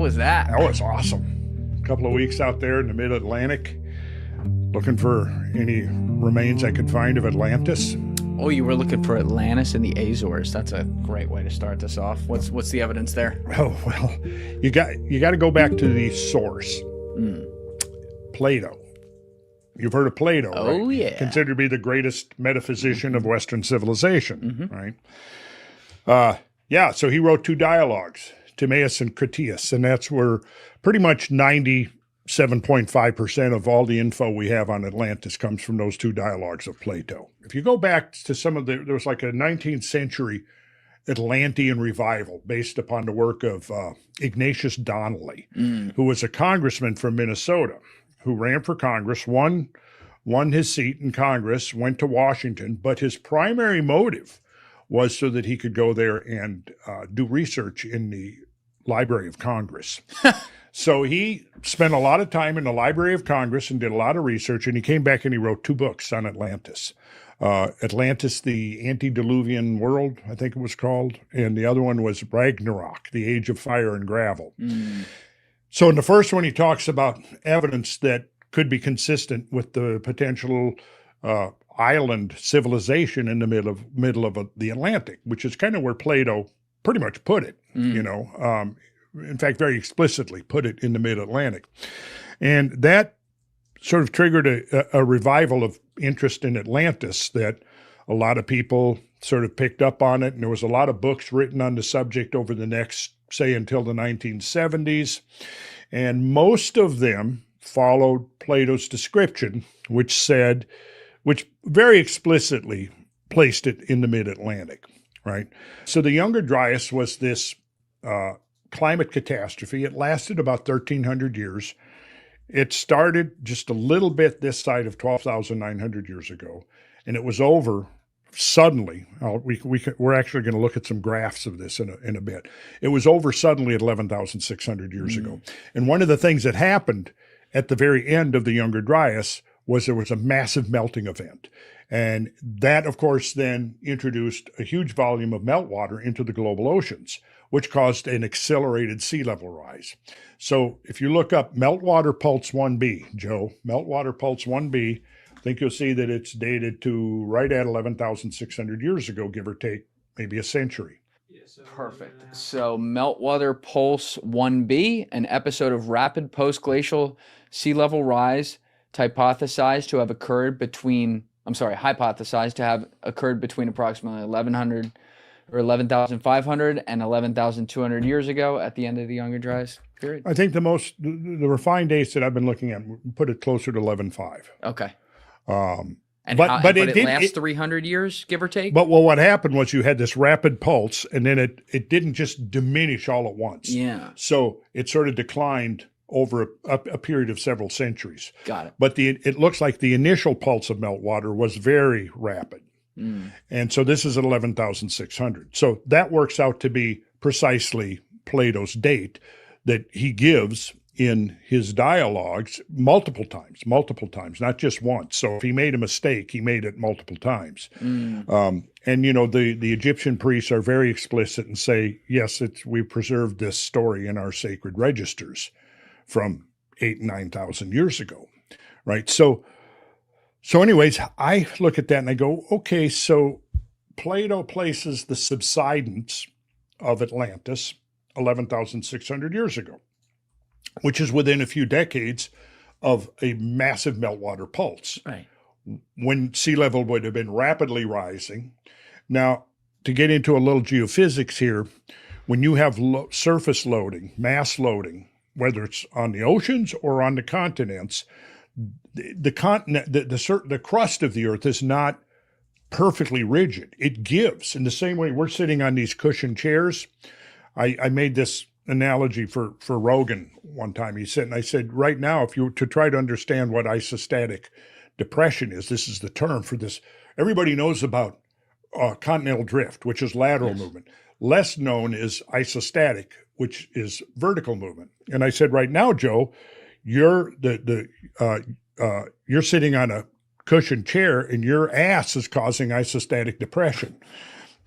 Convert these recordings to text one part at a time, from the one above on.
was that? That was awesome. A couple of weeks out there in the mid-Atlantic, looking for any remains I could find of Atlantis. Oh, you were looking for Atlantis and the Azores. That's a great way to start this off. What's the evidence there? Oh, well, you got to go back to the source. Plato. You've heard of Plato, right? Oh, yeah. Considered to be the greatest metaphysician of Western civilization, right? So he wrote 2 dialogues, Timaeus and Critias, and that's where pretty much 97.5% of all the info we have on Atlantis comes from those 2 dialogues of Plato. If you go back to some of there was like a 19th century Atlantean revival based upon the work of Ignatius Donnelly, who was a congressman from Minnesota, who ran for Congress, won his seat in Congress, went to Washington, but his primary motive was so that he could go there and do research in the Library of Congress. So he spent a lot of time in the Library of Congress and did a lot of research, and he came back and he wrote 2 books on Atlantis. Atlantis, the Antediluvian World, I think it was called, and the other one was Ragnarok, the Age of Fire and Gravel. So in the first one, he talks about evidence that could be consistent with the potential island civilization in the middle of the Atlantic, which is kind of where Plato pretty much put it, in fact, very explicitly put it in the mid-Atlantic. And that sort of triggered a revival of interest in Atlantis that a lot of people sort of picked up on it. And there was a lot of books written on the subject over the next, say, until the 1970s. And most of them followed Plato's description, which very explicitly placed it in the mid-Atlantic, right? So the Younger Dryas was this climate catastrophe. It lasted about 1,300 years. It started just a little bit this side of 12,900 years ago, and it was over suddenly. We're actually going to look at some graphs of this in a bit. It was over suddenly at 11,600 years ago. And one of the things that happened at the very end of the Younger Dryas was there was a massive melting event. And that, of course, then introduced a huge volume of meltwater into the global oceans, which caused an accelerated sea level rise. So if you look up meltwater pulse 1b, Joe, meltwater pulse 1b, I think you'll see that it's dated to right at 11,600 years ago, give or take maybe a century. Perfect. So meltwater pulse 1b, an episode of rapid post-glacial sea level rise hypothesized to have occurred between approximately 1,100 or 11,500 and 11,200 years ago at the end of the Younger Dryas period. I think the refined dates that I've been looking at put it closer to 11,500. Okay. But it lasts 300 years, give or take? But what happened was you had this rapid pulse, and then it didn't just diminish all at once. Yeah. So it sort of declined over a period of several centuries. Got it. But it looks like the initial pulse of meltwater was very rapid. And so this is at 11,600. So that works out to be precisely Plato's date that he gives in his dialogues multiple times, not just once. So if he made a mistake, he made it multiple times. And, the Egyptian priests are very explicit and say, yes, we preserved this story in our sacred registers from 8,000 and 9,000 years ago, right? So anyways, I look at that and I go, okay, so Plato places the subsidence of Atlantis 11,600 years ago, which is within a few decades of a massive meltwater pulse, right, when sea level would have been rapidly rising. Now, to get into a little geophysics here, when you have surface loading, mass loading, whether it's on the oceans or on the continents, the crust of the earth is not perfectly rigid. It gives. In the same way we're sitting on these cushioned chairs. I made this analogy for Rogan one time. He said, and I said, right now, if you were to try to understand what isostatic depression is, this is the term for this. Everybody knows about continental drift, which is lateral movement. Less known is isostatic, which is vertical movement. And I said, right now, Joe, you're sitting on a cushioned chair and your ass is causing isostatic depression.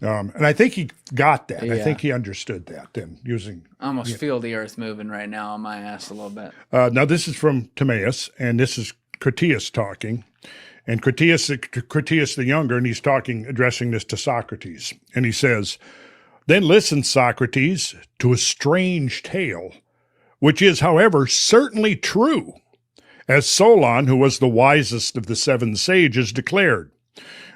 And I think he got that. I Yeah. think he understood that then using. I almost feel the earth moving right now on my ass a little bit. Now, this is from Timaeus, and this is Critias talking. And Critias the Younger, and he's talking, addressing this to Socrates. And he says, "Then listen, Socrates, to a strange tale, which is, however, certainly true, as Solon, who was the wisest of the 7 sages, declared.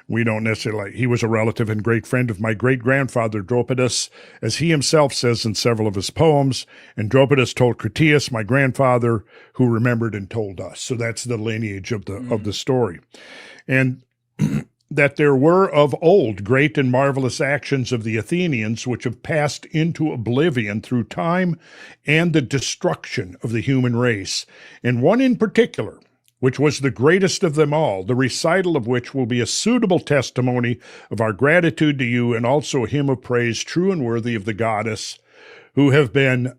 We don't necessarily, he was a relative and great friend of my great-grandfather Dropidas, as he himself says in several of his poems, and Dropidas told Critias, my grandfather, who remembered and told us." So that's the lineage of the story. And that there were of old great and marvelous actions of the Athenians which have passed into oblivion through time and the destruction of the human race, and one in particular, which was the greatest of them all, the recital of which will be a suitable testimony of our gratitude to you, and also a hymn of praise true and worthy of the goddess, who have been,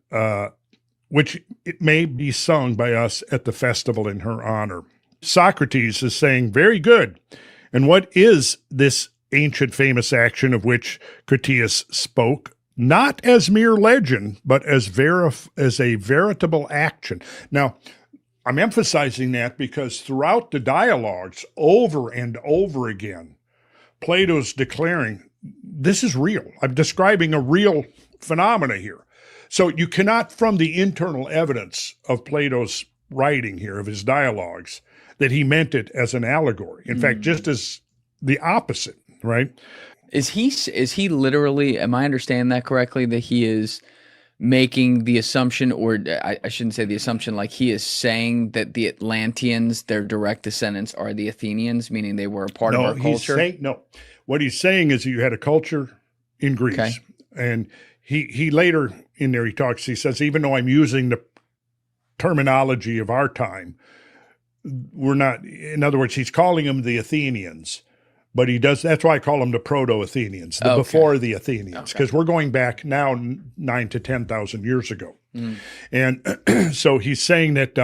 which it may be sung by us at the festival in her honor. Socrates is saying, very good. And what is this ancient famous action of which Critias spoke? Not as mere legend, but as a veritable action. Now, I'm emphasizing that because throughout the dialogues, over and over again, Plato's declaring, this is real. I'm describing a real phenomena here. So you cannot, from the internal evidence of Plato's writing here, of his dialogues, that he meant it as an allegory. In fact, just as the opposite, right? Is he literally, am I understanding that correctly, that he is making the assumption, or I shouldn't say the assumption, like he is saying that the Atlanteans, their direct descendants, are the Athenians, meaning they were a part of our culture? No. What he's saying is you had a culture in Greece. Okay. And he later in there, he says, even though I'm using the terminology of our time, we're not, in other words, he's calling them the Athenians, but that's why I call them the Proto-Athenians, before the Athenians, because we're going back now 9 to 10,000 years ago. And so he's saying that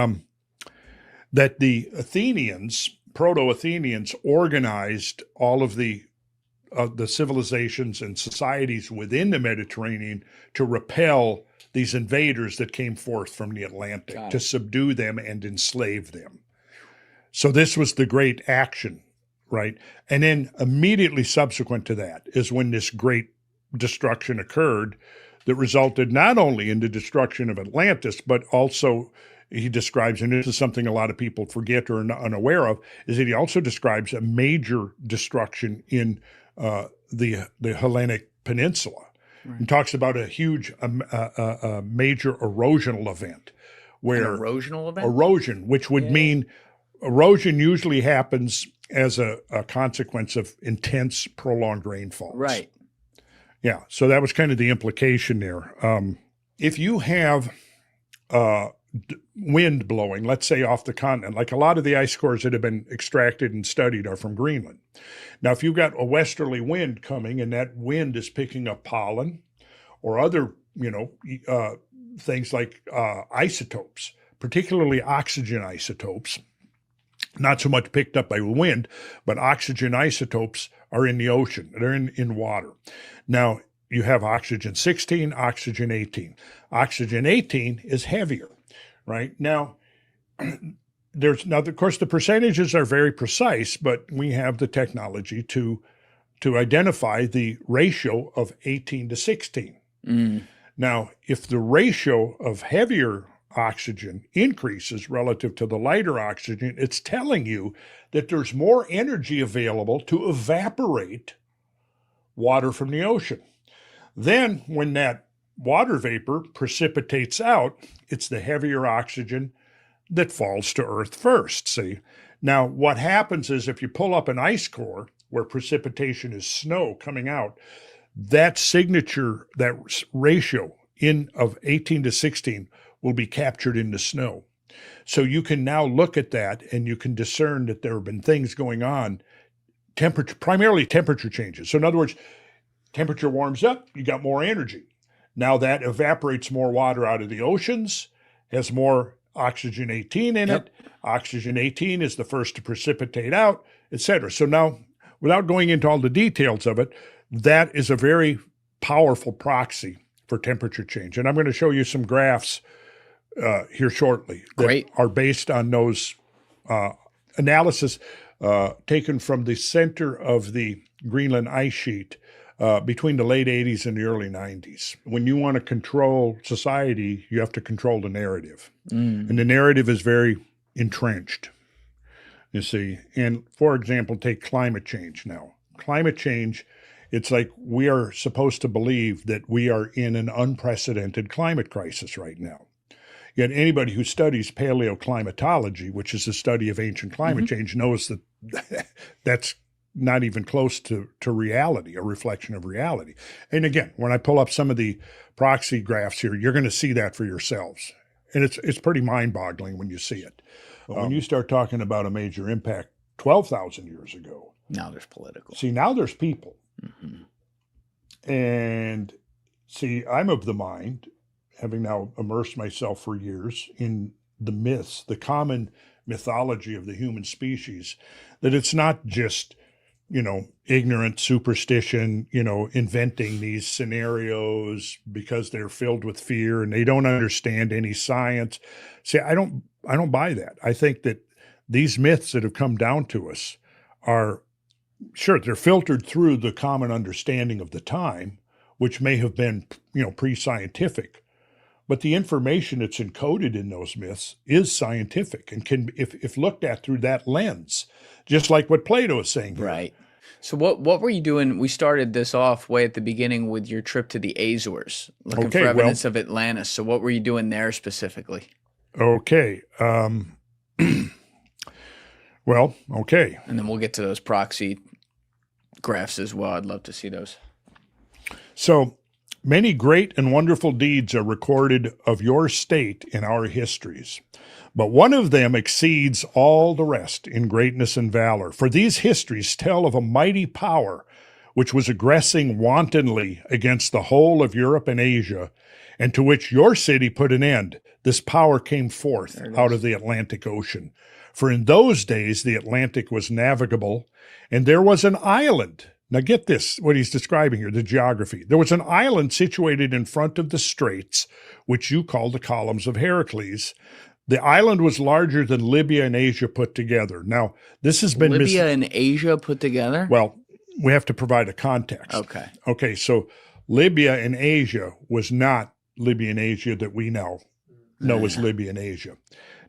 that the Athenians, Proto-Athenians, organized all of the civilizations and societies within the Mediterranean to repel these invaders that came forth from the Atlantic, to subdue them and enslave them. So this was the great action, right? And then immediately subsequent to that is when this great destruction occurred that resulted not only in the destruction of Atlantis, but also he describes, and this is something a lot of people forget or are unaware of, is that he also describes a major destruction in the Hellenic Peninsula. Right. And talks about a huge, major erosional event. Where an erosional event? Erosion, which would mean, erosion usually happens as a consequence of intense, prolonged rainfalls. Right. Yeah, so that was kind of the implication there. If you have wind blowing, let's say off the continent, like a lot of the ice cores that have been extracted and studied are from Greenland. Now, if you've got a westerly wind coming and that wind is picking up pollen or other, things like isotopes, particularly oxygen isotopes, not so much picked up by wind, but oxygen isotopes are in the ocean. They're in water. Now, you have oxygen 16, oxygen 18. Oxygen 18 is heavier, right? Now, of course, the percentages are very precise, but we have the technology to identify the ratio of 18 to 16. Now, if the ratio of heavier oxygen increases relative to the lighter oxygen, it's telling you that there's more energy available to evaporate water from the ocean. Then when that water vapor precipitates out, it's the heavier oxygen that falls to Earth first, see? Now, what happens is if you pull up an ice core where precipitation is snow coming out, that signature, that ratio of 18 to 16 will be captured in the snow. So you can now look at that and you can discern that there have been things going on, primarily temperature changes. So in other words, temperature warms up, you got more energy. Now that evaporates more water out of the oceans, has more oxygen 18 in it. Oxygen 18 is the first to precipitate out, etc. So now, without going into all the details of it, that is a very powerful proxy for temperature change. And I'm going to show you some graphs here shortly that Great. are based on those analysis taken from the center of the Greenland ice sheet between the late 80s and the early 90s. When you want to control society, you have to control the narrative. And the narrative is very entrenched, you see. And for example, take climate change now. Climate change, it's like we are supposed to believe that we are in an unprecedented climate crisis right now. Yet anybody who studies paleoclimatology, which is the study of ancient climate change, knows that that's not even close to reality, a reflection of reality. And again, when I pull up some of the proxy graphs here, you're going to see that for yourselves. And it's pretty mind-boggling when you see it. But when you start talking about a major impact 12,000 years ago. Now there's political. See, now there's people. And see, I'm of the mind, having now immersed myself for years in the myths, the common mythology of the human species, that it's not just, ignorant superstition, inventing these scenarios because they're filled with fear and they don't understand any science. See, I don't buy that. I think that these myths that have come down to us are, sure, they're filtered through the common understanding of the time, which may have been, pre-scientific. But the information that's encoded in those myths is scientific and can, if looked at through that lens, just like what Plato is saying here. Right. So what were you doing? We started this off way at the beginning with your trip to the Azores, looking for evidence of Atlantis. So what were you doing there specifically? Okay. Well, okay. And then we'll get to those proxy graphs as well. I'd love to see those. So many great and wonderful deeds are recorded of your state in our histories, but one of them exceeds all the rest in greatness and valor. For these histories tell of a mighty power which was aggressing wantonly against the whole of Europe and Asia, and to which your city put an end. This power came forth out of the Atlantic Ocean. For in those days the Atlantic was navigable, and there was an island. Now get this, what he's describing here, the geography. There was an island situated in front of the straits, which you call the columns of Hercules. The island was larger than Libya and Asia put together. Now, this has been— Libya and Asia put together? Well, we have to provide a context. Okay. Okay, so Libya and Asia was not Libya and Asia that we now know as Libya and Asia.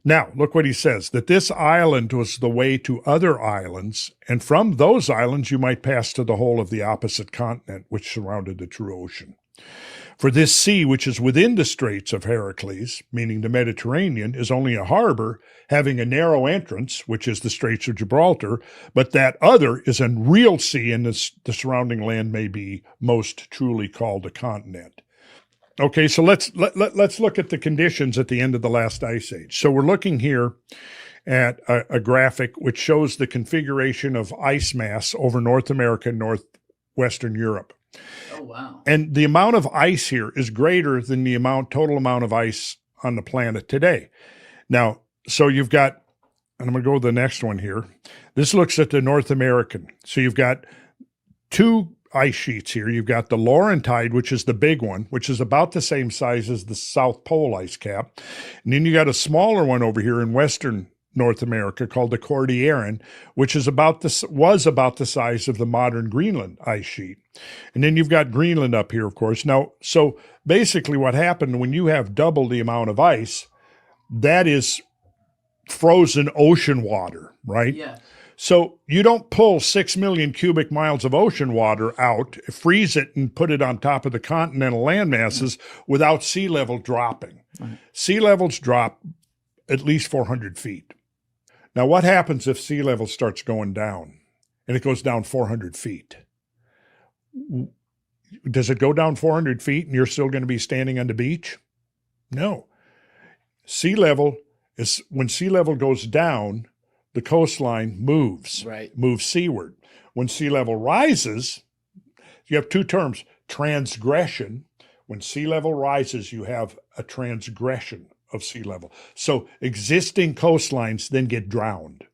Now, look what he says, that this island was the way to other islands, and from those islands you might pass to the whole of the opposite continent, which surrounded the true ocean. For this sea, which is within the straits of Hercules, meaning the Mediterranean, is only a harbor, having a narrow entrance, which is the Straits of Gibraltar, but that other is a real sea, and the surrounding land may be most truly called a continent. Okay, so let's look at the conditions at the end of the last ice age. So we're looking here at a graphic which shows the configuration of ice mass over North America and northwestern Europe. Oh, wow. And the amount of ice here is greater than the total amount of ice on the planet today. Now, so you've got, and I'm going to go to the next one here. This looks at the North American. So you've got two ice sheets here. You've got the Laurentide, which is the big one, which is about the same size as the South Pole ice cap. And then you got a smaller one over here in Western North America called the Cordilleran, which was about the size of the modern Greenland ice sheet. And then you've got Greenland up here, of course. Now, so basically what happened when you have double the amount of ice, that is frozen ocean water, right? Yeah. So you don't pull 6 million cubic miles of ocean water out, freeze it, and put it on top of the continental land masses without sea level dropping. Right. Sea levels drop at least 400 feet. Now, what happens if sea level starts going down and it goes down 400 feet? Does it go down 400 feet and you're still going to be standing on the beach? No. Sea level is, when sea level goes down, the coastline moves, moves seaward. When sea level rises, you have two terms, transgression. When sea level rises, you have a transgression of sea level. So existing coastlines then get drowned.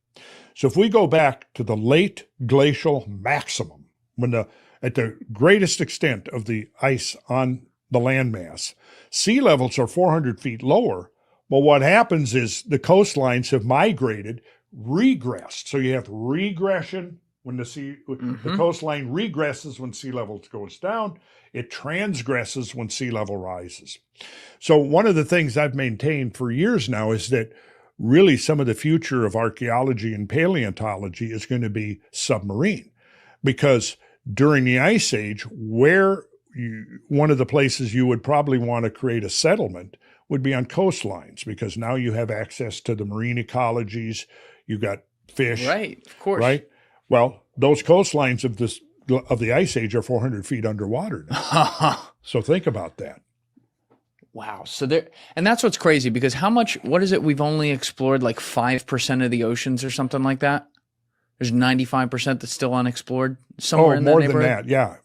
So if we go back to the late glacial maximum, when the at the greatest extent of the ice on the landmass. Sea levels are 400 feet lower. Well, what happens is the coastlines have migrated, regressed. So you have regression when the coastline regresses when sea level goes down. It transgresses when sea level rises. So one of the things I've maintained for years now is that really some of the future of archaeology and paleontology is going to be submarine, because during the Ice Age, one of the places you would probably want to create a settlement would be on coastlines, because now you have access to the marine ecologies. You got fish, right? Of course, right? Well, those coastlines of the Ice Age are 400 feet underwater now. So think about that. Wow. And that's what's crazy, because what is it? We've only explored like 5% of the oceans or something like that. There's 95% that's still unexplored somewhere in that neighborhood. More than that. Yeah.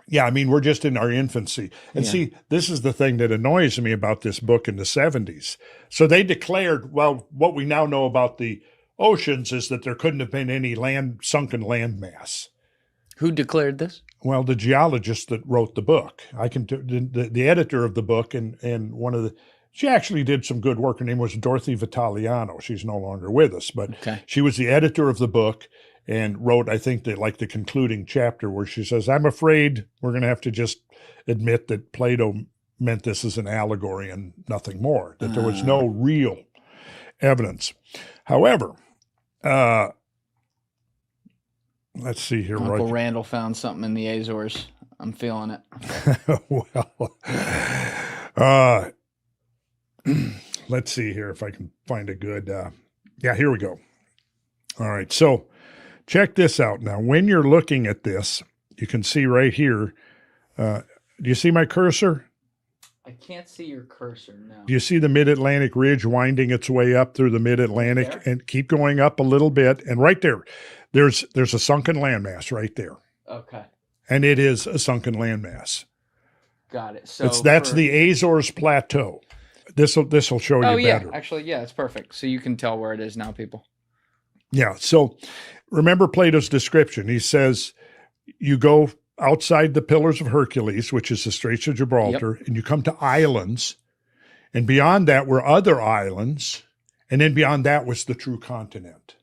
Yeah. I mean, we're just in our infancy. And see, this is the thing that annoys me about this book in the 70s. So they declared, well, what we now know about the oceans is that there couldn't have been any sunken land mass. Who declared this? Well, the geologist that wrote the book. The editor of the book and she actually did some good work. Her name was Dorothy Vitaliano. She's no longer with us, but she was the editor of the book and wrote, I think, the concluding chapter where she says, I'm afraid we're going to have to just admit that Plato meant this as an allegory and nothing more, that there was no real evidence. However, let's see here. Uncle Randall found something in the Azores. I'm feeling it. Well, let's see here if I can find a good. Here we go. All right. So check this out. Now, when you're looking at this, you can see right here. Do you see my cursor? I can't see your cursor, no. Do you see the Mid-Atlantic Ridge winding its way up through the Mid-Atlantic and keep going up a little bit? And right there, there's a sunken landmass right there. Okay. And it is a sunken landmass. Got it. So that's the Azores Plateau. This will show you better. Actually, it's perfect. So you can tell where it is now, people. Yeah. So remember Plato's description. He says you go outside the Pillars of Hercules, which is the Straits of Gibraltar, and you come to islands. And beyond that were other islands. And then beyond that was the true continent.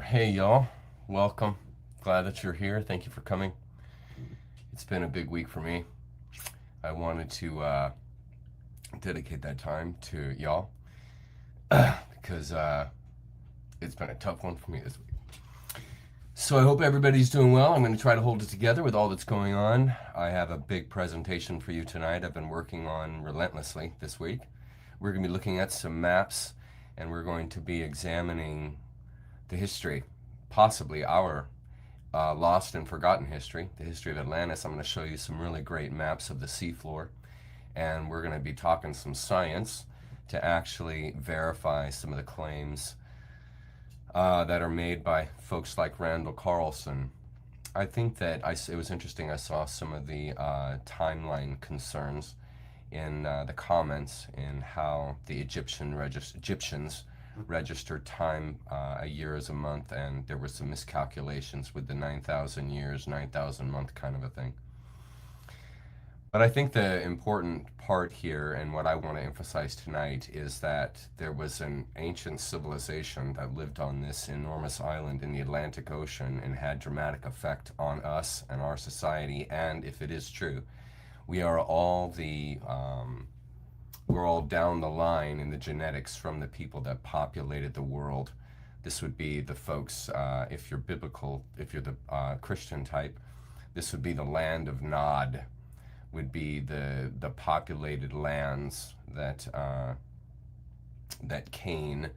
Hey y'all, welcome. Glad that you're here. Thank you for coming. It's been a big week for me. I wanted to dedicate that time to y'all because it's been a tough one for me this week. So I hope everybody's doing well. I'm going to try to hold it together with all that's going on. I have a big presentation for you tonight. I've been working on relentlessly this week. We're going to be looking at some maps and we're going to be examining the history, possibly our lost and forgotten history, the history of Atlantis. I'm going to show you some really great maps of the seafloor, and we're going to be talking some science to actually verify some of the claims that are made by folks like Randall Carlson. I think that it was interesting. I saw some of the timeline concerns in the comments in how the Egyptians registered time a year as a month, and there were some miscalculations with the 9,000 years, 9,000 month kind of a thing. But I think the important part here, and what I want to emphasize tonight, is that there was an ancient civilization that lived on this enormous island in the Atlantic Ocean and had dramatic effect on us and our society. And if it is true, we are all we're all down the line in the genetics from the people that populated the world. This would be the folks, if you're biblical, if you're the Christian type, this would be the land of Nod, would be the populated lands that that Cain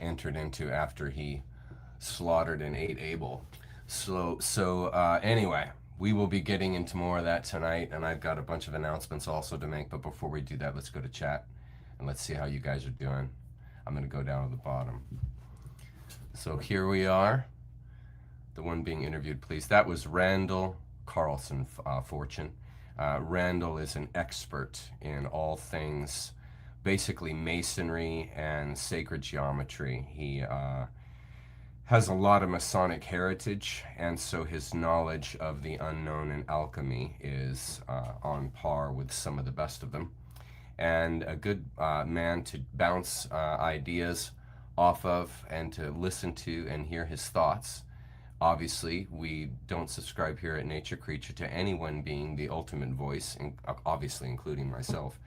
entered into after he slaughtered and ate Abel. So anyway, we will be getting into more of that tonight, and I've got a bunch of announcements also to make, but before we do that, let's go to chat, and let's see how you guys are doing. I'm going to go down to the bottom. So here we are. The one being interviewed, please. That was Randall Carlson, Fortune. Randall is an expert in all things, basically masonry and sacred geometry. He has a lot of Masonic heritage, and so his knowledge of the unknown and alchemy is on par with some of the best of them. And a good man to bounce ideas off of and to listen to and hear his thoughts. Obviously, we don't subscribe here at Nature Creature to anyone being the ultimate voice, obviously including myself.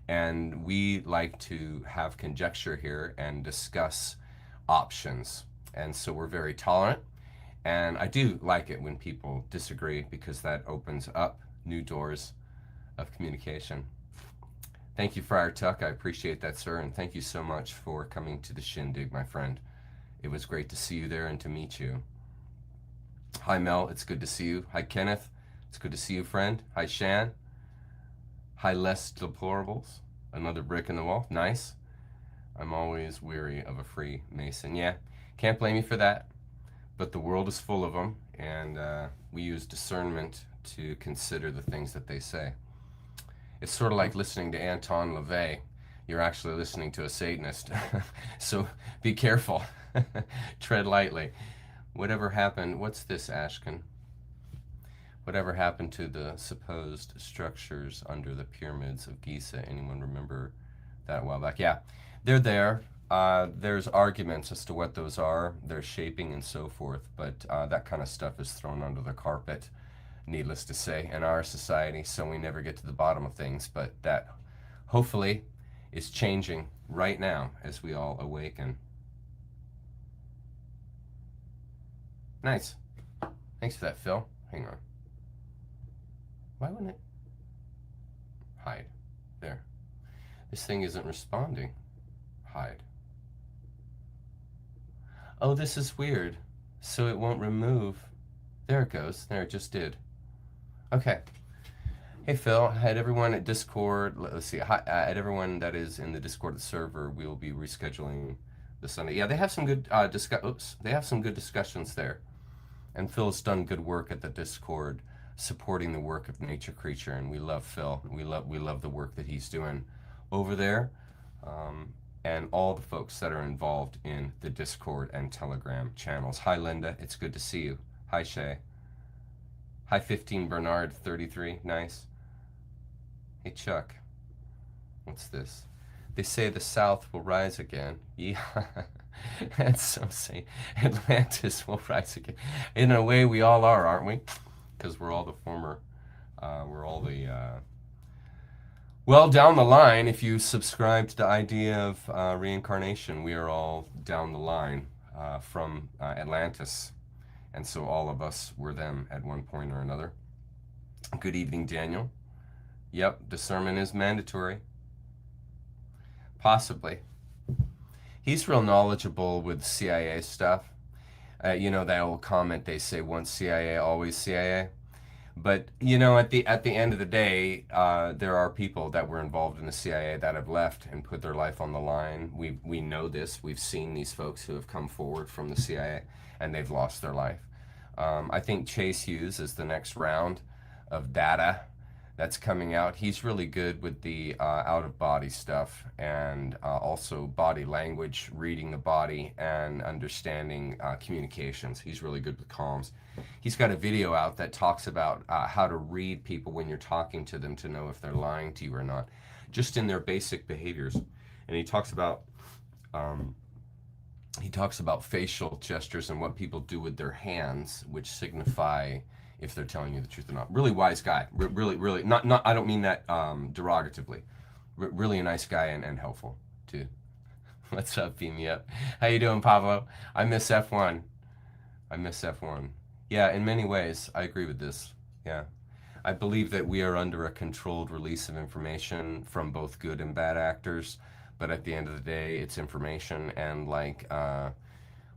And we like to have conjecture here and discuss options. And so we're very tolerant, and I do like it when people disagree because that opens up new doors of communication. Thank you, Friar Tuck. I appreciate that, sir, and thank you so much for coming to the shindig, my friend. It was great to see you there and to meet you. Hi, Mel. It's good to see you. Hi, Kenneth. It's good to see you, friend. Hi, Shan. Hi, Less Deplorables. Another brick in the wall. Nice. I'm always weary of a free Mason. Yeah. Can't blame you for that, but the world is full of them, and we use discernment to consider the things that they say. It's sort of like listening to Anton LaVey. You're actually listening to a Satanist, so be careful. Tread lightly. Whatever happened, what's this, Ashkin? Whatever happened to the supposed structures under the pyramids of Giza? Anyone remember that a while back? Yeah, they're there. There's arguments as to what those are, their shaping and so forth, but that kind of stuff is thrown under the carpet, needless to say, in our society, so we never get to the bottom of things, but that hopefully is changing right now as we all awaken. Nice. Thanks for that, Phil. Hang on. Why wouldn't it hide? There. This thing isn't responding. Hide. Oh, this is weird. So it won't remove. There it goes. There, it just did. Okay. Hey, Phil. Had everyone at Discord. Let's see. Hi, at everyone that is in the Discord server, we will be rescheduling the Sunday. Yeah, they have some good They have some good discussions there. And Phil's done good work at the Discord, supporting the work of Nature Creature, and we love Phil. We love the work that he's doing over there. And all the folks that are involved in the Discord and Telegram channels. Hi, Linda. It's good to see you. Hi, Shay. Hi, 15 Bernard 33. Nice. Hey, Chuck. What's this? They say the South will rise again. Yeah. And some say Atlantis will rise again. In a way, we all are, aren't we? Because we're all the former, we're all the, well, down the line, if you subscribe to the idea of reincarnation, we are all down the line from Atlantis. And so all of us were them at one point or another. Good evening, Daniel. Yep, discernment is mandatory. Possibly. He's real knowledgeable with CIA stuff. You know, that old comment they say, once CIA, always CIA. But, you know, at the end of the day, there are people that were involved in the CIA that have left and put their life on the line. We know this. We've seen these folks who have come forward from the CIA and they've lost their life. I think Chase Hughes is the next round of data that's coming out. He's really good with the out-of-body stuff and also body language, reading the body and understanding communications. He's really good with comms. He's got a video out that talks about how to read people when you're talking to them to know if they're lying to you or not, just in their basic behaviors. And he talks about facial gestures and what people do with their hands, which signify if they're telling you the truth or not. Really wise guy. Really, not. I don't mean that derogatively. Really a nice guy and helpful too. What's up, beam me up? How you doing, Pablo? I miss F1. Yeah, in many ways, I agree with this. Yeah. I believe that we are under a controlled release of information from both good and bad actors, but at the end of the day, it's information, and like,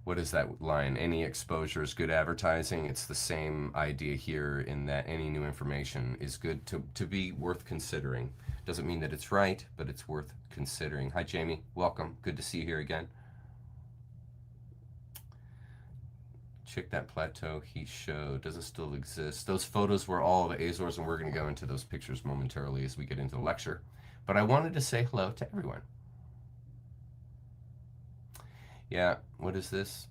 what is that line? Any exposure is good advertising. It's the same idea here, in that any new information is good to be worth considering. Doesn't mean that it's right, but it's worth considering. Hi, Jamie. Welcome. Good to see you here again. Check that Plato he showed. Does it still exist? Those photos were all the Azores, and we're going to go into those pictures momentarily as we get into the lecture. But I wanted to say hello to everyone. Yeah, what is this?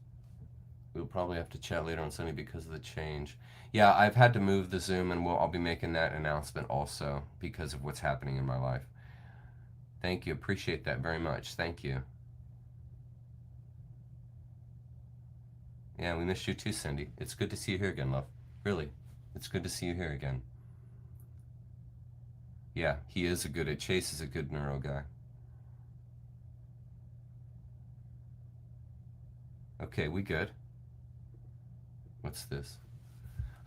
We'll probably have to chat later on Sunday because of the change. Yeah, I've had to move the Zoom, and I'll be making that announcement also because of what's happening in my life. Thank you. Appreciate that very much. Thank you. Yeah, we missed you too, Cindy. It's good to see you here again, love. Really, it's good to see you here again. Yeah, Chase is a good neuro guy. Okay, we good. What's this?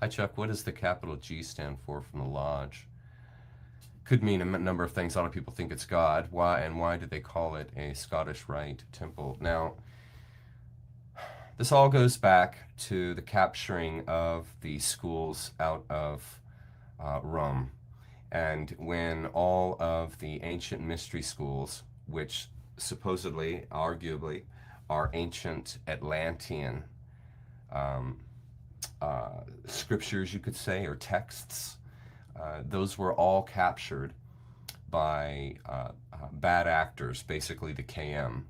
Hi, Chuck. What does the capital G stand for from the Lodge? Could mean a number of things. A lot of people think it's God. Why do they call it a Scottish Rite temple? Now, this all goes back to the capturing of the schools out of Rome. And when all of the ancient mystery schools, which supposedly, arguably, are ancient Atlantean scriptures, you could say, or texts, those were all captured by bad actors, basically the KM,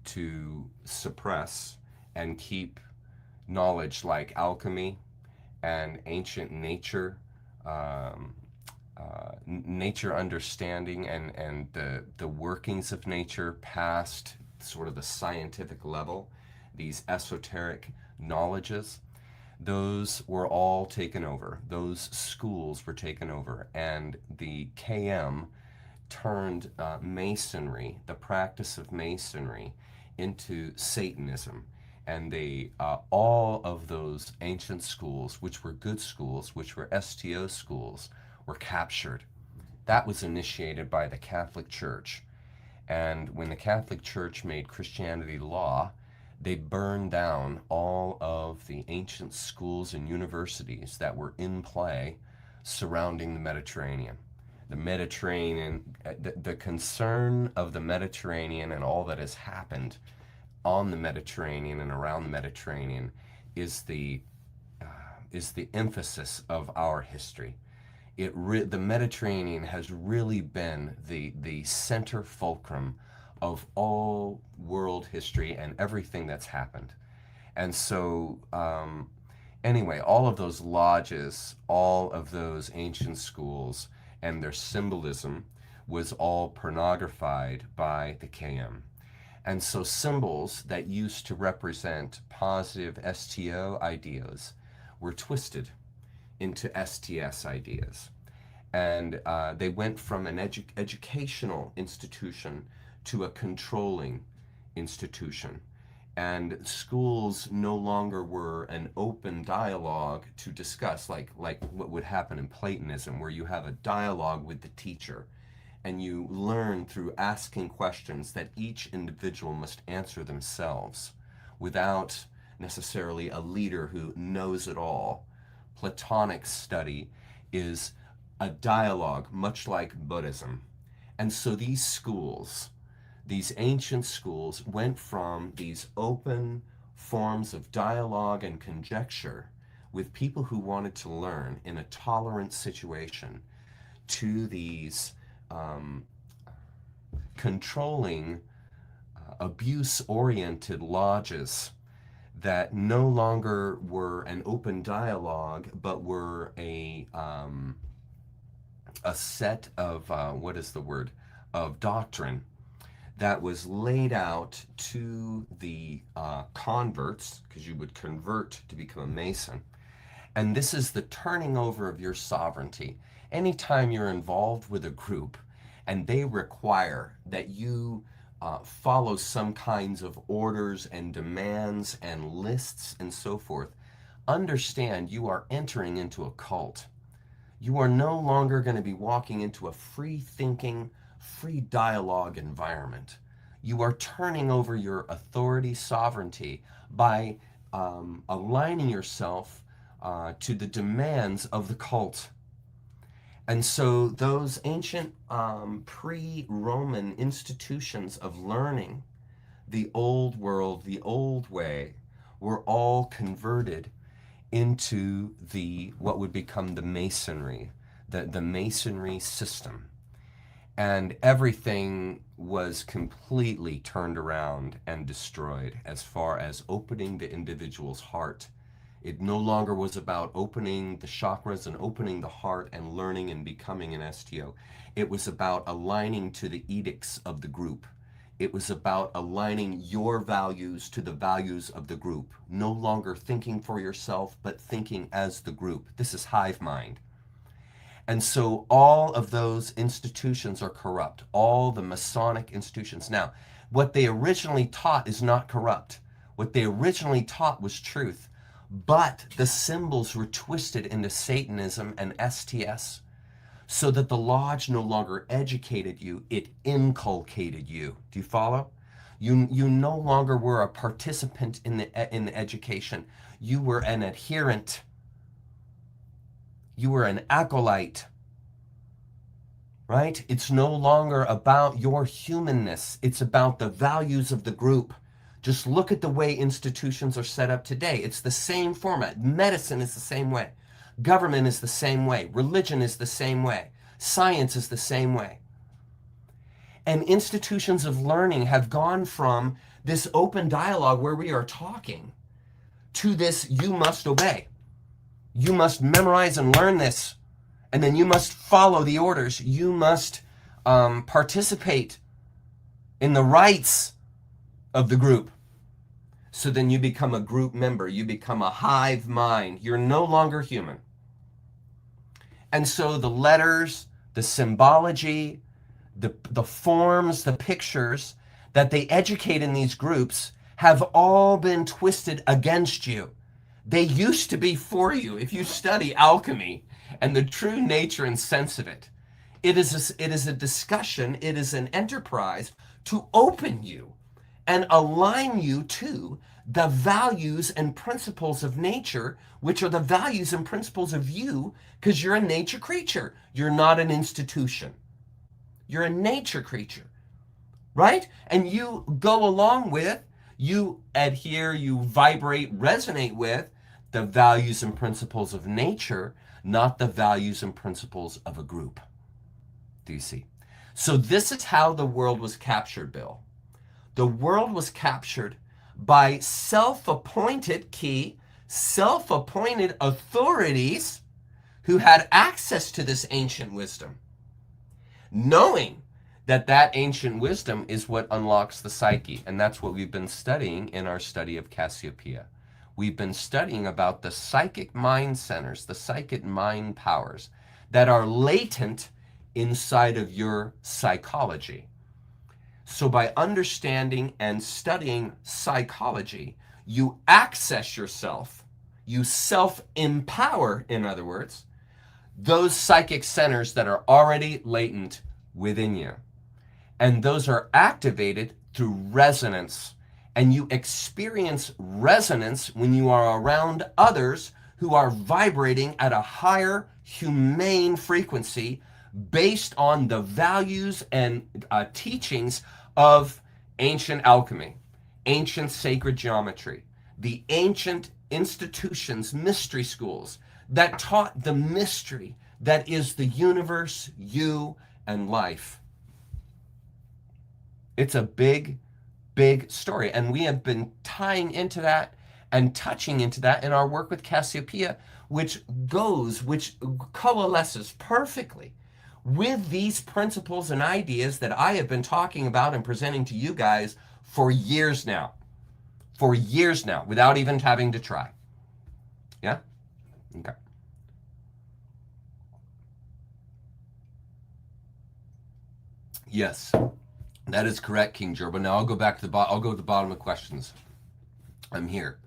to suppress and keep knowledge like alchemy and ancient nature, nature understanding and the workings of nature past sort of the scientific level, these esoteric knowledges, those were all taken over. Those schools were taken over, and the KM turned masonry, the practice of masonry, into Satanism. And they all of those ancient schools, which were good schools, which were STO schools, were captured. That was initiated by the Catholic Church. And when the Catholic Church made Christianity law, they burned down all of the ancient schools and universities that were in play surrounding the Mediterranean. The Mediterranean, the concern of the Mediterranean and all that has happened on the Mediterranean and around the Mediterranean is the emphasis of our history. The Mediterranean has really been the center fulcrum of all world history and everything that's happened. And so anyway, all of those lodges, all of those ancient schools and their symbolism was all pornographied by the KM. And so symbols that used to represent positive STO ideas were twisted into STS ideas. And they went from an educational institution to a controlling institution. And schools no longer were an open dialogue to discuss, like what would happen in Platonism, where you have a dialogue with the teacher and you learn through asking questions that each individual must answer themselves without necessarily a leader who knows it all. Platonic study is a dialogue, much like Buddhism. And so these schools, these ancient schools, went from these open forms of dialogue and conjecture with people who wanted to learn in a tolerant situation to these controlling, abuse-oriented lodges that no longer were an open dialogue, but were a set of, of doctrine that was laid out to the converts, because you would convert to become a Mason. And this is the turning over of your sovereignty. Anytime you're involved with a group and they require that you follow some kinds of orders and demands and lists and so forth, understand you are entering into a cult. You are no longer going to be walking into a free-thinking, free dialogue environment. You are turning over your authority, sovereignty by aligning yourself to the demands of the cult. And so those ancient pre-Roman institutions of learning, the old world, the old way, were all converted into what would become the Masonry, the Masonry system. And everything was completely turned around and destroyed as far as opening the individual's heart. It no longer was about opening the chakras and opening the heart and learning and becoming an STO. It was about aligning to the edicts of the group. It was about aligning your values to the values of the group. No longer thinking for yourself, but thinking as the group. This is hive mind. And so all of those institutions are corrupt. All the Masonic institutions. Now, what they originally taught is not corrupt. What they originally taught was truth. But the symbols were twisted into Satanism and STS so that the lodge no longer educated you, it inculcated you. Do you follow? You no longer were a participant in the education. You were an adherent. You were an acolyte. Right? It's no longer about your humanness. It's about the values of the group. Just look at the way institutions are set up today. It's the same format. Medicine is the same way. Government is the same way. Religion is the same way. Science is the same way. And institutions of learning have gone from this open dialogue where we are talking to this, you must obey. You must memorize and learn this. And then you must follow the orders. You must participate in the rights of the group. So then you become a group member. You become a hive mind. You're no longer human. And so the letters, the symbology, the forms, the pictures that they educate in these groups have all been twisted against you. They used to be for you. If you study alchemy and the true nature and sense of it, it is a discussion, it is an enterprise to open you and align you to the values and principles of nature, which are the values and principles of you, because you're a nature creature. You're not an institution. You're a nature creature, right? And you go along with, you adhere, you vibrate, resonate with the values and principles of nature, not the values and principles of a group. Do you see? So this is how the world was captured, Bill. The world was captured by self-appointed self-appointed authorities who had access to this ancient wisdom, knowing that ancient wisdom is what unlocks the psyche. And that's what we've been studying in our study of Cassiopaean. We've been studying about the psychic mind centers, the psychic mind powers that are latent inside of your psychology. So by understanding and studying psychology, you access yourself, you self-empower, in other words, those psychic centers that are already latent within you. And those are activated through resonance. And you experience resonance when you are around others who are vibrating at a higher humane frequency based on the values and teachings of ancient alchemy, ancient sacred geometry, the ancient institutions, mystery schools that taught the mystery that is the universe, you, and life. It's a big, big story. And we have been tying into that and touching into that in our work with Cassiopaean, which coalesces perfectly with these principles and ideas that I have been talking about and presenting to you guys for years now. For years now, without even having to try. Yeah? Okay. Yes, that is correct, King Gerba. Now I'll go back to I'll go to the bottom of questions. I'm here.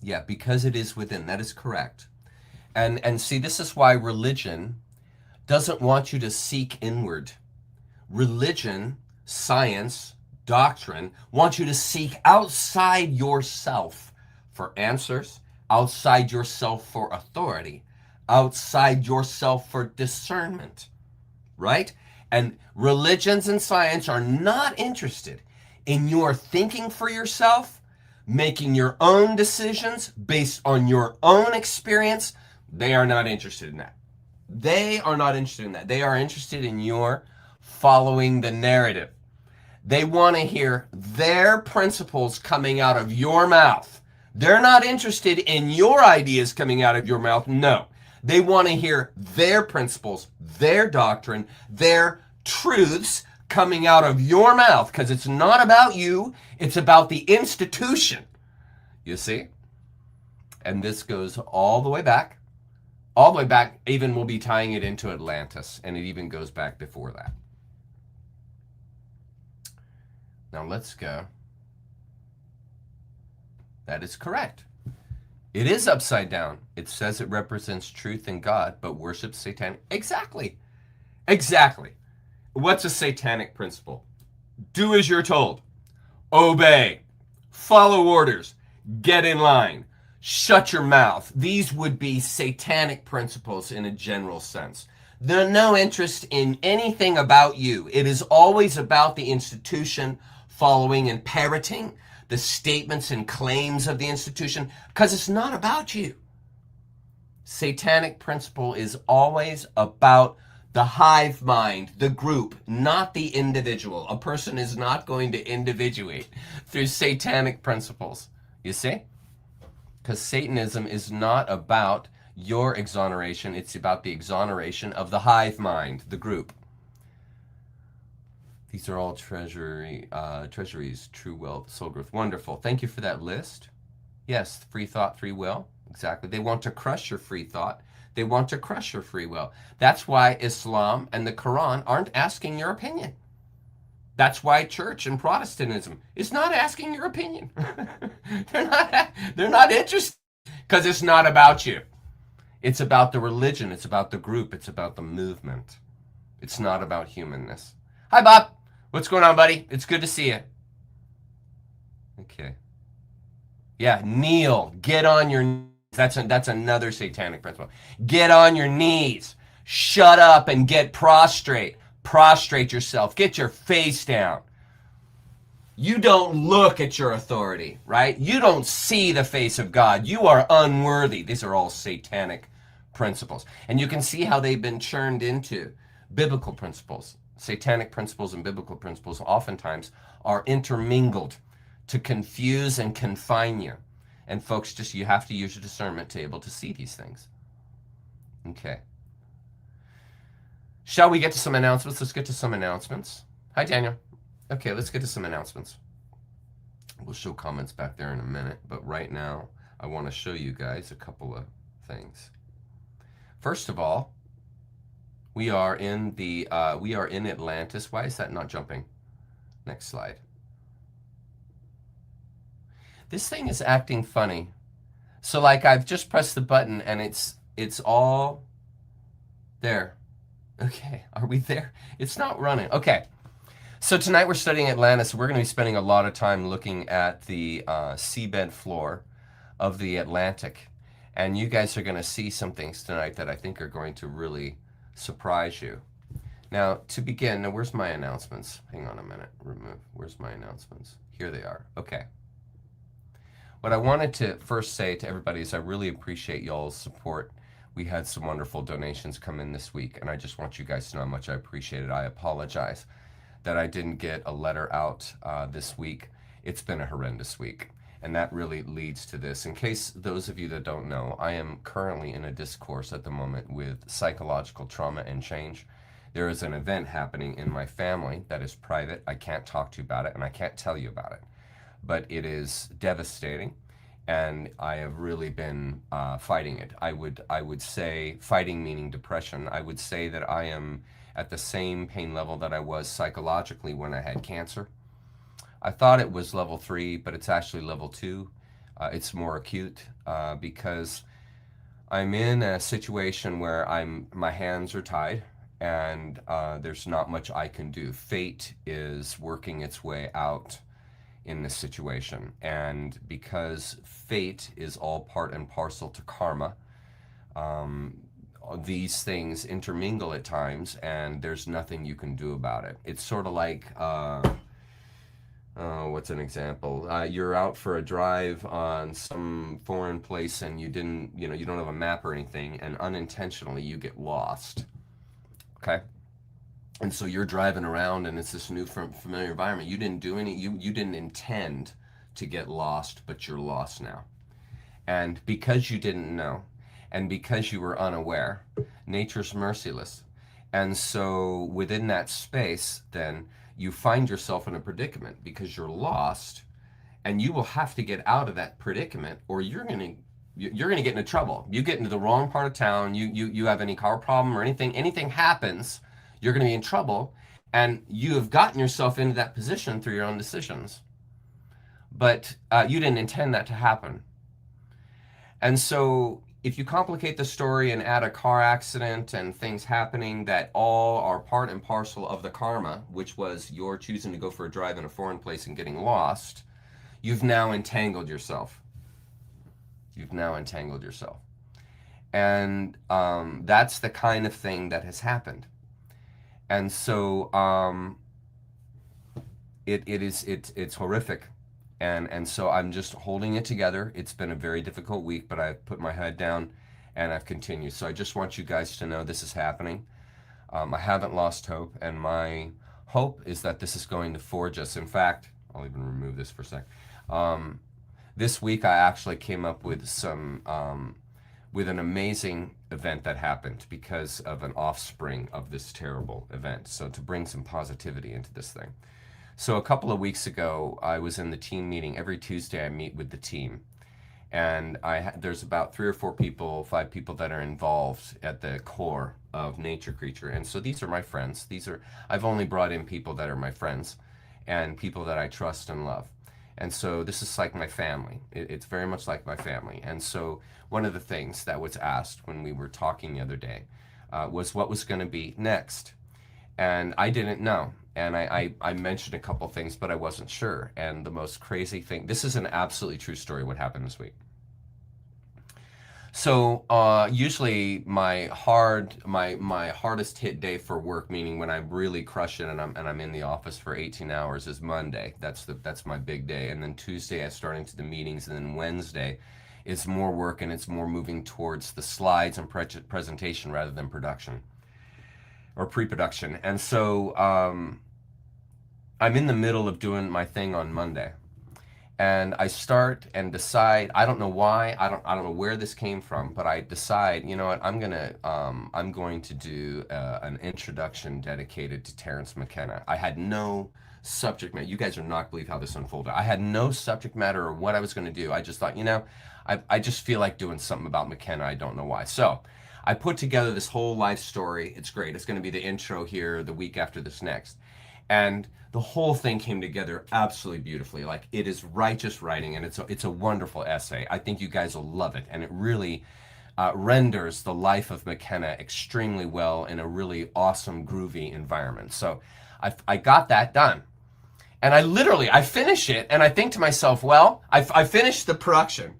Yeah, because it is within. That is correct. And see, this is why religion doesn't want you to seek inward. Religion, science, doctrine wants you to seek outside yourself for answers, outside yourself for authority, outside yourself for discernment, right? And religions and science are not interested in your thinking for yourself, making your own decisions based on your own experience. They are not interested in that. They are not interested in that. They are interested in your following the narrative. They want to hear their principles coming out of your mouth. They're not interested in your ideas coming out of your mouth. No. They want to hear their principles, their doctrine, their truths coming out of your mouth, because it's not about you. It's about the institution. You see? And this goes all the way back. All the way back, even we'll be tying it into Atlantis, and it even goes back before that. Now let's go. That is correct. It is upside down. It says it represents truth and God, but worships satanic. Exactly. Exactly. What's a satanic principle? Do as you're told. Obey. Follow orders. Get in line. Shut your mouth. These would be satanic principles in a general sense. They're no interest in anything about you. It is always about the institution, following and parroting the statements and claims of the institution, because it's not about you. Satanic principle is always about the hive mind, the group, not the individual. A person is not going to individuate through satanic principles. You see? Because Satanism is not about your exoneration. It's about the exoneration of the hive mind, the group. These are all treasuries, true wealth, soul growth. Wonderful. Thank you for that list. Yes, free thought, free will. Exactly. They want to crush your free thought. They want to crush your free will. That's why Islam and the Quran aren't asking your opinion. That's why church and Protestantism is not asking your opinion. They're not interested, because it's not about you. It's about the religion. It's about the group. It's about the movement. It's not about humanness. Hi, Bob. What's going on, buddy? It's good to see you. Okay. Yeah, kneel. Get on your knees. That's another satanic principle. Get on your knees. Shut up and get prostrate. Prostrate yourself. Get your face down. You don't look at your authority, right? You don't see the face of God. You are unworthy. These are all satanic principles. And you can see how they've been churned into biblical principles. Satanic principles and biblical principles oftentimes are intermingled to confuse and confine you. And folks, just you have to use your discernment to be able to see these things. Okay. Shall we get to some announcements? Let's get to some announcements. Hi, Daniel. Okay, let's get to some announcements. We'll show comments back there in a minute, but right now I want to show you guys a couple of things. First of all, we are in Atlantis. Why is that not jumping? Next slide. This thing is acting funny. So like I've just pressed the button and it's all there. Okay, are we there? It's not running. Okay. So tonight we're studying Atlantis. We're going to be spending a lot of time looking at the seabed floor of the Atlantic. And you guys are going to see some things tonight that I think are going to really surprise you. Now, to begin, now where's my announcements? Hang on a minute. Remove. Where's my announcements? Here they are. Okay. What I wanted to first say to everybody is I really appreciate y'all's support. We had some wonderful donations come in this week, and I just want you guys to know how much I appreciate it. I apologize that I didn't get a letter out this week. It's been a horrendous week, and that really leads to this. In case those of you that don't know, I am currently in a discourse at the moment with psychological trauma and change. There is an event happening in my family that is private. I can't talk to you about it, and I can't tell you about it, but it is devastating. And I have really been fighting it. I would say, fighting meaning depression, I would say that I am at the same pain level that I was psychologically when I had cancer. I thought it was level 3, but it's actually level 2. It's more acute because I'm in a situation where my hands are tied and there's not much I can do. Fate is working its way out in this situation, and because fate is all part and parcel to karma, these things intermingle at times and there's nothing you can do about it. It's sort of like what's an example? You're out for a drive on some foreign place and you don't have a map or anything, and unintentionally you get lost. Okay. And so you're driving around and it's this new familiar environment. You didn't do you didn't intend to get lost, but you're lost now. And because you didn't know, and because you were unaware, nature's merciless. And so within that space, then you find yourself in a predicament because you're lost, and you will have to get out of that predicament, or you're gonna get into trouble. You get into the wrong part of town, you have any car problem or anything happens, you're going to be in trouble, and you have gotten yourself into that position through your own decisions. But you didn't intend that to happen. And so if you complicate the story and add a car accident and things happening that all are part and parcel of the karma, which was your choosing to go for a drive in a foreign place and getting lost, you've now entangled yourself. You've now entangled yourself. And that's the kind of thing that has happened. And so it's horrific. And so I'm just holding it together. It's been a very difficult week, but I've put my head down and I've continued. So I just want you guys to know this is happening. I haven't lost hope, and my hope is that this is going to forge us. In fact, I'll even remove this for a sec. This week I actually came up with with an amazing event that happened because of an offspring of this terrible event. So to bring some positivity into this thing. So a couple of weeks ago, I was in the team meeting. Every Tuesday I meet with the team. And there's about 3 or 4 people, 5 people that are involved at the core of Nature Creature. And so these are my friends. I've only brought in people that are my friends and people that I trust and love. And so this is like my family. It's very much like my family. And so one of the things that was asked when we were talking the other day was what was going to be next. And I didn't know. And I mentioned a couple things, but I wasn't sure. And the most crazy thing, this is an absolutely true story, what happened this week. So usually my hardest hit day for work, meaning when I really crush it and I'm in the office for 18 hours, is Monday. That's my big day. And then Tuesday I start into the meetings, and then Wednesday it's more work and it's more moving towards the slides and presentation rather than production or pre-production. And so I'm in the middle of doing my thing on Monday. And I start and decide, I don't know why, I don't know where this came from, but I decide, you know what, I'm going to do an introduction dedicated to Terence McKenna. I had no subject matter. You guys are not believe how this unfolded. I had no subject matter or what I was going to do. I just thought, you know, I just feel like doing something about McKenna. I don't know why. So I put together this whole life story. It's great. It's going to be the intro here the week after this next. And the whole thing came together absolutely beautifully. Like, it is righteous writing, and it's a wonderful essay. I think you guys will love it, and it really renders the life of McKenna extremely well in a really awesome, groovy environment. So I got that done. And I finish it, and I think to myself, well, I finished the production.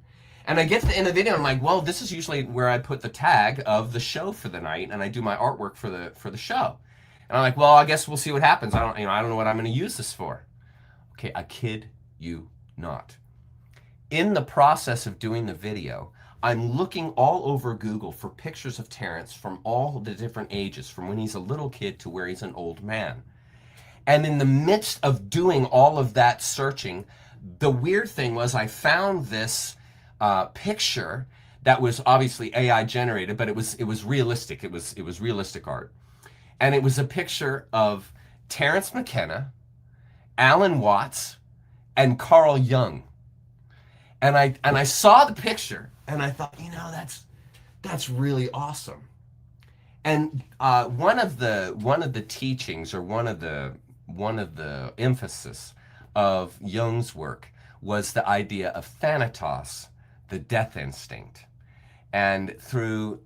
And I get to the end of the video, and I'm like, well, this is usually where I put the tag of the show for the night, and I do my artwork for the show. And I'm like, well, I guess we'll see what happens. I don't know what I'm going to use this for. Okay, I kid you not. In the process of doing the video, I'm looking all over Google for pictures of Terence from all the different ages, from when he's a little kid to where he's an old man. And in the midst of doing all of that searching, the weird thing was I found this picture that was obviously AI generated, but it was realistic. It was realistic art. And it was a picture of Terence McKenna, Alan Watts, and Carl Jung. And I saw the picture, and I thought, you know, that's really awesome. And one of the teachings, or one of the emphasis of Jung's work was the idea of Thanatos, the death instinct. And through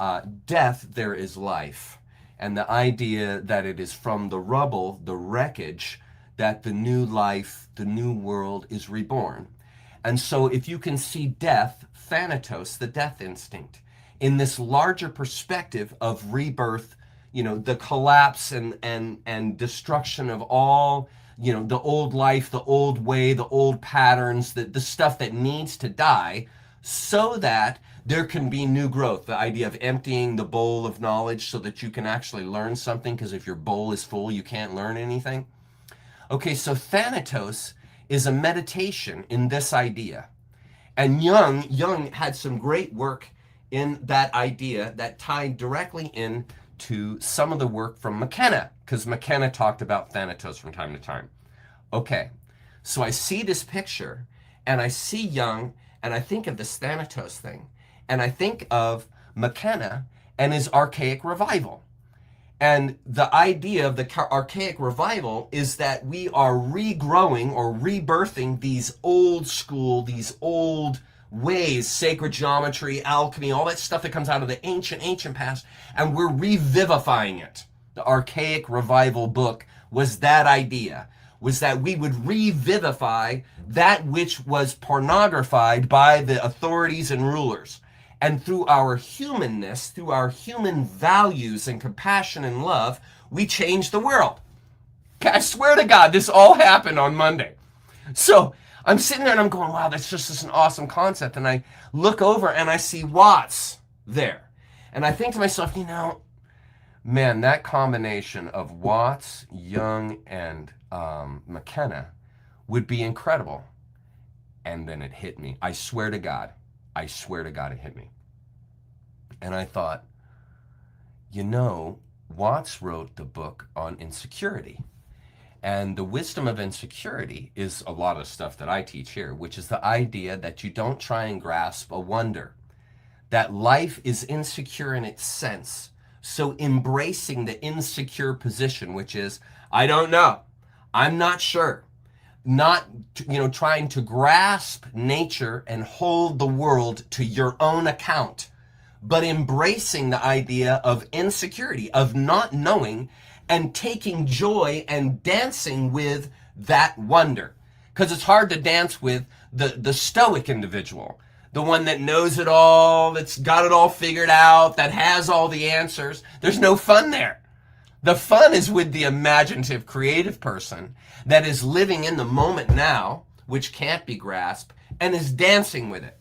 death, there is life. And the idea that it is from the rubble, the wreckage, that the new life, the new world is reborn. And so if you can see death, Thanatos, the death instinct, in this larger perspective of rebirth, you know, the collapse and destruction of all, you know, the old life, the old way, the old patterns, the stuff that needs to die, so that there can be new growth. The idea of emptying the bowl of knowledge so that you can actually learn something, because if your bowl is full, you can't learn anything. Okay, so Thanatos is a meditation in this idea. And Jung had some great work in that idea that tied directly in to some of the work from McKenna, because McKenna talked about Thanatos from time to time. Okay, so I see this picture, and I see Jung, and I think of this Thanatos thing. And I think of McKenna and his Archaic revival. And the idea of the Archaic revival is that we are regrowing or rebirthing these old school, these old ways, sacred geometry, alchemy, all that stuff that comes out of the ancient past, and we're revivifying it. The Archaic revival book was that idea, was that we would revivify that which was pornographied by the authorities and rulers. And through our humanness, through our human values and compassion and love, we change the world. I swear to God, this all happened on Monday. So I'm sitting there and I'm going, wow, that's just an awesome concept. And I look over and I see Watts there. And I think to myself, you know, man, that combination of Watts, Jung, and McKenna would be incredible. And then it hit me. I swear to God it hit me. And I thought, you know, Watts wrote the book on insecurity. And the wisdom of insecurity is a lot of stuff that I teach here, which is the idea that you don't try and grasp a wonder, that life is insecure in its sense. So embracing the insecure position, which is, I don't know, I'm not sure, not, you know, trying to grasp nature and hold the world to your own account, but embracing the idea of insecurity, of not knowing, and taking joy and dancing with that wonder. Because it's hard to dance with the stoic individual, the one that knows it all, that's got it all figured out, that has all the answers. There's no fun there. The fun is with the imaginative, creative person that is living in the moment now, which can't be grasped, and is dancing with it.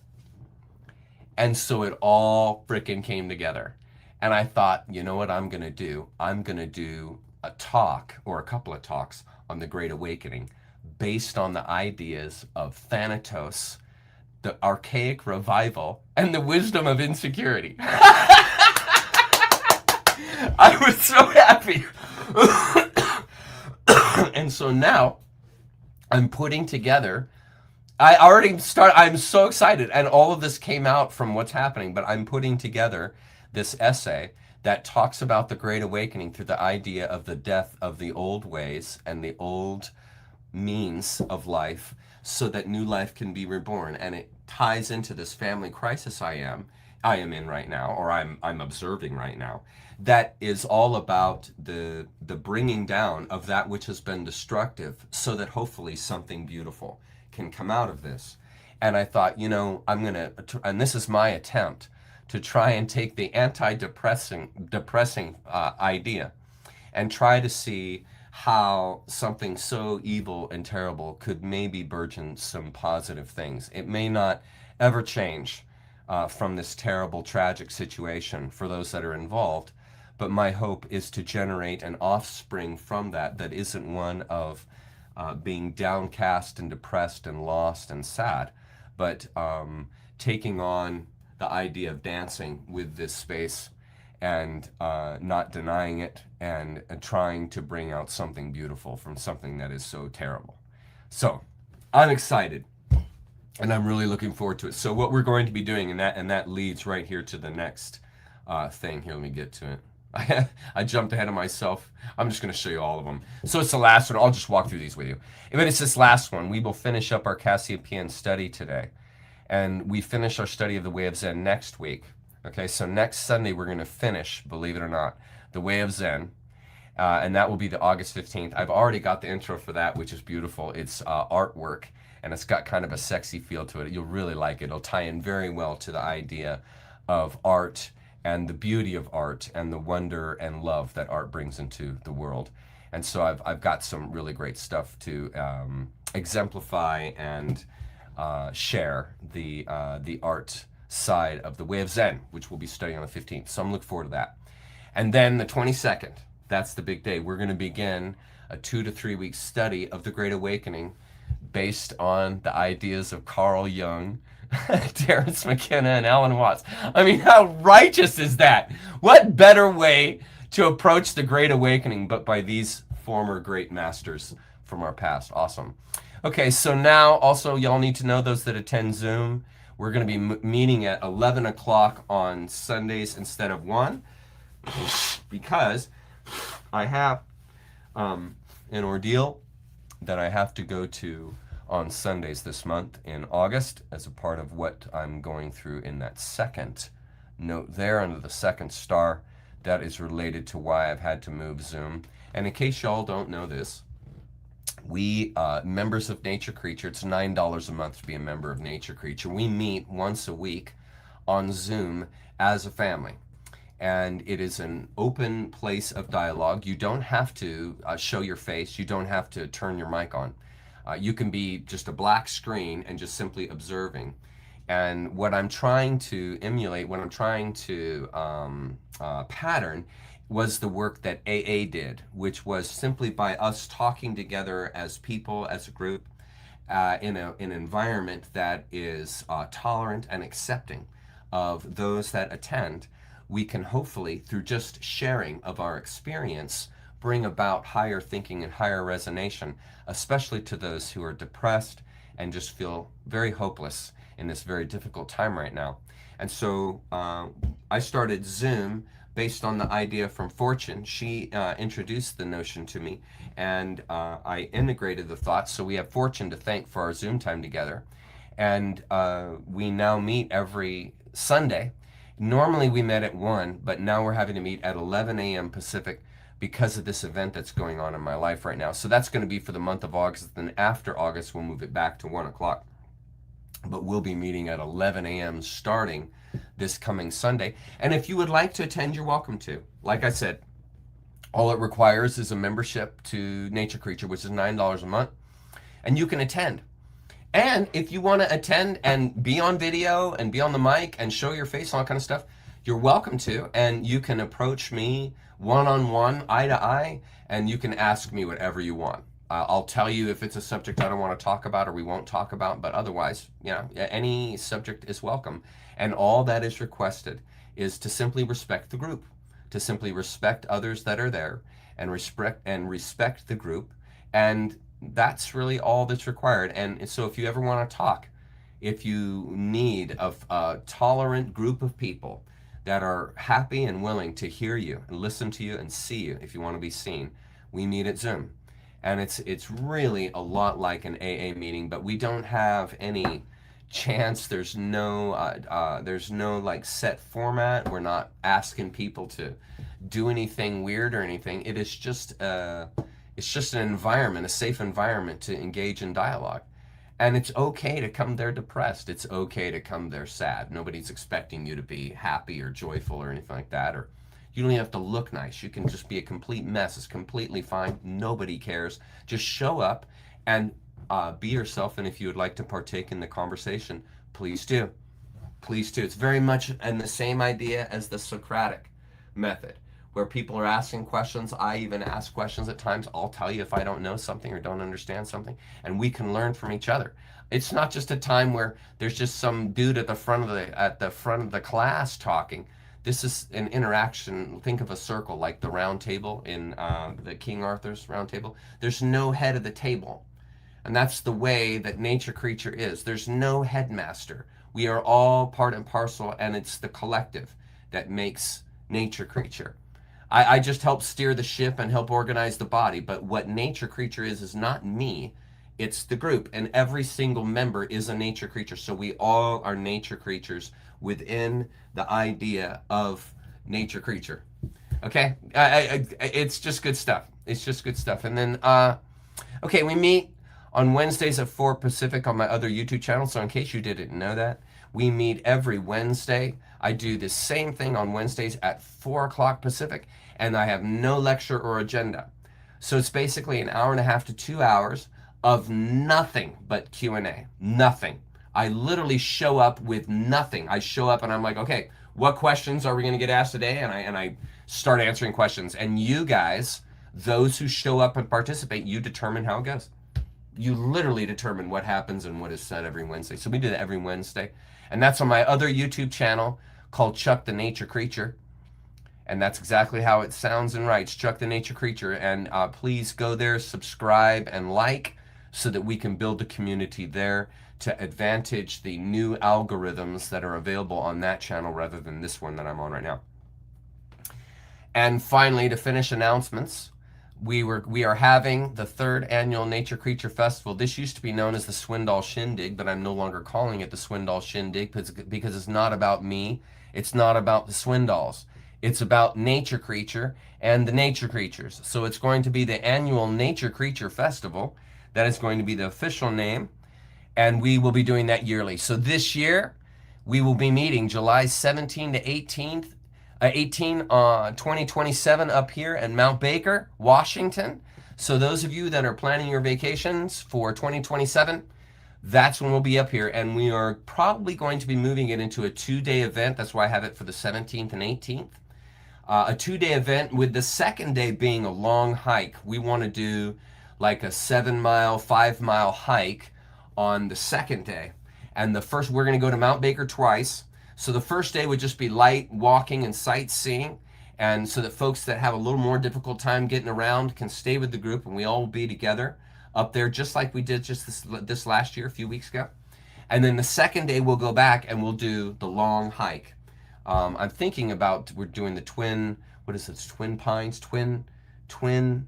And so it all frickin' came together. And I thought, you know what I'm going to do? I'm going to do a talk, or a couple of talks, on the Great Awakening based on the ideas of Thanatos, the archaic revival, and the wisdom of insecurity. I was so happy. And so now I'm putting together, I'm so excited, and all of this came out from what's happening, but I'm putting together this essay that talks about the Great Awakening through the idea of the death of the old ways and the old means of life so that new life can be reborn. And it ties into this family crisis I am in right now, or I'm observing right now, that is all about the bringing down of that which has been destructive so that hopefully something beautiful can come out of this. And I thought, and this is my attempt to try and take the depressing idea and try to see how something so evil and terrible could maybe burgeon some positive things. It may not ever change from this terrible, tragic situation for those that are involved, but my hope is to generate an offspring from that isn't one of being downcast and depressed and lost and sad, but taking on the idea of dancing with this space and not denying it and trying to bring out something beautiful from something that is so terrible. So I'm excited and I'm really looking forward to it. So what we're going to be doing, and that leads right here to the next thing. Here, let me get to it. I jumped ahead of myself. I'm just going to show you all of them. So it's the last one. I'll just walk through these with you. But it's this last one. We will finish up our Cassiopaean study today. And we finish our study of the Way of Zen next week. Okay, so next Sunday we're going to finish, believe it or not, the Way of Zen. And that will be the August 15th. I've already got the intro for that, which is beautiful. It's artwork, and it's got kind of a sexy feel to it. You'll really like it. It'll tie in very well to the idea of art and the beauty of art and the wonder and love that art brings into the world. And so I've got some really great stuff to exemplify and share the art side of the Way of Zen, which we'll be studying on the 15th. So I'm looking forward to that. And then the 22nd, that's the big day. We're going to begin a 2 to 3 week study of the Great Awakening based on the ideas of Carl Jung, Terence, McKenna, and Alan Watts. I mean, how righteous is that? What better way to approach the Great Awakening but by these former great masters from our past? Awesome. Okay, so now also y'all need to know, those that attend Zoom, we're going to be meeting at 11 o'clock on Sundays instead of 1 because I have an ordeal that I have to go to on Sundays this month in August as a part of what I'm going through in that second note there under the second star. That is related to why I've had to move Zoom. And in case y'all don't know this, we members of Nature Creature, it's $9 a month to be a member of Nature Creature. We meet once a week on Zoom as a family, and it is an open place of dialogue. You don't have to show your face. You don't have to turn your mic on. You can be just a black screen and just simply observing. And what I'm trying to emulate, what I'm trying to pattern, was the work that AA did, which was simply by us talking together as people, as a group, in an environment that is tolerant and accepting of those that attend. We can hopefully, through just sharing of our experience, bring about higher thinking and higher resonation, especially to those who are depressed and just feel very hopeless in this very difficult time right now. And so I started Zoom based on the idea from Fortune. She introduced the notion to me, and I integrated the thoughts. So we have Fortune to thank for our Zoom time together. And we now meet every Sunday. Normally we met at 1, but now we're having to meet at 11 a.m. Pacific because of this event that's going on in my life right now. So that's going to be for the month of August. Then after August, we'll move it back to 1 o'clock. But we'll be meeting at 11 a.m. starting this coming Sunday. And if you would like to attend, you're welcome to. Like I said, all it requires is a membership to Nature Creature, which is $9 a month, and you can attend. And if you want to attend and be on video and be on the mic and show your face, all that kind of stuff, you're welcome to. And you can approach me one-on-one, eye to eye, and you can ask me whatever you want. I'll tell you if it's a subject I don't want to talk about or we won't talk about, but otherwise, you know, any subject is welcome. And all that is requested is to simply respect the group, to simply respect others that are there, and respect the group. And that's really all that's required. And so if you ever want to talk, if you need a tolerant group of people that are happy and willing to hear you and listen to you and see you, if you want to be seen, we meet at Zoom. And it's really a lot like an AA meeting, but we don't have any chance. There's no like set format. We're not asking people to do anything weird or anything. It is just it's just an environment, a safe environment to engage in dialogue. And it's okay to come there depressed. It's okay to come there sad. Nobody's expecting you to be happy or joyful or anything like that. Or you don't even have to look nice. You can just be a complete mess. It's completely fine. Nobody cares. Just show up and be yourself. And if you would like to partake in the conversation, please do. Please do. It's very much in the same idea as the Socratic method, where people are asking questions. I even ask questions at times. I'll tell you if I don't know something or don't understand something, and we can learn from each other. It's not just a time where there's just some dude at the front of the class talking. This is an interaction. Think of a circle like the round table in the King Arthur's round table. There's no head of the table. And that's the way that nature creature is. There's no headmaster. We are all part and parcel, and it's the collective that makes nature creature. I just help steer the ship and help organize the body, but what nature creature is not me, it's the group, and every single member is a nature creature. So we all are nature creatures within the idea of nature creature. Okay, it's just good stuff. It's just good stuff. And then, okay, we meet on Wednesdays at 4 Pacific on my other YouTube channel. So in case you didn't know that, we meet every Wednesday. I do the same thing on Wednesdays at 4 o'clock Pacific, and I have no lecture or agenda. So it's basically an hour and a half to 2 hours of nothing but Q&A. Nothing. I literally show up with nothing. I show up and I'm like, okay, what questions are we going to get asked today? And I start answering questions. And you guys, those who show up and participate, you determine how it goes. You literally determine what happens and what is said every Wednesday. So we do that every Wednesday. And that's on my other YouTube channel called Chuck the Nature Creature. And that's exactly how it sounds and writes, Chuck the Nature Creature. And please go there, subscribe, and like so that we can build a community there to advantage the new algorithms that are available on that channel rather than this one that I'm on right now. And finally, to finish announcements, we are having the 3rd annual Nature Creature Festival. This used to be known as the Swindoll Shindig, but I'm no longer calling it the Swindoll Shindig because it's not about me. It's not about the Swindolls. It's about Nature Creature and the Nature Creatures. So it's going to be the annual Nature Creature Festival. That is going to be the official name, and we will be doing that yearly. So this year, we will be meeting July 17 to 18th. 2027 up here in Mount Baker, Washington. So those of you that are planning your vacations for 2027, that's when we'll be up here. And we are probably going to be moving it into a 2-day event. That's why I have it for the 17th and 18th. A 2-day event with the second day being a long hike. We want to do like a 7-mile, 5-mile hike on the second day. And the first, we're going to go to Mount Baker twice. So the first day would just be light walking and sightseeing, and so that folks that have a little more difficult time getting around can stay with the group, and we all will be together up there just like we did just this last year, a few weeks ago. And then the second day we'll go back and we'll do the long hike. I'm thinking about, we're doing the twin pines, twin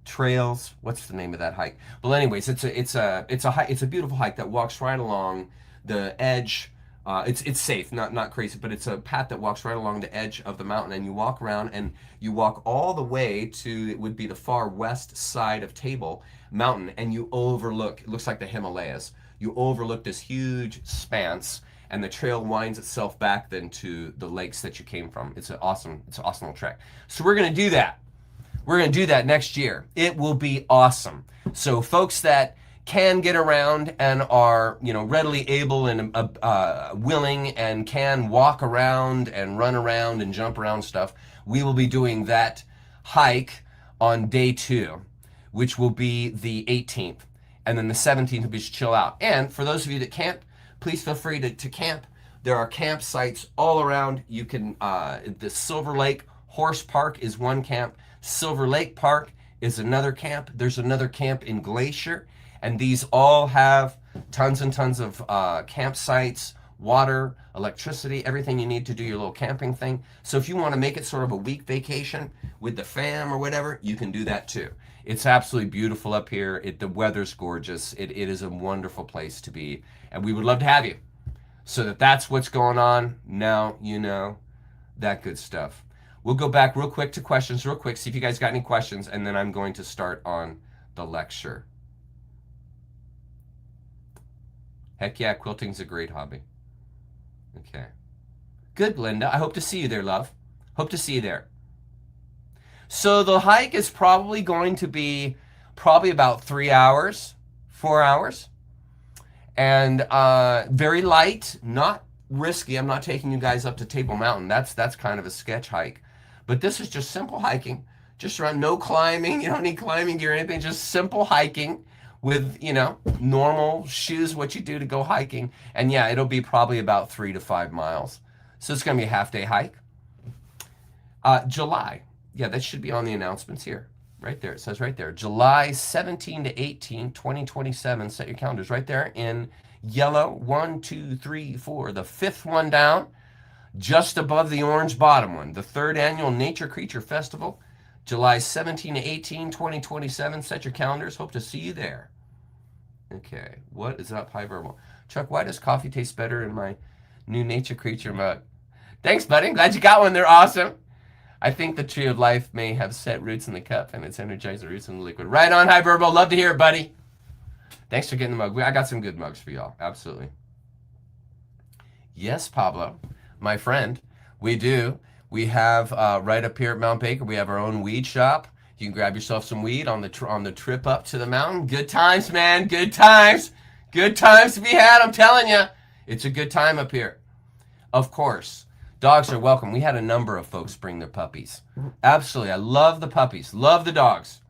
trails. What's the name of that hike? Well, anyways, it's a beautiful hike that walks right along the edge. It's safe, not crazy, but it's a path that walks right along the edge of the mountain, and you walk around and you walk all the way to, it would be the far west side of Table Mountain, and you overlook, it looks like the Himalayas. You overlook this huge expanse, and the trail winds itself back then to the lakes that you came from. It's an awesome little trek. So we're going to do that. We're going to do that next year. It will be awesome. So folks that can get around and are, readily able and willing and can walk around and run around and jump around stuff, we will be doing that hike on day 2. which will be the 18th. And then the 17th will be chill out. And for those of you that camp, please feel free to camp. There are campsites all around. You can, the Silver Lake Horse Park is one camp. Silver Lake Park is another camp. There's another camp in Glacier. And these all have tons and tons of campsites, water, electricity, everything you need to do your little camping thing. So if you want to make it sort of a week vacation with the fam or whatever, you can do that too. It's absolutely beautiful up here. The weather's gorgeous. It is a wonderful place to be. And we would love to have you. So that's what's going on. Now you know that good stuff. We'll go back real quick to questions real quick, see if you guys got any questions, and then I'm going to start on the lecture. Heck yeah, quilting's a great hobby. Okay. Good, Linda. I hope to see you there, love. Hope to see you there. So the hike is probably going to be about 3 hours, 4 hours. And very light, not risky. I'm not taking you guys up to Table Mountain. That's kind of a sketch hike. But this is just simple hiking. Just around, no climbing. You don't need climbing gear or anything. Just simple hiking with, you know, normal shoes, what you do to go hiking. And yeah, it'll be probably about 3 to 5 miles. So it's going to be a half-day hike. July. Yeah, that should be on the announcements here. Right there. It says right there. July 17 to 18, 2027. Set your calendars right there in yellow. 1, 2, 3, 4. The fifth one down, just above the orange bottom one. The third annual Nature Creature Festival. July 17 to 18, 2027. Set your calendars. Hope to see you there. Okay. What is up, Hyperbole? Chuck, why does coffee taste better in my new Nature Creature mug? Thanks, buddy. I'm glad you got one. They're awesome. I think the tree of life may have set roots in the cup and it's energized the roots in the liquid. Right on, Hyperbole. Love to hear it, buddy. Thanks for getting the mug. I got some good mugs for y'all. Absolutely. Yes, Pablo, my friend. We do. We have right up here at Mount Baker, we have our own weed shop. You can grab yourself some weed on the trip up to the mountain. Good times, man. Good times. Good times to be had, I'm telling you. It's a good time up here. Of course. Dogs are welcome. We had a number of folks bring their puppies. Absolutely. I love the puppies. Love the dogs.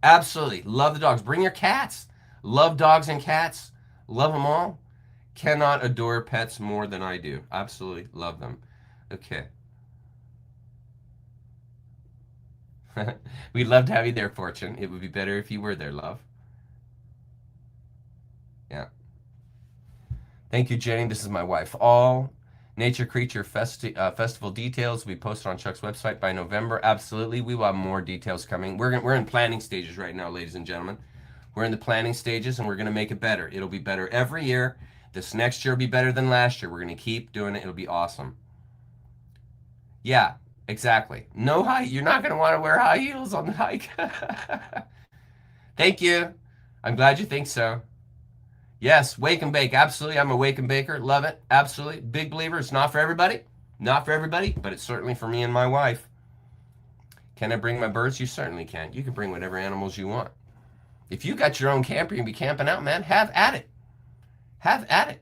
Absolutely. Love the dogs. Bring your cats. Love dogs and cats. Love them all. Cannot adore pets more than I do. Absolutely love them. Okay. We'd love to have you there, Fortune. It would be better if you were there, love. Yeah. Thank you, Jenny. This is my wife. All Nature Creature Festival details will be posted on Chuck's website by November. Absolutely. We will have more details coming. We're in planning stages right now, ladies and gentlemen. We're in the planning stages, and we're going to make it better. It'll be better every year. This next year will be better than last year. We're going to keep doing it. It'll be awesome. Yeah, exactly. No high. You're not going to want to wear high heels on the hike. Thank you. I'm glad you think so. Yes, wake and bake. Absolutely. I'm a wake and baker. Love it. Absolutely. Big believer. It's not for everybody. Not for everybody, but it's certainly for me and my wife. Can I bring my birds? You certainly can. You can bring whatever animals you want. If you got your own camper, you can be camping out, man. Have at it. Have at it.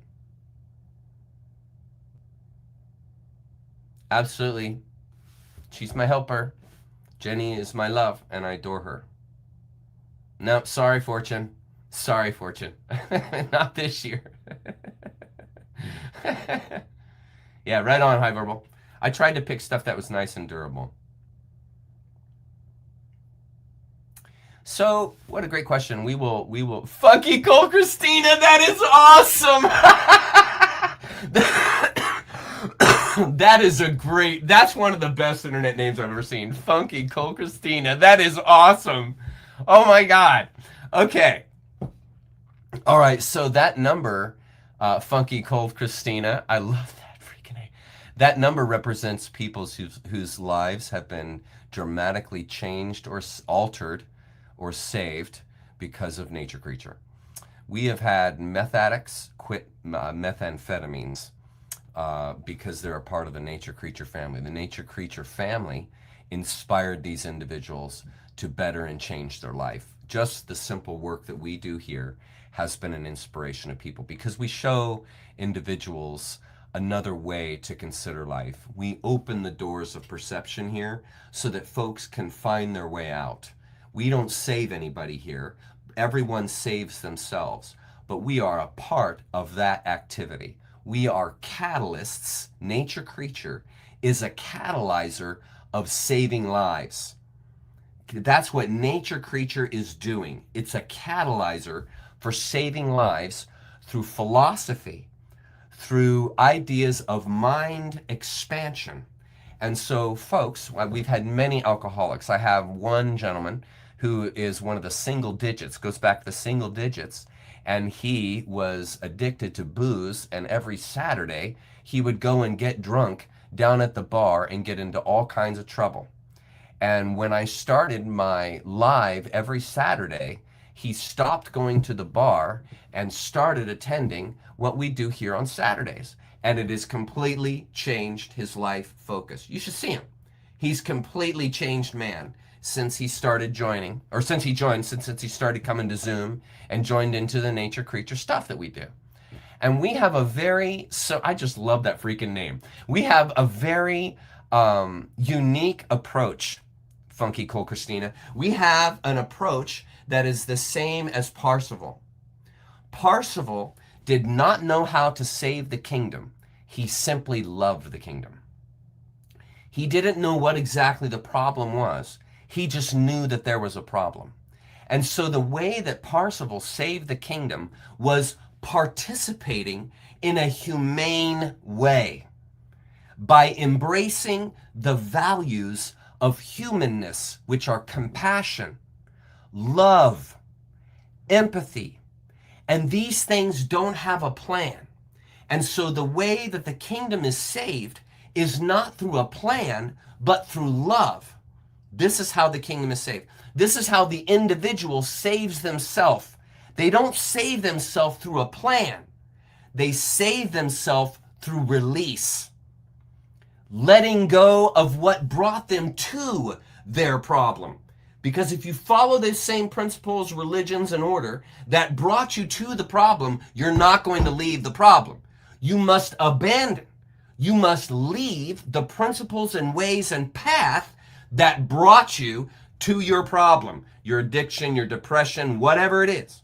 Absolutely. She's my helper. Jenny is my love, and I adore her. No, sorry, Fortune. Sorry, Fortune. Not this year. Yeah, right on, Hyperbole. I tried to pick stuff that was nice and durable. So, what a great question. We will Funky Cold Christina, that is awesome. That's one of the best internet names I've ever seen. Funky Cold Christina. That is awesome. Oh my God. Okay. All right, so that number, Funky Cold Christina, I love that freaking name. That number represents people whose lives have been dramatically changed or altered or saved because of Nature Creature. We have had meth addicts quit methamphetamines because they're a part of the Nature Creature family. The Nature Creature family inspired these individuals to better and change their life. Just the simple work that we do here has been an inspiration to people because we show individuals another way to consider life. We open the doors of perception here so that folks can find their way out. We don't save anybody here. Everyone saves themselves, but we are a part of that activity. We are catalysts. Nature creature is a catalyzer of saving lives. That's what nature creature is doing. It's a catalyzer for saving lives through philosophy, through ideas of mind expansion. And so, folks, we've had many alcoholics. I have one gentleman who is one of the single digits, goes back to the single digits, and he was addicted to booze, and every Saturday he would go and get drunk down at the bar and get into all kinds of trouble. And when I started my live every Saturday, he stopped going to the bar and started attending what we do here on Saturdays. And it has completely changed his life focus. You should see him. He's completely changed man since he started joining, or since he started coming to Zoom and joined into the nature creature stuff that we do. And we have a I just love that freaking name. We have a very unique approach, Funky Cole Christina. We have an approach that is the same as Parsifal. Parsifal did not know how to save the kingdom. He simply loved the kingdom. He didn't know what exactly the problem was. He just knew that there was a problem. And so the way that Parsifal saved the kingdom was participating in a humane way by embracing the values of humanness, which are compassion, love, empathy. And these things don't have a plan. And so the way that the kingdom is saved is not through a plan, but through love. This is how the kingdom is saved. This is how the individual saves themselves. They don't save themselves through a plan. They save themselves through release. Letting go of what brought them to their problem. Because if you follow the same principles, religions, and order that brought you to the problem, you're not going to leave the problem. You must abandon. You must leave the principles and ways and path that brought you to your problem, your addiction, your depression, whatever it is.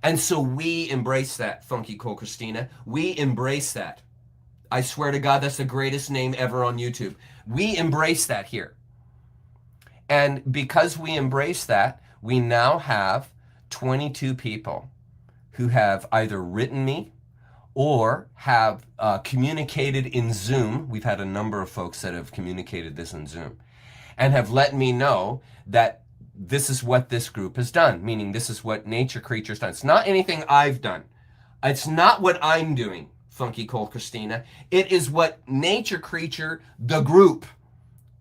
And so we embrace that, Funky Cole Christina. We embrace that. I swear to God, that's the greatest name ever on YouTube. We embrace that here. And because we embrace that, we now have 22 people who have either written me or have communicated in Zoom. We've had a number of folks that have communicated this in Zoom and have let me know that this is what this group has done, meaning this is what Nature Creature's done. It's not anything I've done. It's not what I'm doing, Funky Cole Christina. It is what Nature Creature, the group,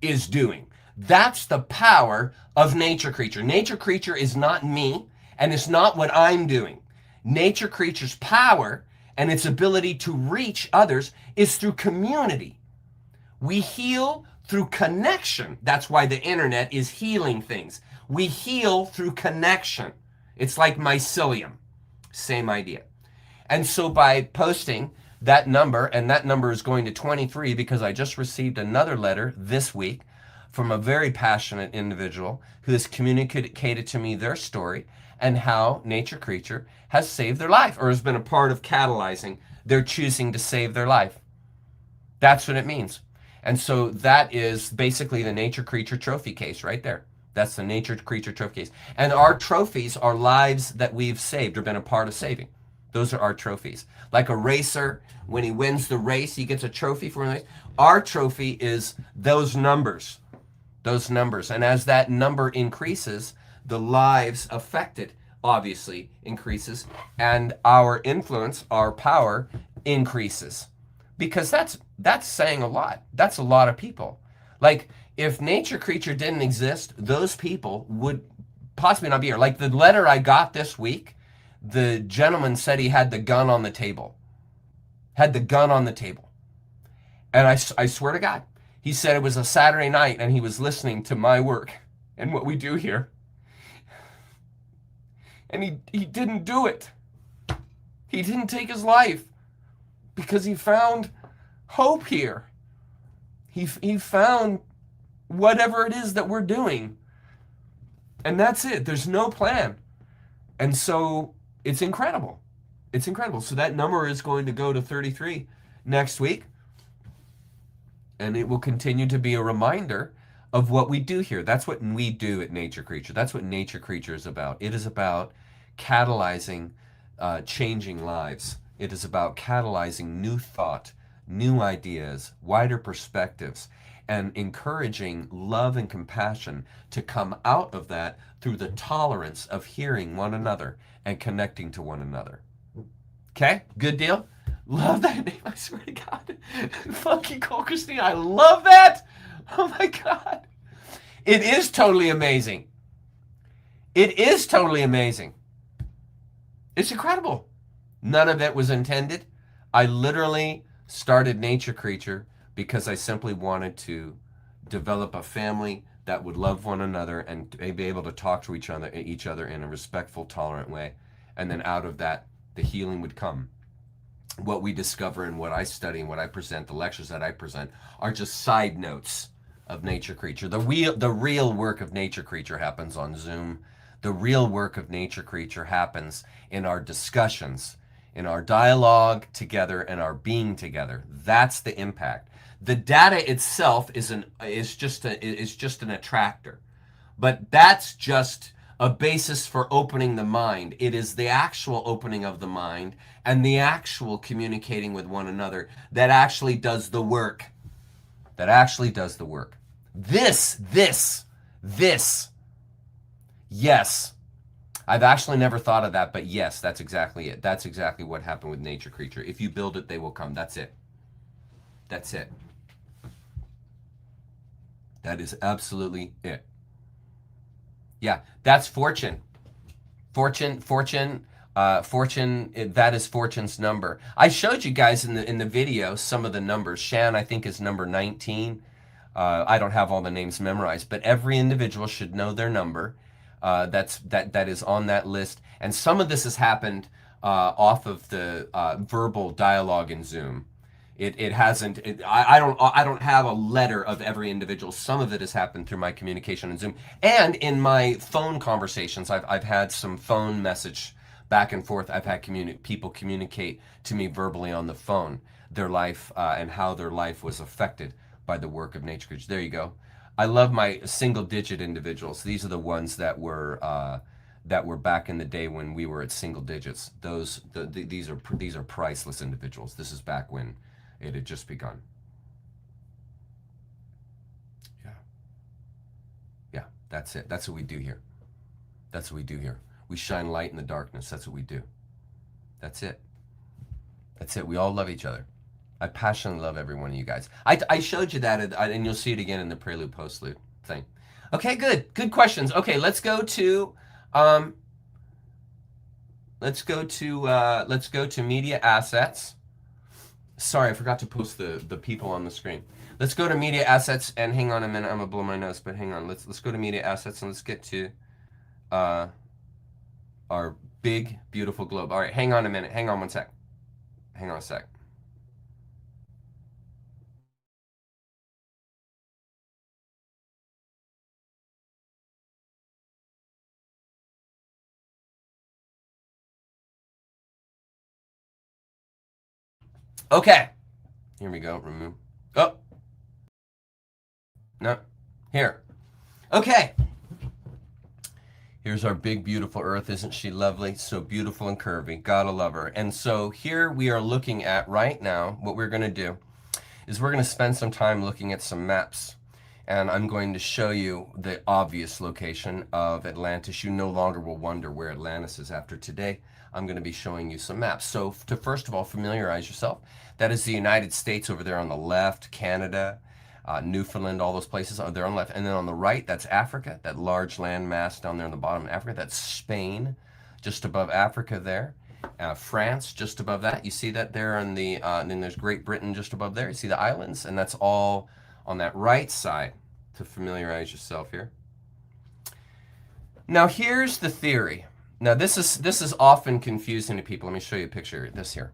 is doing. That's the power of Nature Creature. Nature Creature is not me, and it's not what I'm doing. Nature Creature's power and its ability to reach others is through community. We heal through connection. That's why the internet is healing things. We heal through connection. It's like mycelium. Same idea. And so by posting that number, and that number is going to 23 because I just received another letter this week from a very passionate individual who has communicated to me their story and how Nature Creature has saved their life or has been a part of catalyzing their choosing to save their life. That's what it means. And so that is basically the Nature Creature trophy case right there. That's the Nature Creature trophy case. And our trophies are lives that we've saved or been a part of saving. Those are our trophies. Like a racer, when he wins the race, he gets a trophy for the race. Our trophy is those numbers. Those numbers. And as that number increases, the lives affected obviously increases, and our influence, our power increases. Because that's saying a lot. That's a lot of people. Like, if Nature Creature didn't exist, those people would possibly not be here. Like the letter I got this week, the gentleman said he had the gun on the table. Had the gun on the table. And I swear to God, he said it was a Saturday night and he was listening to my work and what we do here. And he didn't do it. He didn't take his life because he found hope here. He found whatever it is that we're doing. And that's it. There's no plan. And so it's incredible. It's incredible. So that number is going to go to 33 next week. And it will continue to be a reminder of what we do here. That's what we do at Nature Creature. That's what Nature Creature is about. It is about catalyzing changing lives. It is about catalyzing new thought, new ideas, wider perspectives, and encouraging love and compassion to come out of that through the tolerance of hearing one another and connecting to one another. Okay? Good deal? Love that name, I swear to God. Fucking Cole Christina, I love that! Oh my God. It is totally amazing. It is totally amazing. It's incredible. None of it was intended. I literally started Nature Creature because I simply wanted to develop a family that would love one another and be able to talk to each other in a respectful, tolerant way. And then out of that, the healing would come. What we discover and what I study and what I present, the lectures that I present, are just side notes of Nature Creature. The real work of Nature Creature happens on Zoom. The real work of Nature Creature happens in our discussions, in our dialogue together, and our being together. That's the impact. The data itself is just an attractor, but that's just a basis for opening the mind. It is the actual opening of the mind and the actual communicating with one another that actually does the work. That actually does the work. This. Yes. I've actually never thought of that, but yes, that's exactly it. That's exactly what happened with Nature Creature. If you build it, they will come. That's it. That's it. That is absolutely it. Yeah, that's fortune. Fortune, that is fortune's number. I showed you guys in the video some of the numbers. Shan, I think, is number 19. I don't have all the names memorized, but every individual should know their number. That is on that list. And some of this has happened off of the verbal dialogue in Zoom. It hasn't. I don't have a letter of every individual. Some of it has happened through my communication in Zoom and in my phone conversations. I've had some phone message back and forth. I've had people communicate to me verbally on the phone their life and how their life was affected by the work of Nature Creature. There you go. I love my single-digit individuals. These are the ones that were back in the day when we were at single digits. These are priceless individuals. This is back when it had just begun. Yeah, that's it. That's what we do here. That's what we do here. We shine light in the darkness. That's what we do. That's it. That's it. We all love each other. I passionately love every one of you guys. I showed you that, and you'll see it again in the prelude postlude thing. Okay, good questions. Okay, let's go to media assets. Sorry, I forgot to post the people on the screen. Let's go to media assets, and hang on a minute. I'm gonna blow my nose, but hang on. Let's go to media assets, and let's get to our big, beautiful globe. All right, hang on a minute. Hang on one sec. Hang on a sec. Okay, here we go. Remove. Oh, no, here. Okay. Here's our big, beautiful Earth. Isn't she lovely? So beautiful and curvy. Gotta love her. And so here we are looking at right now, what we're going to do is we're going to spend some time looking at some maps. And I'm going to show you the obvious location of Atlantis. You no longer will wonder where Atlantis is after today. I'm going to be showing you some maps. So to first of all familiarize yourself, that is the United States over there on the left, Canada, Newfoundland, all those places are there on the left. And then on the right, that's Africa, that large land mass down there on the bottom of Africa. That's Spain, just above Africa there. France, just above that. You see that there on the, and then there's Great Britain just above there. You see the islands, and that's all on that right side to familiarize yourself here. Now here's the theory. Now this is often confusing to people. Let me show you a picture of this here.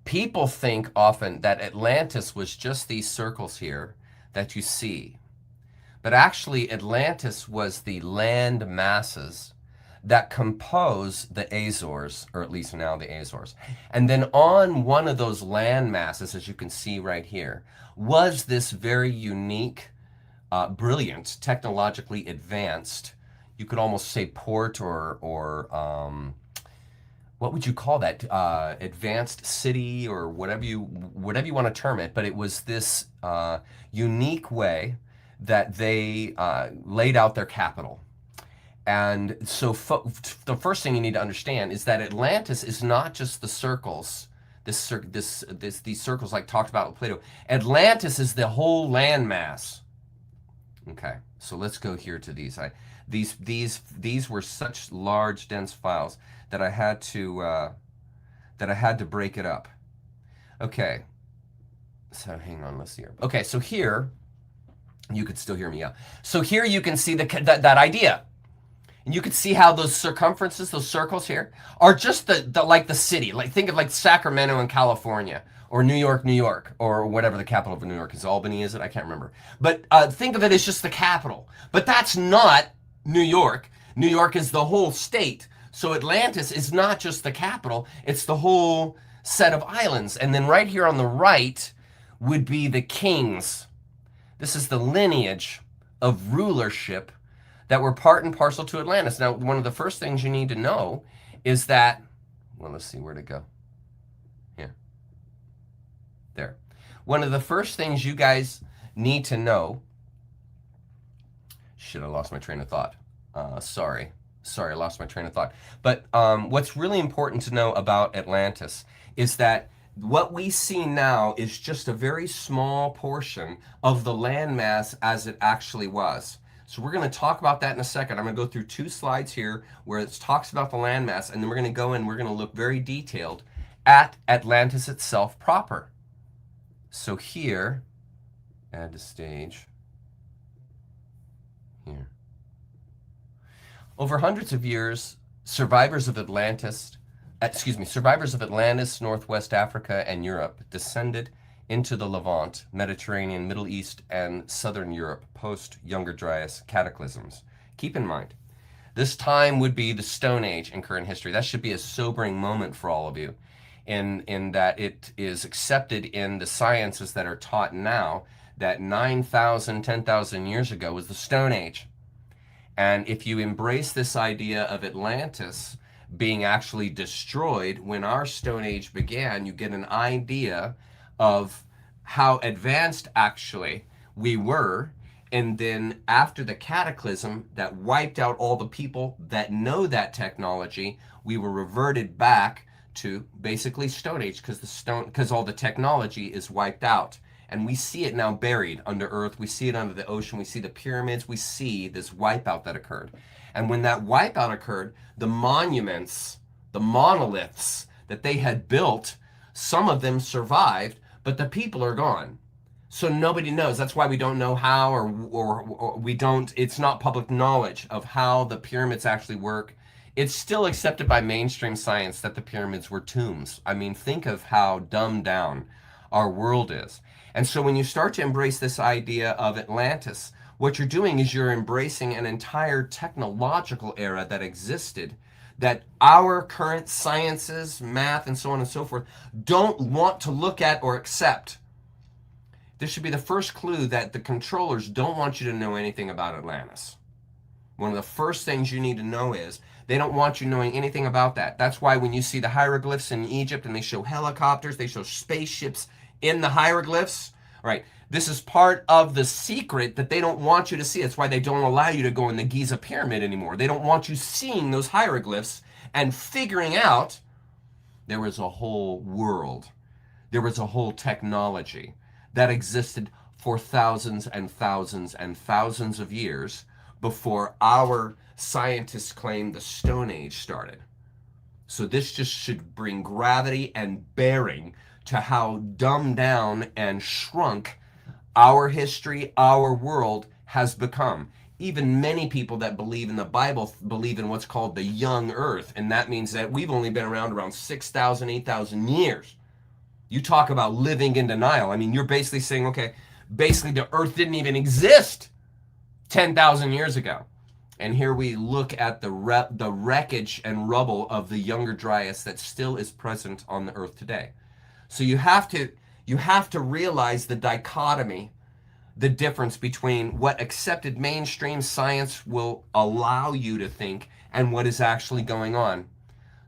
People think often that Atlantis was just these circles here that you see. But actually, Atlantis was the land masses that compose the Azores, or at least now the Azores. And then on one of those land masses, as you can see right here, was this very unique, brilliant, technologically advanced, you could almost say port or what would you call that? Advanced city or whatever you want to term it. But it was this unique way that they laid out their capital. And so the first thing you need to understand is that Atlantis is not just the circles, these circles like talked about with Plato. Atlantis is the whole landmass. Okay, so let's go here to these. These were such large, dense files that I had to break it up. Okay, so hang on, let's see here. Okay, so here you could still hear me, yeah. So here you can see that idea. And you can see how those circumferences, those circles here, are just like the city. Like think of like Sacramento in California, or New York, or whatever the capital of New York is. Albany, is it? I can't remember. But think of it as just the capital. But that's not New York. New York is the whole state. So Atlantis is not just the capital. It's the whole set of islands. And then right here on the right would be the kings. This is the lineage of rulership that were part and parcel to Atlantis. Now, one of the first things you need to know is that, well, let's see where to go. Here. There. One of the first things you guys need to know, shit, I lost my train of thought. Sorry, I lost my train of thought. But what's really important to know about Atlantis is that what we see now is just a very small portion of the landmass as it actually was. So we're going to talk about that in a second. I'm going to go through 2 slides here where it talks about the landmass, and then we're going to go in, we're going to look very detailed at Atlantis itself proper. So here, add to stage, here. Over hundreds of years, survivors of Atlantis, Northwest Africa, and Europe descended into the Levant, Mediterranean, Middle East, and Southern Europe, post-Younger Dryas cataclysms. Keep in mind, this time would be the Stone Age in current history. That should be a sobering moment for all of you, in that it is accepted in the sciences that are taught now that 9,000, 10,000 years ago was the Stone Age. And if you embrace this idea of Atlantis being actually destroyed when our Stone Age began, you get an idea of how advanced actually we were. And then after the cataclysm that wiped out all the people that know that technology, we were reverted back to basically Stone Age because all the technology is wiped out. And we see it now buried under earth. We see it under the ocean. We see the pyramids. We see this wipeout that occurred. And when that wipeout occurred, the monuments, the monoliths that they had built, some of them survived, but the people are gone. So nobody knows. That's why we don't know how, or we don't, it's not public knowledge of how the pyramids actually work. It's still accepted by mainstream science that the pyramids were tombs. I mean, think of how dumbed down our world is. And so when you start to embrace this idea of Atlantis, what you're doing is you're embracing an entire technological era that existed that our current sciences, math, and so on and so forth don't want to look at or accept. This should be the first clue that the controllers don't want you to know anything about Atlantis. One of the first things you need to know is they don't want you knowing anything about that. That's why when you see the hieroglyphs in Egypt and they show helicopters, they show spaceships in the hieroglyphs, right? This is part of the secret that they don't want you to see. That's why they don't allow you to go in the Giza pyramid anymore. They don't want you seeing those hieroglyphs and figuring out there was a whole world. There was a whole technology that existed for thousands and thousands and thousands of years before our scientists claim the Stone Age started. So this just should bring gravity and bearing to how dumbed down and shrunk our history, our world has become. Even many people that believe in the Bible believe in what's called the young earth. And that means that we've only been around 6,000, 8,000 years. You talk about living in denial. I mean, you're basically saying, okay, basically the earth didn't even exist 10,000 years ago. And here we look at the wreckage and rubble of the Younger Dryas that still is present on the earth today. So you have to realize the dichotomy, the difference between what accepted mainstream science will allow you to think and what is actually going on.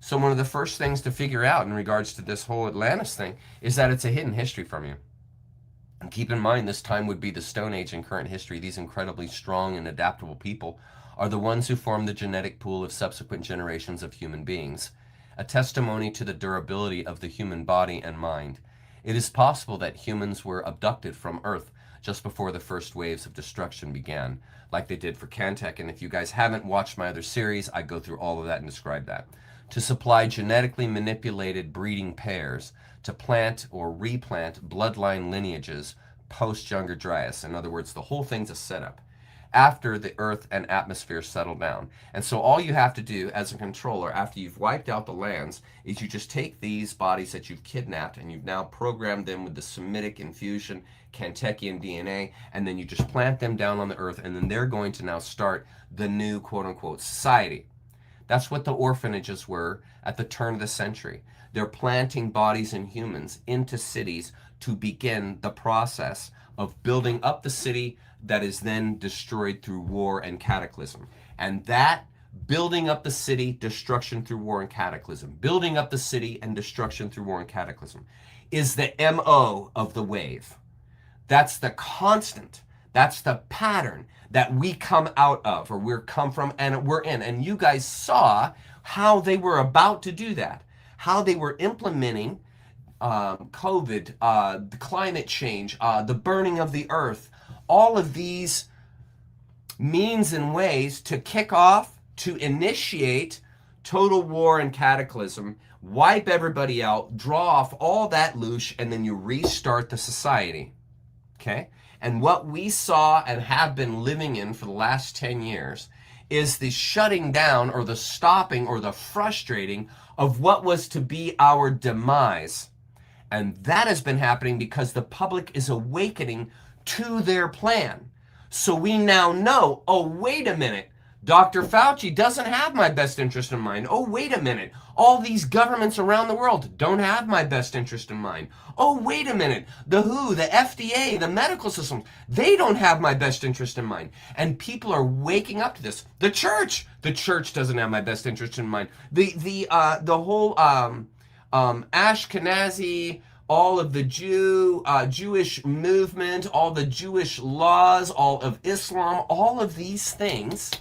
So one of the first things to figure out in regards to this whole Atlantis thing is that it's a hidden history from you. And keep in mind, this time would be the Stone Age in current history. These incredibly strong and adaptable people are the ones who form the genetic pool of subsequent generations of human beings, a testimony to the durability of the human body and mind. It is possible that humans were abducted from Earth just before the first waves of destruction began, like they did for Cantech. And if you guys haven't watched my other series, I go through all of that and describe that. To supply genetically manipulated breeding pairs, to plant or replant bloodline lineages post-Younger Dryas. In other words, the whole thing's a setup after the Earth and atmosphere settle down. And so all you have to do as a controller after you've wiped out the lands is you just take these bodies that you've kidnapped and you've now programmed them with the Semitic infusion, Cantechian DNA, and then you just plant them down on the Earth, and then they're going to now start the new quote-unquote society. That's what the orphanages were at the turn of the century. They're planting bodies and humans into cities to begin the process of building up the city that is then destroyed through war and cataclysm. And that building up the city, destruction through war and cataclysm, building up the city and destruction through war and cataclysm is the MO of the wave. That's the constant. That's the pattern that we come out of, or we're come from and we're in. And you guys saw how they were about to do that, how they were implementing COVID, the climate change, the burning of the earth, all of these means and ways to kick off, to initiate total war and cataclysm, wipe everybody out, draw off all that loosh, and then you restart the society. Okay? And what we saw and have been living in for the last 10 years is the shutting down or the stopping or the frustrating of what was to be our demise. And that has been happening because the public is awakening to their plan. So we now know, oh, wait a minute, Dr. Fauci doesn't have my best interest in mind. Oh, wait a minute, all these governments around the world don't have my best interest in mind. Oh, wait a minute, the WHO, the FDA, the medical system, they don't have my best interest in mind. And people are waking up to this. The church doesn't have my best interest in mind. The whole Ashkenazi, all of the Jewish movement, all the Jewish laws, all of Islam, all of these things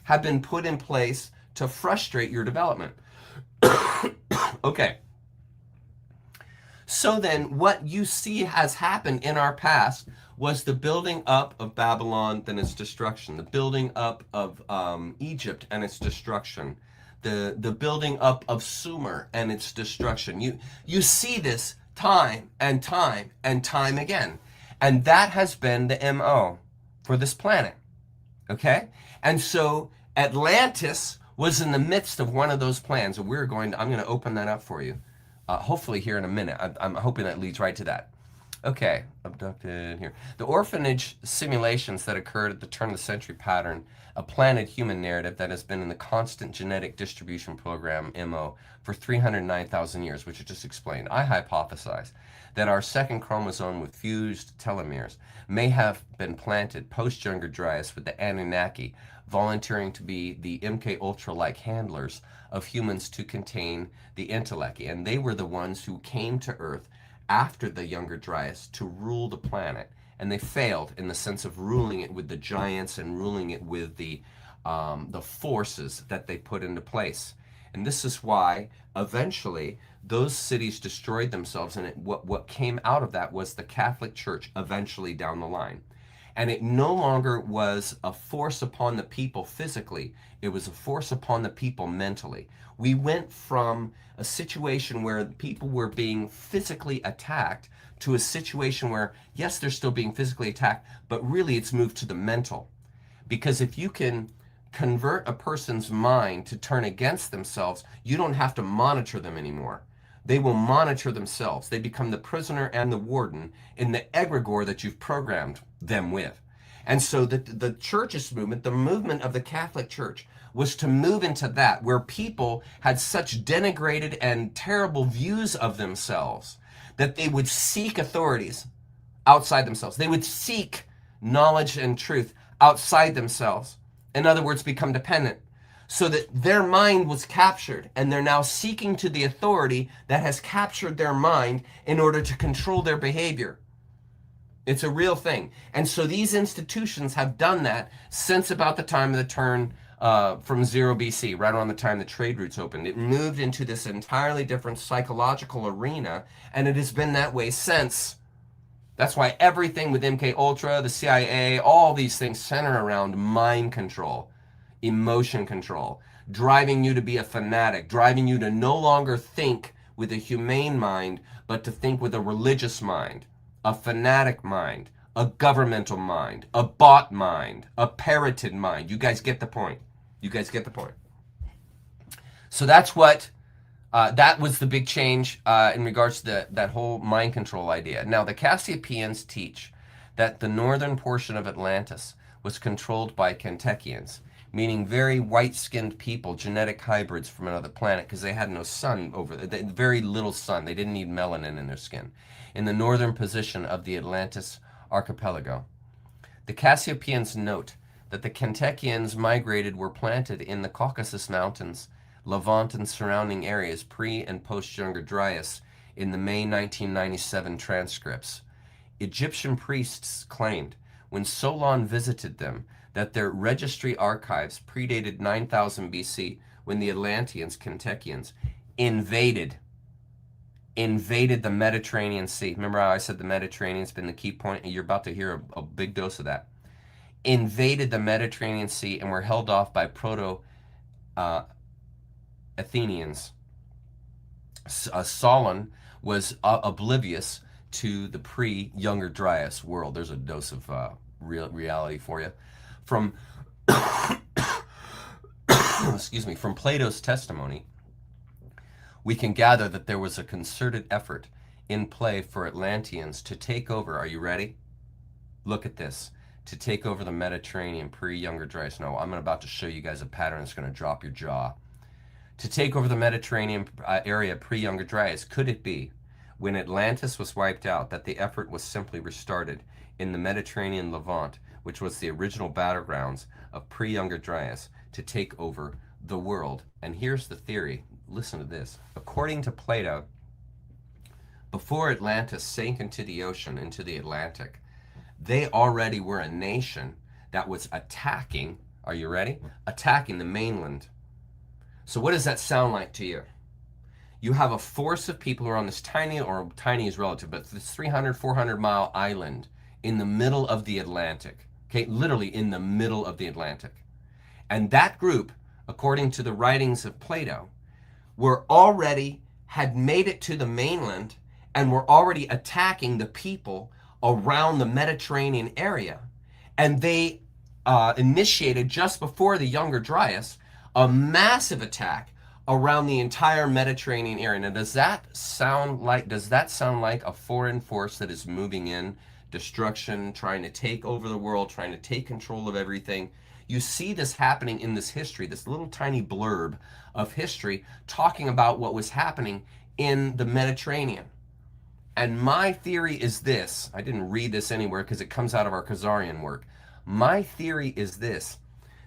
have been put in place to frustrate your development. Okay. So then what you see has happened in our past was the building up of Babylon, then its destruction, the building up of Egypt and its destruction, the building up of Sumer and its destruction. You see this time and time and time again. And that has been the MO for this planet. Okay? And so Atlantis was in the midst of one of those plans. And I'm going to open that up for you. Hopefully here in a minute. I'm hoping that leads right to that. Okay, abducted here. The orphanage simulations that occurred at the turn of the century pattern a planted human narrative that has been in the constant genetic distribution program, MO, for 309,000 years, which I just explained. I hypothesize that our second chromosome with fused telomeres may have been planted post-Younger Dryas with the Anunnaki volunteering to be the MK Ultra-like handlers of humans to contain the intellect. And they were the ones who came to Earth after the Younger Dryas to rule the planet. And they failed in the sense of ruling it with the giants and ruling it with the forces that they put into place. And this is why eventually those cities destroyed themselves, and what came out of that was the Catholic Church eventually down the line. And it no longer was a force upon the people physically, it was a force upon the people mentally. We went from a situation where people were being physically attacked to a situation where, yes, they're still being physically attacked, but really it's moved to the mental. Because if you can convert a person's mind to turn against themselves, you don't have to monitor them anymore. They will monitor themselves. They become the prisoner and the warden in the egregore that you've programmed them with. And so the churchist movement, the movement of the Catholic Church, was to move into that, where people had such denigrated and terrible views of themselves that they would seek authorities outside themselves. They would seek knowledge and truth outside themselves. In other words, become dependent. So that their mind was captured, and they're now seeking to the authority that has captured their mind in order to control their behavior. It's a real thing. And so these institutions have done that since about the time of the turn from 0 BC, right around the time the trade routes opened. It moved into this entirely different psychological arena, and it has been that way since. That's why everything with MK Ultra, the CIA, all these things center around mind control, emotion control, driving you to be a fanatic, driving you to no longer think with a humane mind, but to think with a religious mind, a fanatic mind, a governmental mind, a bought mind, a parroted mind. You guys get the point. You guys get the point. So that's what, that was the big change in regards to that whole mind control idea. Now, the Cassiopaeans teach that the northern portion of Atlantis was controlled by concentric-circles, meaning very white-skinned people, genetic hybrids from another planet, because they had no sun over there, very little sun. They didn't need melanin in their skin. In the northern position of the Atlantis archipelago. The Cassiopaeans note that the concentric-circles migrated were planted in the Caucasus Mountains, Levant and surrounding areas pre- and post-Younger Dryas in the May 1997 transcripts. Egyptian priests claimed when Solon visited them that their registry archives predated 9000 BC when the Atlanteans, concentric-circles, invaded the Mediterranean Sea. Remember how I said the Mediterranean's been the key point? You're about to hear a big dose of that. Invaded the Mediterranean Sea and were held off by Proto-Athenians. Solon was oblivious to the pre-Younger Dryas world. There's a dose of reality for you. From excuse me, from Plato's testimony, we can gather that there was a concerted effort in play for Atlanteans to take over. Are you ready? Look at this. To take over the Mediterranean pre-Younger Dryas. No, I'm about to show you guys a pattern that's going to drop your jaw. To take over the Mediterranean area pre-Younger Dryas, could it be, when Atlantis was wiped out, that the effort was simply restarted in the Mediterranean Levant, which was the original battlegrounds of pre-Younger Dryas, to take over the world? And here's the theory. Listen to this. According to Plato, before Atlantis sank into the ocean, into the Atlantic, they already were a nation that was attacking, are you ready? Attacking the mainland. So what does that sound like to you? You have a force of people who are on this tiny, or tiny is relative, but this 300, 400 mile island in the middle of the Atlantic, okay, literally in the middle of the Atlantic. And that group, according to the writings of Plato, had made it to the mainland and were already attacking the people around the Mediterranean area. And they initiated, just before the Younger Dryas, a massive attack around the entire Mediterranean area. Now, does that sound like a foreign force that is moving in, destruction, trying to take over the world, trying to take control of everything? You see this happening in this history, this little tiny blurb of history talking about what was happening in the Mediterranean. And my theory is this. I didn't read this anywhere because it comes out of our Khazarian work. My theory is this,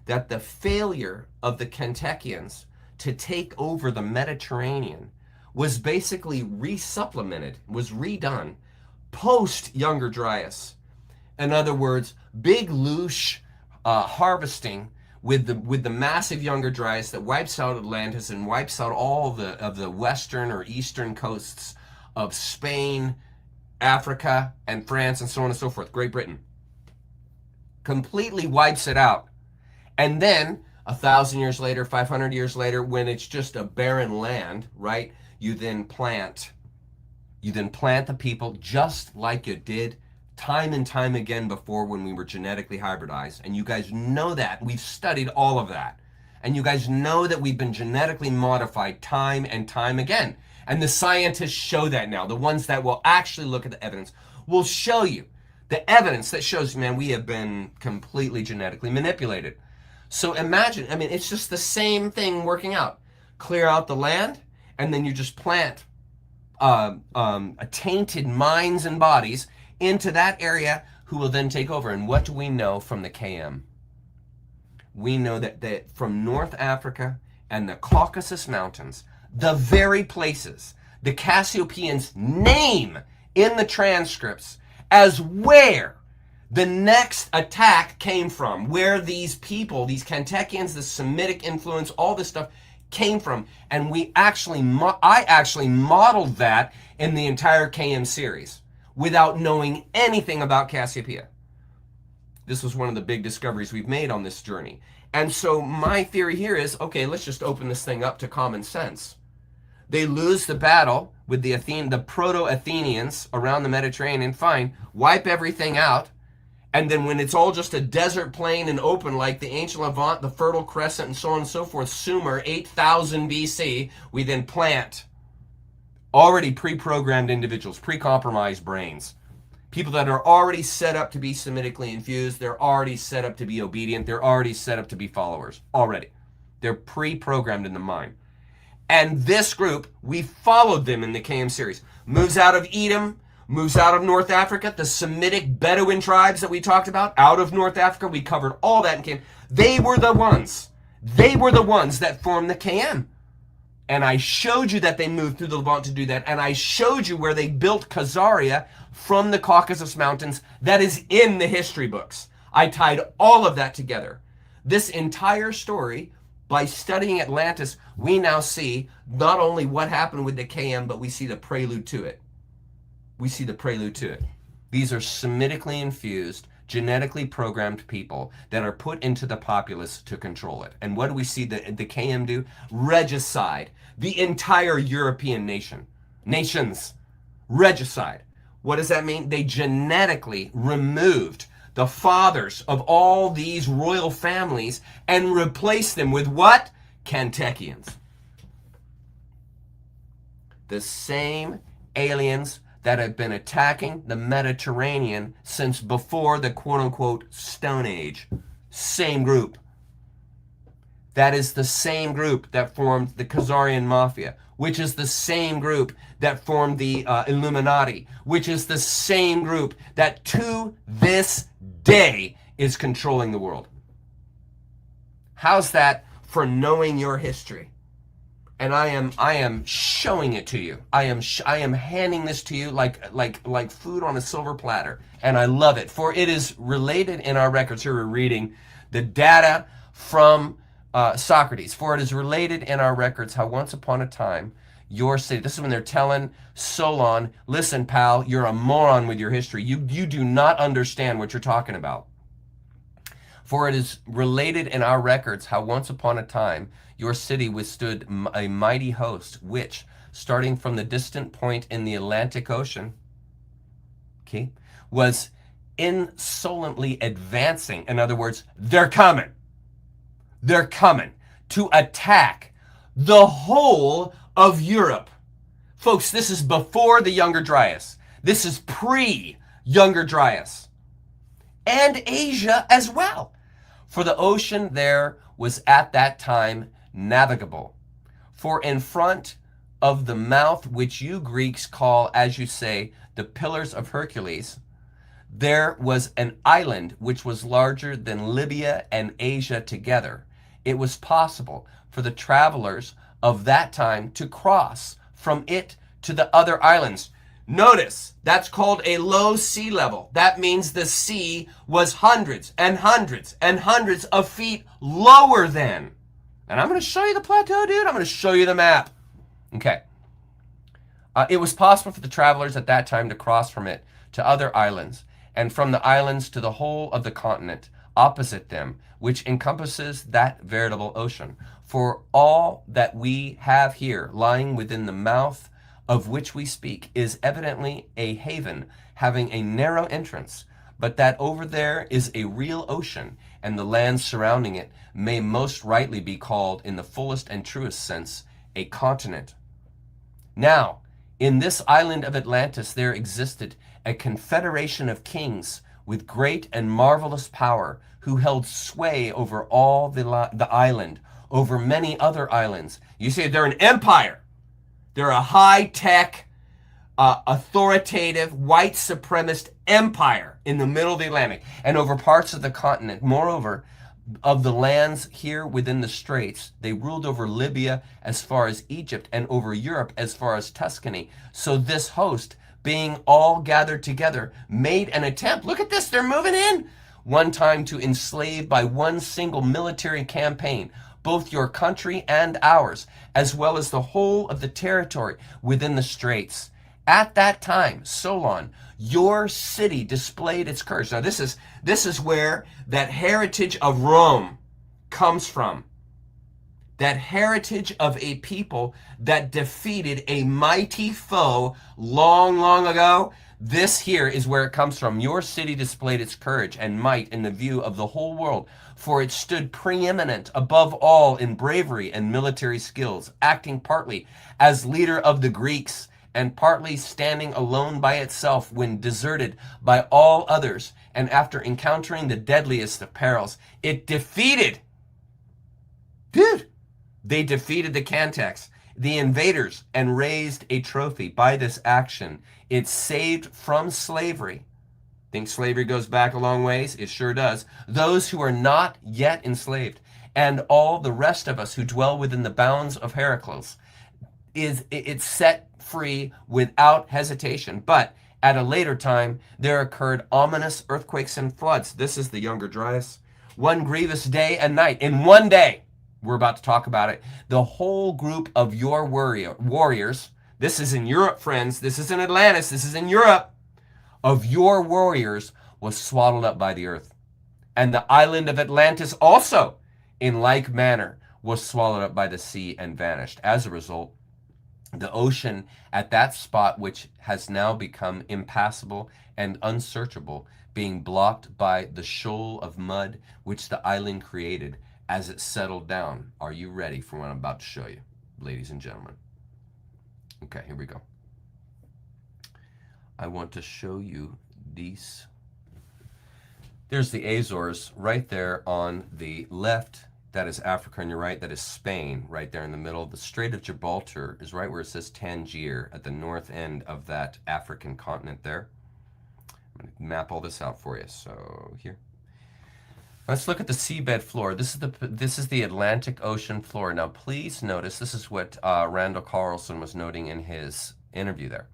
that the failure of the concentric-circles to take over the Mediterranean was basically resupplemented, was redone post-Younger Dryas. In other words, big loosh harvesting with the massive Younger Dryas that wipes out Atlantis and wipes out all of the western or eastern coasts of Spain, Africa, and France, and so on and so forth, Great Britain. Completely wipes it out. And then 1,000 years later, 500 years later, when it's just a barren land, right? You then plant the people just like you did time and time again before when we were genetically hybridized. And you guys know that. We've studied all of that. And you guys know that we've been genetically modified time and time again. And the scientists show that now. The ones that will actually look at the evidence will show you The evidence that shows, man, we have been completely genetically manipulated. So imagine, I mean, it's just the same thing working out. Clear out the land, and then you just plant tainted minds and bodies into that area who will then take over. And what do we know from the KM? We know that from North Africa and the Caucasus Mountains, the very places the Cassiopaeans name in the transcripts as where the next attack came from, where these people, these Kantekians, the Semitic influence, all this stuff came from. And I actually modeled that in the entire KM series without knowing anything about Cassiopeia. This was one of the big discoveries we've made on this journey. And so my theory here is, okay, let's just open this thing up to common sense. They lose the battle with the Proto-Athenians around the Mediterranean, fine, wipe everything out. And then when it's all just a desert plain and open, like the ancient Levant, the Fertile Crescent, and so on and so forth, Sumer, 8000 BC, we then plant already pre-programmed individuals, pre-compromised brains. People that are already set up to be Semitically infused, they're already set up to be obedient, they're already set up to be followers, already. They're pre-programmed in the mind. And this group, we followed them in the KM series. Moves out of Edom, moves out of North Africa, the Semitic Bedouin tribes that we talked about, out of North Africa, we covered all that in KM. They were the ones that formed the KM. And I showed you that they moved through the Levant to do that. And I showed you where they built Khazaria from the Caucasus Mountains. That is in the history books. I tied all of that together. This entire story, by studying Atlantis, we now see not only what happened with the KM, but we see the prelude to it. We see the prelude to it. These are Semitically infused, genetically programmed people that are put into the populace to control it. And what do we see the KM do? Regicide the entire European nations. Regicide. What does that mean? They genetically removed the fathers of all these royal families and replaced them with what? Kantekians. The same aliens that have been attacking the Mediterranean since before the quote-unquote Stone Age. Same group. That is the same group that formed the Khazarian Mafia, which is the same group that formed the Illuminati, which is the same group that to this day is controlling the world. How's that for knowing your history? And I am showing it to you. I am handing this to you like food on a silver platter, and I love it. For it is related in our records. Here we're reading the data from Socrates. For it is related in our records how once upon a time your city. This is when they're telling Solon, listen, pal, you're a moron with your history. You do not understand what you're talking about. For it is related in our records how once upon a time your city withstood a mighty host, which, starting from the distant point in the Atlantic Ocean, okay, was insolently advancing. In other words, they're coming. They're coming to attack the whole of Europe. Folks, this is before the Younger Dryas. This is pre-Younger Dryas. And Asia as well. For the ocean there was at that time navigable. For in front of the mouth, which you Greeks call, as you say, the Pillars of Hercules, there was an island which was larger than Libya and Asia together. It was possible for the travelers of that time to cross from it to the other islands. Notice, that's called a low sea level. That means the sea was hundreds and hundreds and hundreds of feet lower than. And I'm going to show you the plateau, dude. I'm going to show you the map. Okay. It was possible for the travelers at that time to cross from it to other islands, and from the islands to the whole of the continent opposite them, which encompasses that veritable ocean. For all that we have here lying within the mouth of which we speak is evidently a haven having a narrow entrance, but that over there is a real ocean, and the land surrounding it may most rightly be called, in the fullest and truest sense, a continent. Now, in this island of Atlantis there existed a confederation of kings with great and marvelous power, who held sway over all the island, over many other islands. You see, they're an empire. They're a high-tech, authoritative, white supremacist empire in the middle of the Atlantic and over parts of the continent. Moreover, of the lands here within the straits, they ruled over Libya as far as Egypt and over Europe as far as Tuscany. So this host, being all gathered together, made an attempt. Look at this, they're moving in. One time to enslave by one single military campaign both your country and ours, as well as the whole of the territory within the straits. At that time, Solon, your city displayed its courage. Now this is where that heritage of Rome comes from. That heritage of a people that defeated a mighty foe long, long ago. This here is where it comes from. Your city displayed its courage and might in the view of the whole world, for it stood preeminent above all in bravery and military skills, acting partly as leader of the Greeks and partly standing alone by itself when deserted by all others, and after encountering the deadliest of perils, it defeated, they defeated the Cantaks, the invaders, and raised a trophy. By this action, it saved from slavery. Think slavery goes back a long ways? It sure does. Those who are not yet enslaved, and all the rest of us who dwell within the bounds of Hercules. It's set free without hesitation. But at a later time, there occurred ominous earthquakes and floods. This is the Younger Dryas. One grievous day and night. In one day, we're about to talk about it, the whole group of your warriors, this is in Europe, friends, this is in Atlantis, this is in Europe, of your warriors was swallowed up by the earth. And the island of Atlantis also, in like manner, was swallowed up by the sea and vanished. As a result, the ocean at that spot, which has now become impassable and unsearchable, being blocked by the shoal of mud which the island created as it settled down. Are you ready for what I'm about to show you, ladies and gentlemen? Okay, here we go. I want to show you these. There's the Azores right there on the left. That is Africa, and you're right, that is Spain right there in the middle. The Strait of Gibraltar is right where it says Tangier at the north end of that African continent there. I'm going to map all this out for you. So here. Let's look at the seabed floor. This is the Atlantic Ocean floor. Now, please notice, this is what Randall Carlson was noting in his interview there.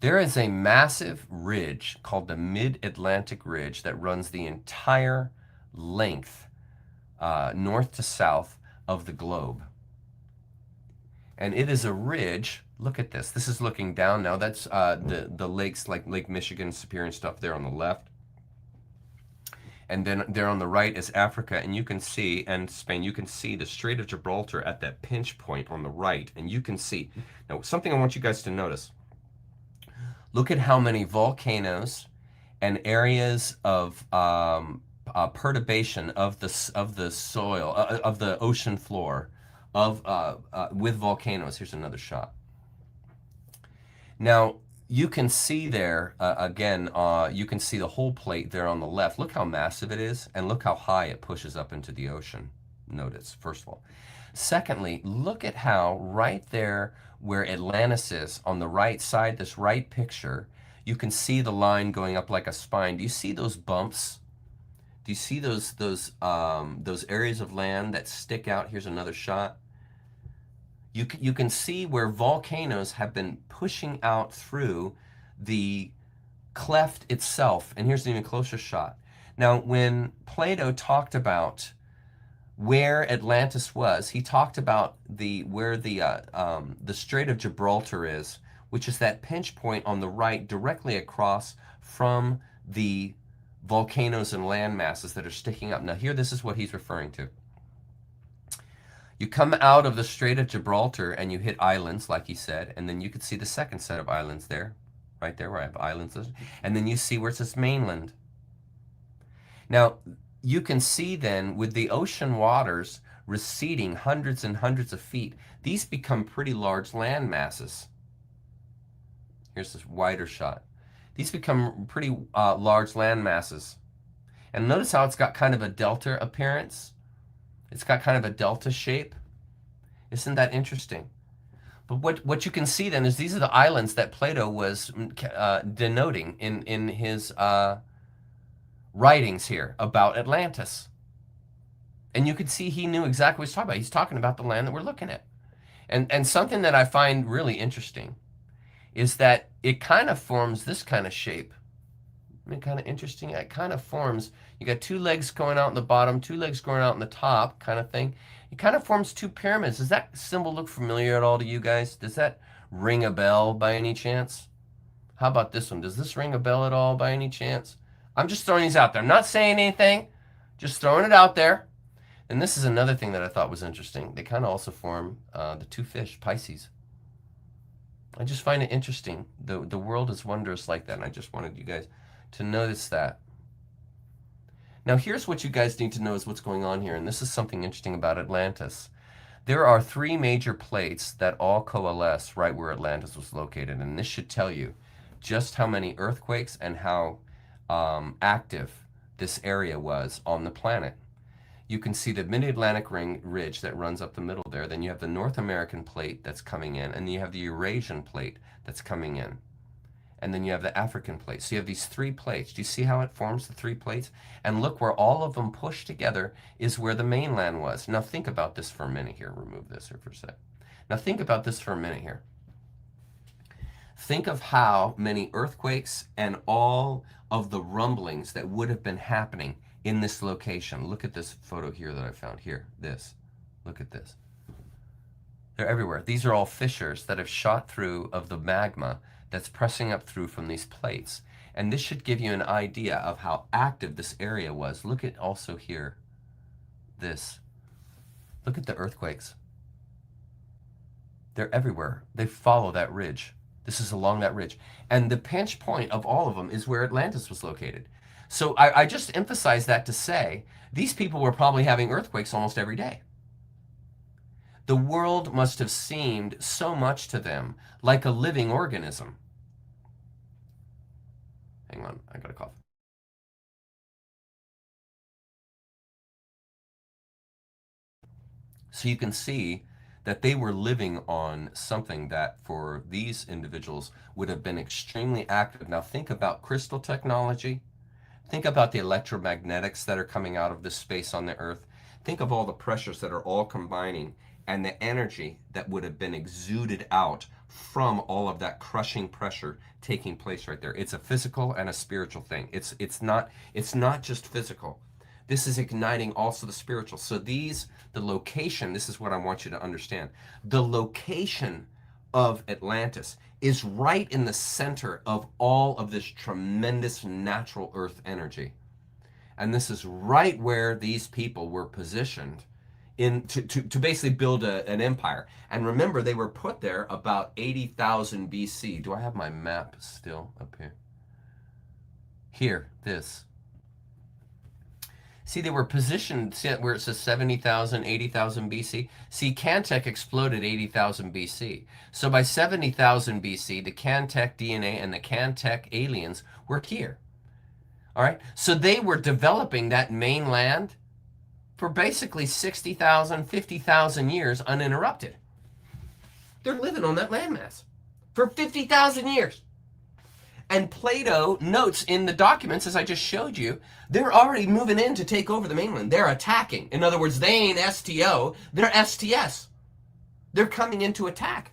There is a massive ridge called the Mid-Atlantic Ridge that runs the entire length, north to south, of the globe. And it is a ridge. Look at this. This is looking down now. That's the lakes like Lake Michigan, Superior and stuff there on the left. And then there on the right is Africa, and you can see, and Spain, you can see the Strait of Gibraltar at that pinch point on the right, and you can see. Now, something I want you guys to notice. Look at how many volcanoes and areas of perturbation of the soil, of the ocean floor, with volcanoes. Here's another shot. Now, you can see there, again, you can see the whole plate there on the left. Look how massive it is, and look how high it pushes up into the ocean. Notice, first of all. Secondly, look at how right there where Atlantis is, on the right side, this right picture, you can see the line going up like a spine. Do you see those bumps? Do you see those areas of land that stick out? Here's another shot. You can see where volcanoes have been pushing out through the cleft itself. And here's an even closer shot. Now, when Plato talked about where Atlantis was, he talked about where the Strait of Gibraltar is, which is that pinch point on the right directly across from the volcanoes and land masses that are sticking up. Now here, this is what he's referring to. You come out of the Strait of Gibraltar and you hit islands, like he said, and then you could see the second set of islands there, right there where I have islands, and then you see where it says mainland. Now, you can see then with the ocean waters receding hundreds and hundreds of feet, these become pretty large land masses. Here's this wider shot. these become pretty large land masses. And notice how it's got kind of a delta appearance. It's got kind of a delta shape. Isn't that interesting? But what you can see then is these are the islands that Plato was denoting in his writings here about Atlantis. And you could see he knew exactly what he's talking about. He's talking about the land that we're looking at. And something that I find really interesting is that it kind of forms this kind of shape. I mean, kind of interesting. It kind of forms, you got two legs going out in the bottom, two legs going out in the top kind of thing. It kind of forms two pyramids. Does that symbol look familiar at all to you guys? Does that ring a bell by any chance? How about this one? Does this ring a bell at all by any chance? I'm just throwing these out there. I'm not saying anything, just throwing it out there. And this is another thing that I thought was interesting. They kind of also form the two fish, Pisces. I just find it interesting. The world is wondrous like that, and I just wanted you guys to notice that. Now here's what you guys need to know is what's going on here, and this is something interesting about Atlantis. There are three major plates that all coalesce right where Atlantis was located, and this should tell you just how many earthquakes and how active this area was on the planet. You can see the mid-Atlantic ridge that runs up the middle there. Then you have the North American plate that's coming in, and then you have the Eurasian plate that's coming in. And then you have the African plate. So you have these three plates. Do you see how it forms the three plates? And look, where all of them push together is where the mainland was. Now think about this for a minute here. Remove this here for a sec. Now think about this for a minute here. Think of how many earthquakes and all of the rumblings that would have been happening in this location. Look at this photo here that I found here. This. Look at this. They're everywhere. These are all fissures that have shot through of the magma that's pressing up through from these plates. And this should give you an idea of how active this area was. Look at also here. This. Look at the earthquakes. They're everywhere. They follow that ridge. This is along that ridge. And the pinch point of all of them is where Atlantis was located. So I just emphasize that to say these people were probably having earthquakes almost every day. The world must have seemed so much to them like a living organism. Hang on, I got a cough. So you can see that they were living on something that for these individuals would have been extremely active. Now think about crystal technology. Think about the electromagnetics that are coming out of this space on the Earth. Think of all the pressures that are all combining and the energy that would have been exuded out from all of that crushing pressure taking place right there. It's a physical and a spiritual thing. It's not just physical. This is igniting also the spiritual. So the location, this is what I want you to understand. The location of Atlantis is right in the center of all of this tremendous natural earth energy. And this is right where these people were positioned to basically build an empire. And remember, they were put there about 80,000 BC. Do I have my map still up here? Here, this. See, they were positioned, see where it says 70,000, 80,000 BC? See, Cantech exploded 80,000 BC. So by 70,000 BC, the Cantech DNA and the Cantech aliens were here. All right? So they were developing that mainland for basically 60,000, 50,000 years uninterrupted. They're living on that landmass for 50,000 years. And Plato notes in the documents, as I just showed you, they're already moving in to take over the mainland. They're attacking. In other words, they ain't STO, they're STS. They're coming in to attack.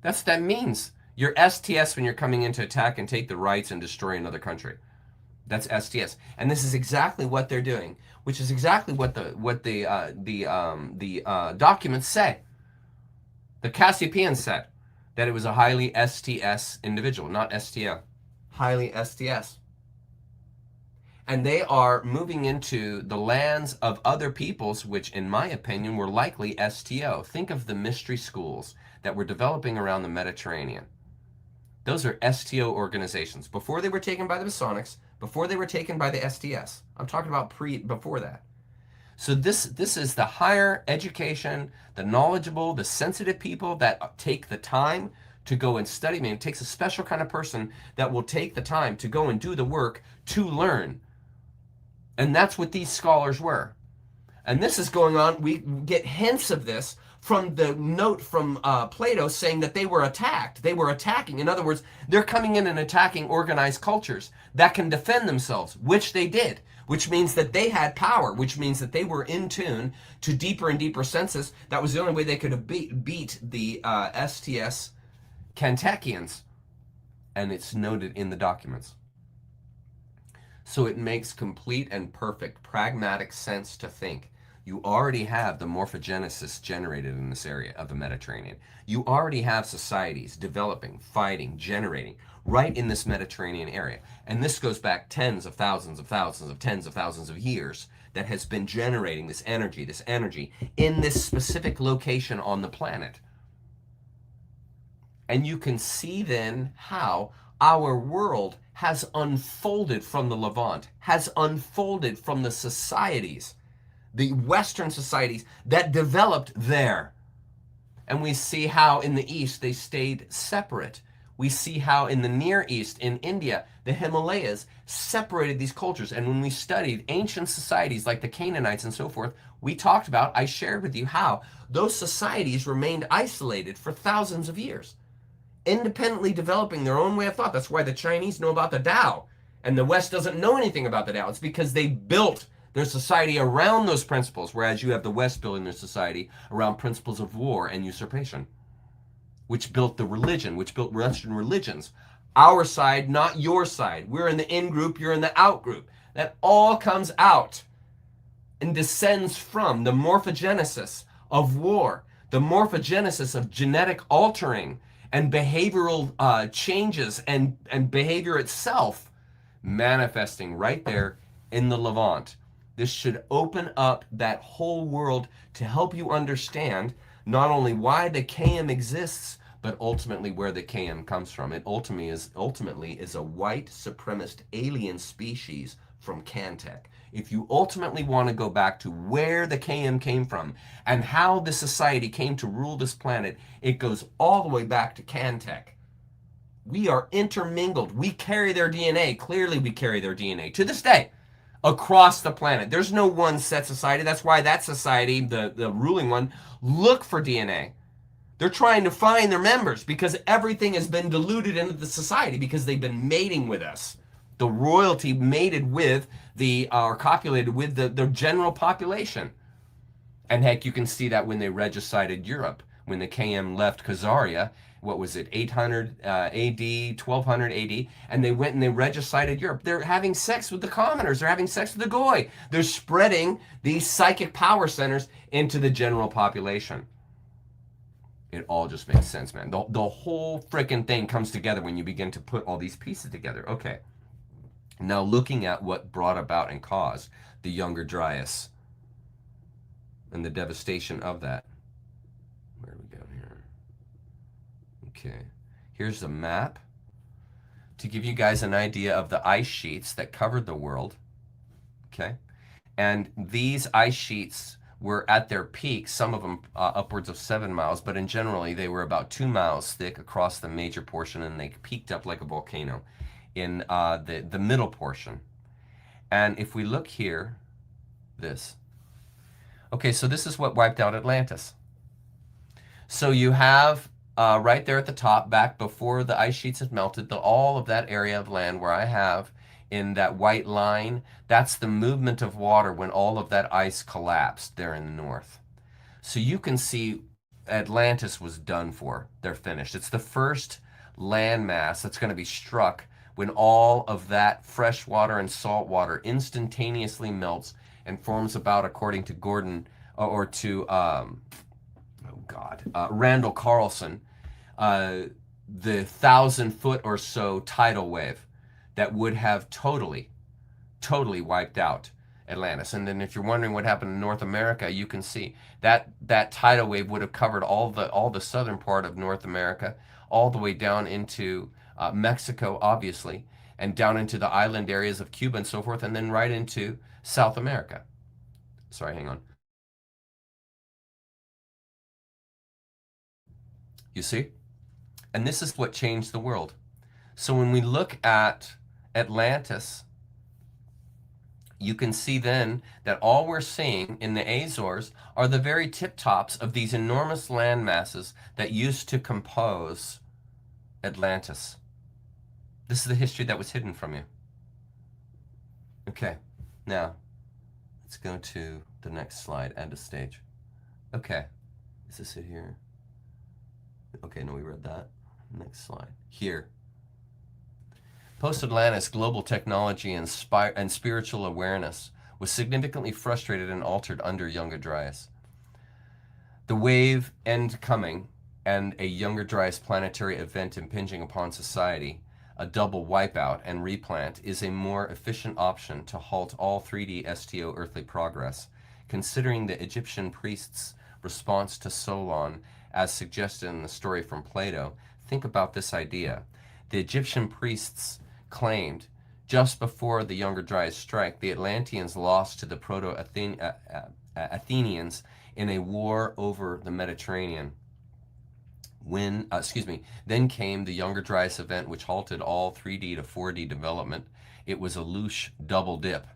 That's what that means. You're STS when you're coming in to attack and take the rights and destroy another country. That's STS. And this is exactly what they're doing, which is exactly what the documents say. The Cassiopaean said that it was a highly STS individual, not STO. Highly STS. And they are moving into the lands of other peoples, which in my opinion were likely STO. Think of the mystery schools that were developing around the Mediterranean. Those are STO organizations. Before they were taken by the Masonics, before they were taken by the STS. I'm talking about before that. So this is the higher education, the knowledgeable, the sensitive people that take the time to go and study. Man, it takes a special kind of person that will take the time to go and do the work to learn. And that's what these scholars were. And this is going on. We get hints of this from the note from Plato saying that they were attacked. They were attacking. In other words, they're coming in and attacking organized cultures that can defend themselves, which they did, which means that they had power, which means that they were in tune to deeper and deeper senses. That was the only way they could have beat the STS Cantaceans. And it's noted in the documents. So it makes complete and perfect pragmatic sense to think you already have the morphogenesis generated in this area of the Mediterranean. You already have societies developing, fighting, generating right in this Mediterranean area. And this goes back tens of thousands, tens of thousands of years that has been generating this energy in this specific location on the planet. And you can see then how our world has unfolded from the Levant, has unfolded from the societies, the Western societies that developed there. And we see how in the East they stayed separate. We see how in the Near East, in India, the Himalayas separated these cultures. And when we studied ancient societies like the Canaanites and so forth, we talked about, I shared with you how those societies remained isolated for thousands of years, independently developing their own way of thought. That's why the Chinese know about the Tao and the West doesn't know anything about the Tao. It's because they built their society around those principles, whereas you have the West building their society around principles of war and usurpation, which built the religion, which built Western religions. Our side, not your side. We're in the in group, you're in the out group. That all comes out and descends from the morphogenesis of war, the morphogenesis of genetic altering and behavioral changes and behavior itself manifesting right there in the Levant. This should open up that whole world to help you understand not only why the KM exists, but ultimately where the KM comes from. It ultimately is a white supremacist alien species from Cantech. If you ultimately want to go back to where the KM came from and how the society came to rule this planet, it goes all the way back to Cantech. We are intermingled. We carry their DNA. Clearly we carry their DNA to this day across the planet. There's no one set society. That's why that society, the ruling one, look for DNA. They're trying to find their members because everything has been diluted into the society because they've been mating with us. The royalty mated with or copulated with the general population. And heck, you can see that when they regicided Europe, when the KM left Khazaria, what was it, 800 AD, 1200 AD, and they went and they regicided Europe. They're having sex with the commoners. They're having sex with the Goy. They're spreading these psychic power centers into the general population. It all just makes sense, man. The whole freaking thing comes together when you begin to put all these pieces together. Okay. Now looking at what brought about and caused the Younger Dryas and the devastation of that. Where do we go here? Okay. Here's a map to give you guys an idea of the ice sheets that covered the world. Okay. And these ice sheets were at their peak, some of them upwards of 7 miles, but in generally they were about 2 miles thick across the major portion, and they peaked up like a volcano in the middle portion. And if we look here, this. Okay, so this is what wiped out Atlantis. So you have right there at the top, back before the ice sheets had melted, all of that area of land where I have in that white line, that's the movement of water when all of that ice collapsed there in the north. So you can see Atlantis was done for. They're finished. It's the first landmass that's going to be struck when all of that fresh water and salt water instantaneously melts and forms about, according to Gordon, or to Randall Carlson, the 1,000-foot or so tidal wave that would have totally wiped out Atlantis. And then if you're wondering what happened in North America, you can see that tidal wave would have covered all the southern part of North America, all the way down into Mexico, obviously, and down into the island areas of Cuba and so forth, and then right into South America. Sorry, hang on. You see? And this is what changed the world. So when we look at Atlantis, you can see then that all we're seeing in the Azores are the very tip tops of these enormous land masses that used to compose Atlantis. This is the history that was hidden from you. Okay, now let's go to the next slide, add a stage. Okay, is this it here? Okay, no, we read that. Next slide. Here. Post-Atlantis global technology and spiritual awareness was significantly frustrated and altered under Younger Dryas. The wave end coming and a Younger Dryas planetary event impinging upon society, a double wipeout and replant, is a more efficient option to halt all 3D STO earthly progress, considering the Egyptian priests' response to Solon as suggested in the story from Plato. Think about this idea. The Egyptian priests claimed just before the Younger Dryas strike, the Atlanteans lost to the Proto-Athenians in a war over the Mediterranean. Then came the Younger Dryas event, which halted all 3D to 4D development. It was a louche double dip.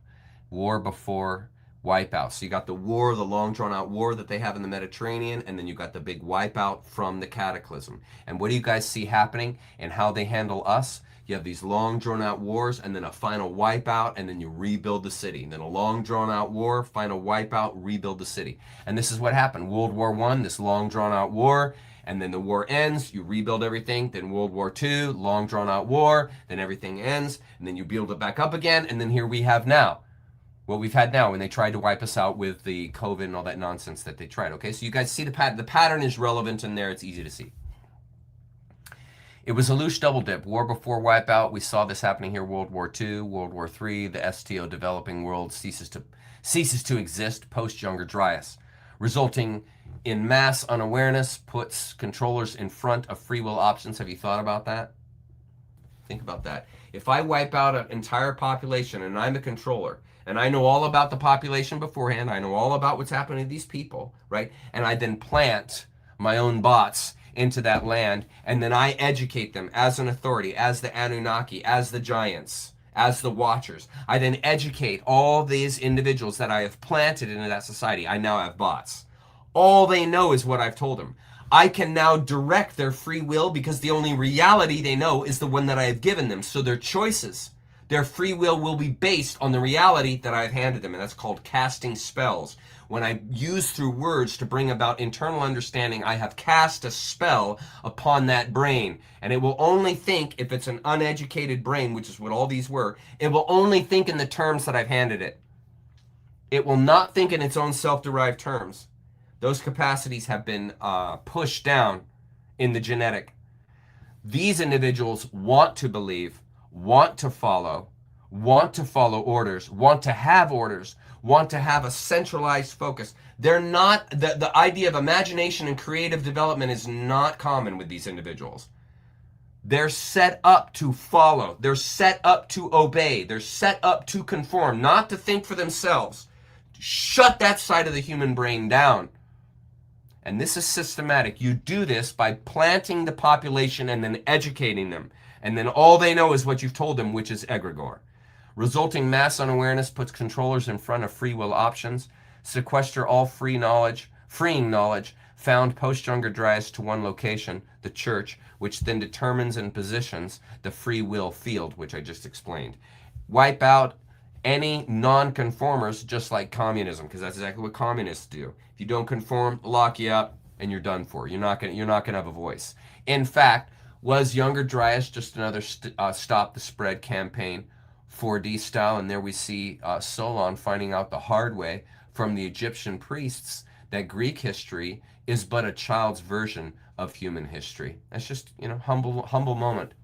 War before wipeout. So you got the war, the long drawn out war that they have in the Mediterranean, and then you got the big wipeout from the cataclysm. And what do you guys see happening and how they handle us? You have these long drawn out wars and then a final wipeout, and then you rebuild the city. And then a long drawn out war, final wipeout, rebuild the city. And this is what happened. World War I, this long drawn out war, and then the war ends, you rebuild everything. Then World War II, long drawn out war, then everything ends, and then you build it back up again, and then here we have now what we've had now when they tried to wipe us out with the COVID and all that nonsense that they tried. Okay, so you guys see the pattern is relevant in there. It's easy to see. It was a louche double dip. War before wipeout. We saw this happening here. World War II, World War III. The STO developing world ceases to exist post Younger Dryas, resulting in mass unawareness, puts controllers in front of free will options. Have you thought about that? Think about that. If I wipe out an entire population and I'm a controller, and I know all about the population beforehand, I know all about what's happening to these people, right? And I then plant my own bots into that land, and then I educate them as an authority, as the Anunnaki, as the giants, as the watchers. I then educate all these individuals that I have planted into that society. I now have bots. All they know is what I've told them. I can now direct their free will because the only reality they know is the one that I have given them. So their choices, their free will be based on the reality that I've handed them, and that's called casting spells. When I use through words to bring about internal understanding, I have cast a spell upon that brain. And it will only think, if it's an uneducated brain, which is what all these were, it will only think in the terms that I've handed it. It will not think in its own self-derived terms. Those capacities have been pushed down in the genetic. These individuals want to believe, want to follow orders, want to have orders, want to have a centralized focus. They're not, the idea of imagination and creative development is not common with these individuals. They're set up to follow. They're set up to obey. They're set up to conform, not to think for themselves. Shut that side of the human brain down. And this is systematic. You do this by planting the population and then educating them. And then all they know is what you've told them, which is egregore. Resulting mass unawareness puts controllers in front of free will options, sequester all freeing knowledge found post-Younger Dryas to one location, the church, which then determines and positions the free will field, which I just explained. Wipe out any non-conformers, just like communism, because that's exactly what communists do. If you don't conform, lock you up, and you're done for. You're not gonna have a voice. In fact, was Younger Dryas just another stop the spread campaign? 4D style, and there we see Solon finding out the hard way from the Egyptian priests that Greek history is but a child's version of human history. That's just, humble moment.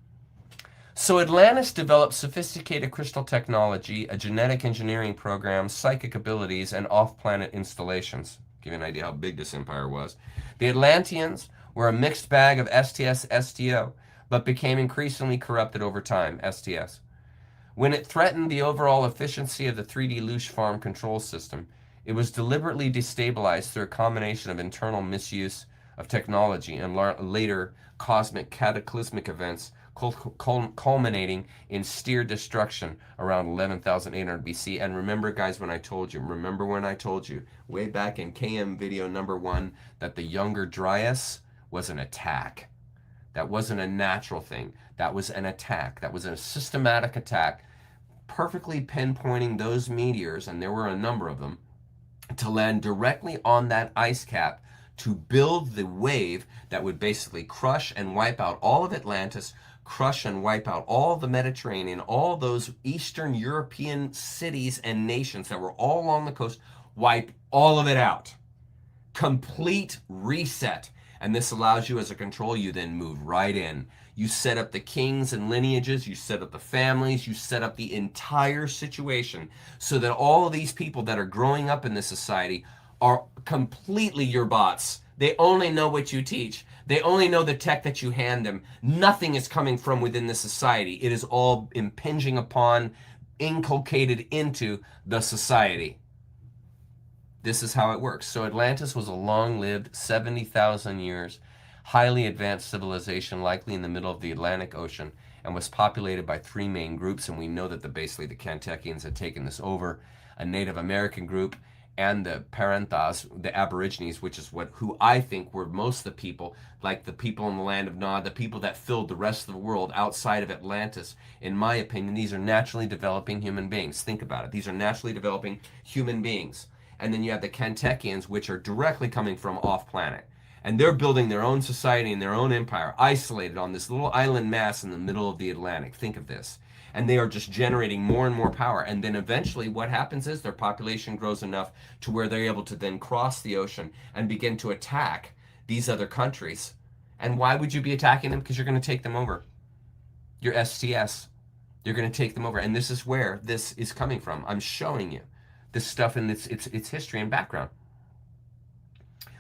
So Atlantis developed sophisticated crystal technology, a genetic engineering program, psychic abilities, and off-planet installations. Give you an idea how big this empire was. The Atlanteans were a mixed bag of STS, STO, but became increasingly corrupted over time, STS. When it threatened the overall efficiency of the 3D louche farm control system, it was deliberately destabilized through a combination of internal misuse of technology and later cosmic cataclysmic events culminating in steer destruction around 11,800 BC. And remember, guys, when I told you way back in KM video number 1 that the Younger Dryas was an attack. That wasn't a natural thing. That was an attack. That was a systematic attack, perfectly pinpointing those meteors, and there were a number of them, to land directly on that ice cap to build the wave that would basically crush and wipe out all of Atlantis, crush and wipe out all the Mediterranean, all those Eastern European cities and nations that were all along the coast, wipe all of it out. Complete reset. And this allows you as a control, you then move right in. You set up the kings and lineages, you set up the families, you set up the entire situation so that all of these people that are growing up in this society are completely your bots. They only know what you teach. They only know the tech that you hand them. Nothing is coming from within the society. It is all impinging upon, inculcated into the society. This is how it works. So Atlantis was a long-lived 70,000 years, highly advanced civilization, likely in the middle of the Atlantic Ocean, and was populated by 3 main groups. And we know that basically the Cantechians had taken this over, a Native American group, and the Parenthas, the Aborigines, which is who I think were most of the people, like the people in the land of Nod, the people that filled the rest of the world outside of Atlantis. In my opinion, these are naturally developing human beings. Think about it. These are naturally developing human beings. And then you have the Cantechians, which are directly coming from off-planet. And they're building their own society and their own empire, isolated on this little island mass in the middle of the Atlantic. Think of this. And they are just generating more and more power. And then eventually what happens is their population grows enough to where they're able to then cross the ocean and begin to attack these other countries. And why would you be attacking them? Because you're going to take them over. Your STS. You're going to take them over. And this is where this is coming from. I'm showing you this stuff in its history and background.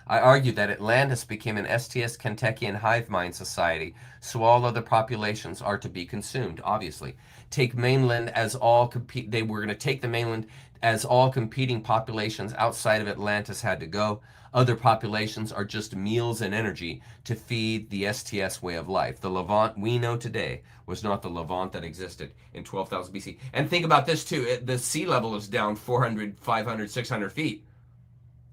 I argue that Atlantis became an STS Cantechian hive mind society, so all other populations are to be consumed, obviously. Take mainland as all they were going to take the mainland as all competing populations outside of Atlantis had to go. Other populations are just meals and energy to feed the STS way of life. The Levant we know today was not the Levant that existed in 12,000 BC. And think about this too, the sea level is down 400, 500, 600 feet.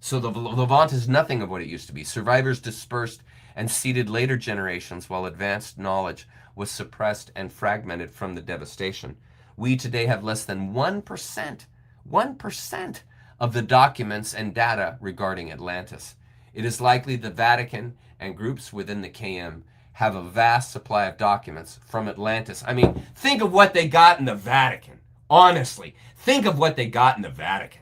So the Levant is nothing of what it used to be. Survivors dispersed and seeded later generations while advanced knowledge was suppressed and fragmented from the devastation. We today have less than 1% of the documents and data regarding Atlantis. It is likely the Vatican and groups within the KM have a vast supply of documents from Atlantis. I mean, think of what they got in the Vatican. Honestly, think of what they got in the Vatican.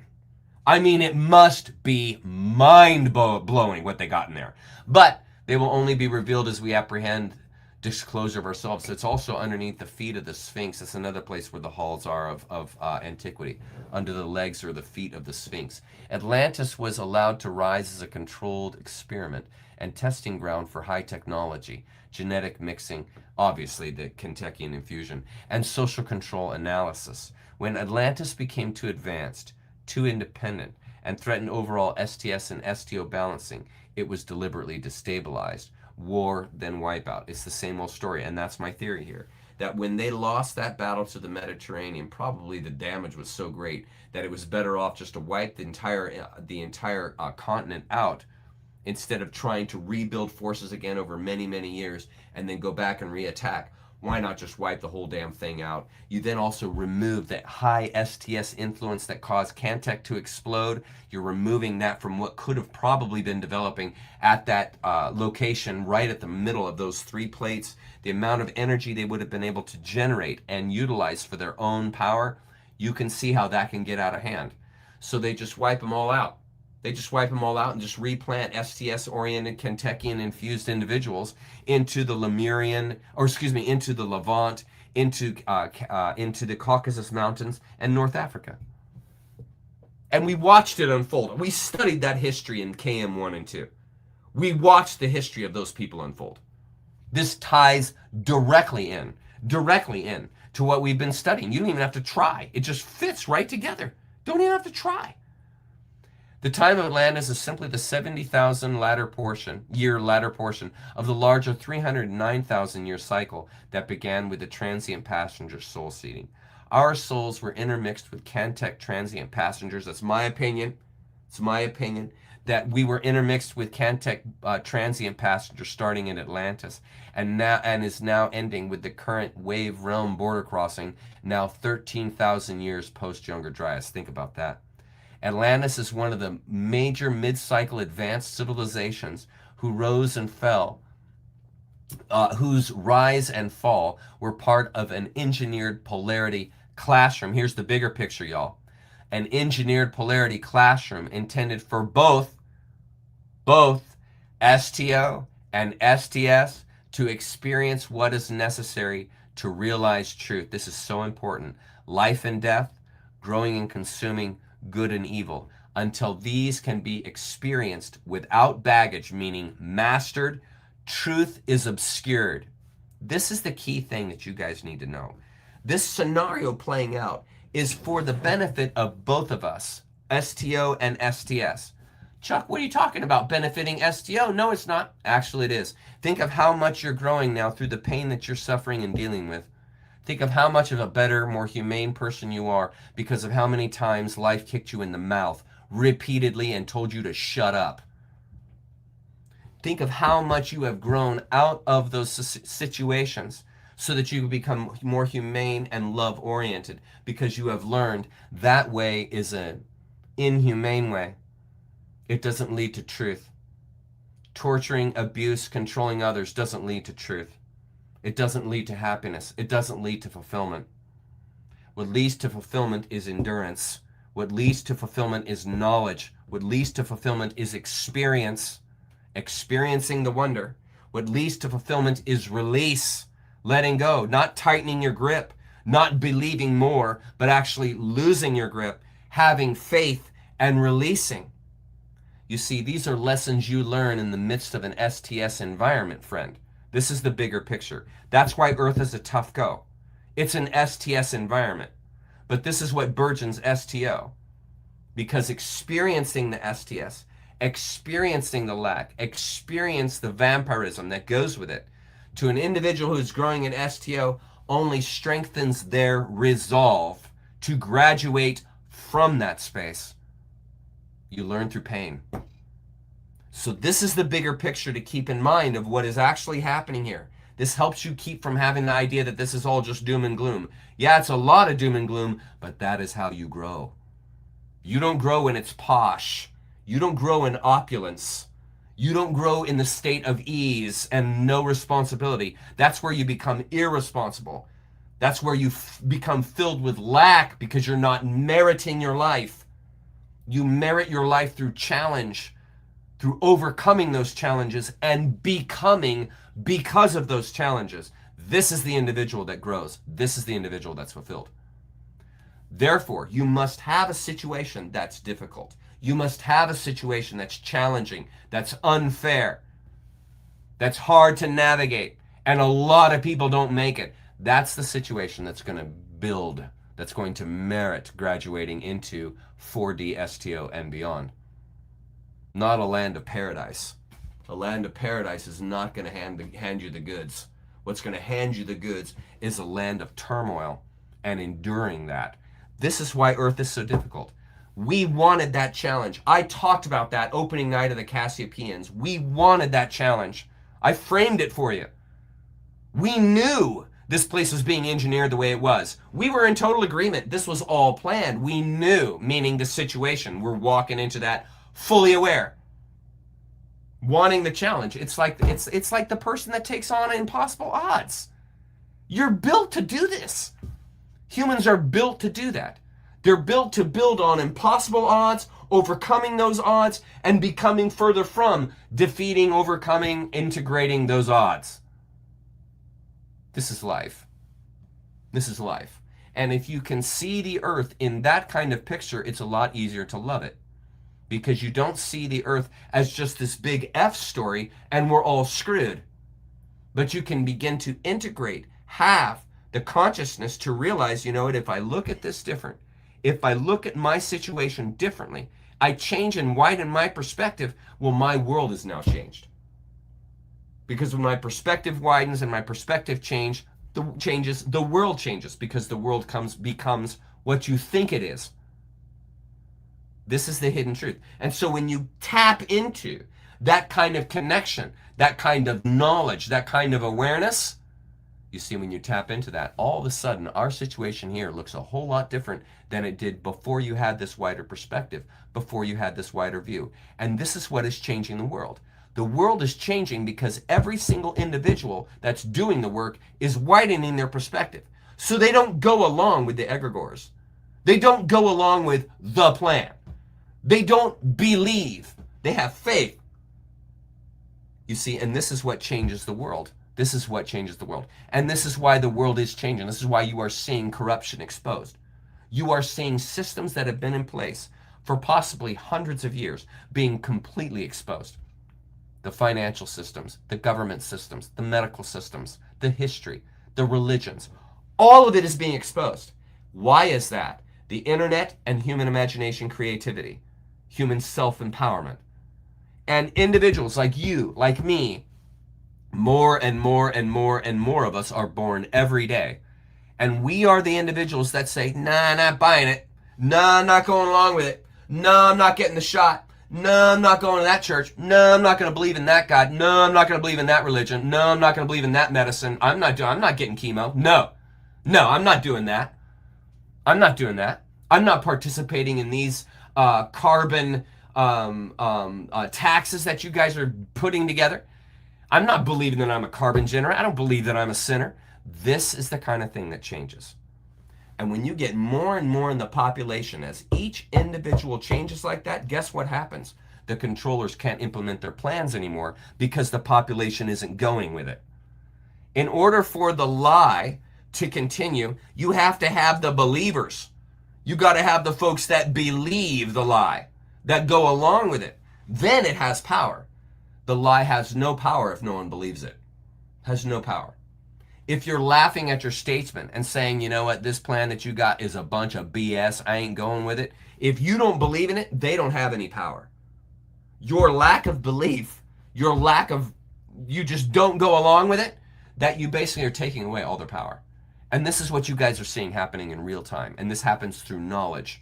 I mean, it must be mind-blowing what they got in there. But they will only be revealed as we apprehend disclosure of ourselves. It's also underneath the feet of the Sphinx. It's another place where the halls are of antiquity, under the legs or the feet of the Sphinx. Atlantis was allowed to rise as a controlled experiment and testing ground for high technology, genetic mixing, obviously the Cantechian infusion, and social control analysis. When Atlantis became too advanced, too independent, and threatened overall STS and STO balancing, it was deliberately destabilized. War, then wipeout. It's the same old story, and that's my theory here. That when they lost that battle to the Mediterranean, probably the damage was so great that it was better off just to wipe the entire continent out instead of trying to rebuild forces again over many, many years and then go back and reattack. Why not just wipe the whole damn thing out? You then also remove that high STS influence that caused Cantech to explode. You're removing that from what could have probably been developing at that location right at the middle of those 3 plates. The amount of energy they would have been able to generate and utilize for their own power, you can see how that can get out of hand. So they just wipe them all out. They just wipe them all out and just replant STS-oriented Cantechian-infused individuals into the Lemurian, into the Levant, into the Caucasus Mountains and North Africa. And we watched it unfold. We studied that history in KM 1 and 2. We watched the history of those people unfold. This ties directly in to what we've been studying. You don't even have to try. It just fits right together. Don't even have to try. The time of Atlantis is simply the 70,000 year latter portion of the larger 309,000 year cycle that began with the transient passenger soul seeding. Our souls were intermixed with Cantech transient passengers. That's my opinion. It's my opinion that we were intermixed with Cantech transient passengers starting in Atlantis, and is now ending with the current wave realm border crossing, now 13,000 years post Younger Dryas. Think about that. Atlantis is one of the major mid-cycle advanced civilizations who rose and fell, whose rise and fall were part of an engineered polarity classroom. Here's the bigger picture, y'all. An engineered polarity classroom intended for both STO and STS to experience what is necessary to realize truth. This is so important. Life and death, growing and consuming, good and evil, until these can be experienced without baggage, meaning mastered, truth is obscured. This is the key thing that you guys need to know. This scenario playing out is for the benefit of both of us, STO and STS. Chuck, what are you talking about? Benefiting STO? No, it's not. Actually, it is. Think of how much you're growing now through the pain that you're suffering and dealing with. Think of how much of a better, more humane person you are because of how many times life kicked you in the mouth repeatedly and told you to shut up. Think of how much you have grown out of those situations so that you become more humane and love-oriented, because you have learned that way is an inhumane way. It doesn't lead to truth. Torturing, abuse, controlling others doesn't lead to truth. It doesn't lead to happiness. It doesn't lead to fulfillment. What leads to fulfillment is endurance. What leads to fulfillment is knowledge. What leads to fulfillment is experience, experiencing the wonder. What leads to fulfillment is release, letting go, not tightening your grip, not believing more, but actually losing your grip, having faith and releasing. You see, these are lessons you learn in the midst of an STS environment, friend. This is the bigger picture. That's why Earth is a tough go. It's an STS environment. But this is what burgeons STO. Because experiencing the STS, experiencing the lack, experience the vampirism that goes with it, to an individual who's growing in STO only strengthens their resolve to graduate from that space. You learn through pain. So this is the bigger picture to keep in mind of what is actually happening here. This helps you keep from having the idea that this is all just doom and gloom. Yeah, it's a lot of doom and gloom, but that is how you grow. You don't grow when it's posh. You don't grow in opulence. You don't grow in the state of ease and no responsibility. That's where you become irresponsible. That's where you become filled with lack because you're not meriting your life. You merit your life through challenge, through overcoming those challenges and becoming because of those challenges. This is the individual that grows. This is the individual that's fulfilled. Therefore, you must have a situation that's difficult. You must have a situation that's challenging, that's unfair, that's hard to navigate, and a lot of people don't make it. That's the situation that's going to build, that's going to merit graduating into 4D STO and beyond. Not a land of paradise. A land of paradise is not going to hand you the goods. What's going to hand you the goods is a land of turmoil and enduring that. This is why Earth is so difficult. We wanted that challenge. I talked about that opening night of the Cassiopaeans. We wanted that challenge. I framed it for you. We knew this place was being engineered the way it was. We were in total agreement. This was all planned. We knew, meaning the situation. We're walking into that fully aware, wanting the challenge. It's like the person that takes on impossible odds. You're built to do this. Humans are built to do that. They're built to build on impossible odds, overcoming those odds, and becoming further from defeating, overcoming, integrating those odds. This is life. This is life. And if you can see the Earth in that kind of picture, it's a lot easier to love it. Because you don't see the Earth as just this big F story and we're all screwed. But you can begin to integrate, have the consciousness to realize, you know what, if I look at this different, if I look at my situation differently, I change and widen my perspective, well, my world is now changed. Because when my perspective widens and my perspective changes, the world changes, because the world becomes what you think it is. This is the hidden truth. And so when you tap into that kind of connection, that kind of knowledge, that kind of awareness, you see, when you tap into that, all of a sudden our situation here looks a whole lot different than it did before you had this wider perspective, before you had this wider view. And this is what is changing the world. The world is changing because every single individual that's doing the work is widening their perspective. So they don't go along with the egregores. They don't go along with the plan. They don't believe. They have faith. You see, and this is what changes the world. This is what changes the world. And this is why the world is changing. This is why you are seeing corruption exposed. You are seeing systems that have been in place for possibly hundreds of years being completely exposed. The financial systems, the government systems, the medical systems, the history, the religions, all of it is being exposed. Why is that? The internet and human imagination, creativity, human self-empowerment. And individuals like you, like me, more and more and more and more of us are born every day. And we are the individuals that say, nah, not buying it. Nah, I'm not going along with it. No, I'm not getting the shot. No, I'm not going to that church. No, I'm not going to believe in that God. No, I'm not going to believe in that religion. No, I'm not going to believe in that medicine. I'm not getting chemo. No, I'm not doing that. I'm not doing that. I'm not participating in these carbon taxes that you guys are putting together. I'm not believing that I'm a carbon generator. I don't believe that I'm a sinner. This is the kind of thing that changes. And when you get more and more in the population, as each individual changes like that, guess what happens? The controllers can't implement their plans anymore because the population isn't going with it. In order for the lie to continue, you have to have the believers. You got to have the folks that believe the lie, that go along with it. Then it has power. The lie has no power if no one believes it. Has no power. If you're laughing at your statesman and saying, you know what, this plan that you got is a bunch of BS, I ain't going with it. If you don't believe in it, they don't have any power. Your lack of belief, you just don't go along with it, that you basically are taking away all their power. And this is what you guys are seeing happening in real time. And this happens through knowledge,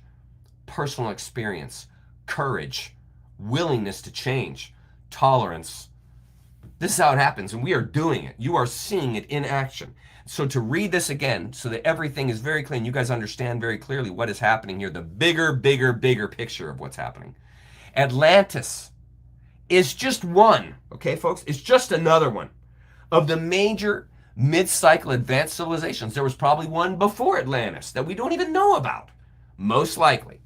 personal experience, courage, willingness to change, tolerance. This is how it happens, and we are doing it. You are seeing it in action. So to read this again, so that everything is very clear, and you guys understand very clearly what is happening here, the bigger picture of what's happening. Atlantis is just one, okay, folks? It's just another one of the major mid-cycle advanced civilizations. There was probably one before Atlantis that we don't even know about, most likely.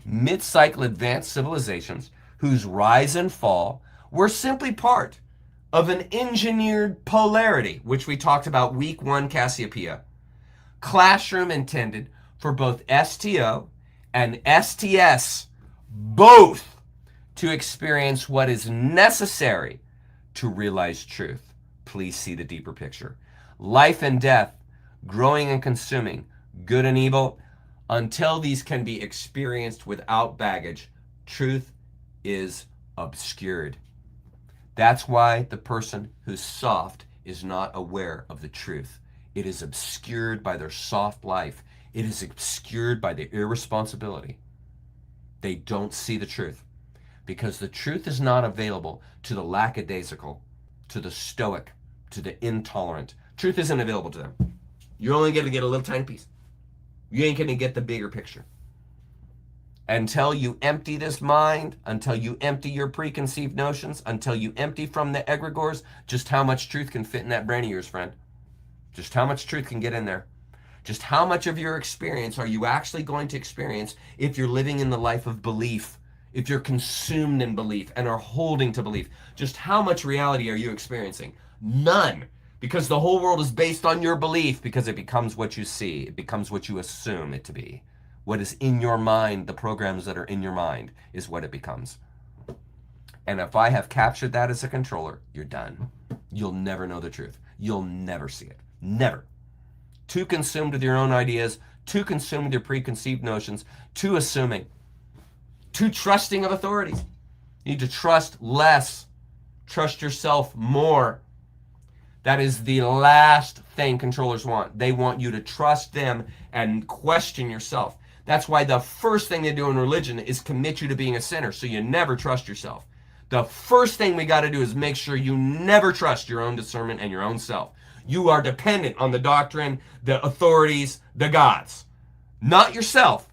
Mid-cycle advanced civilizations whose rise and fall were simply part of an engineered polarity, which we talked about week 1 Cassiopaean. Classroom intended for both STO and STS, both to experience what is necessary to realize truth. Please see the deeper picture. Life and death, growing and consuming, good and evil, until these can be experienced without baggage, truth is obscured. That's why the person who's soft is not aware of the truth. It is obscured by their soft life. It is obscured by their irresponsibility. They don't see the truth because the truth is not available to the lackadaisical, to the stoic, to the intolerant. Truth isn't available to them. You're only going to get a little tiny piece. You ain't going to get the bigger picture. Until you empty this mind, until you empty your preconceived notions, until you empty from the egregores, just how much truth can fit in that brain of yours, friend? Just how much truth can get in there? Just how much of your experience are you actually going to experience if you're living in the life of belief, if you're consumed in belief and are holding to belief? Just how much reality are you experiencing? None. Because the whole world is based on your belief, because it becomes what you see. It becomes what you assume it to be. What is in your mind, the programs that are in your mind, is what it becomes. And if I have captured that as a controller, you're done. You'll never know the truth. You'll never see it. Never. Too consumed with your own ideas, too consumed with your preconceived notions, too assuming. too trusting of authorities. You need to trust less. Trust yourself more. That is the last thing controllers want. They want you to trust them and question yourself. That's why the first thing they do in religion is commit you to being a sinner, so you never trust yourself. The first thing we got to do is make sure you never trust your own discernment and your own self. You are dependent on the doctrine, the authorities, the gods, not yourself.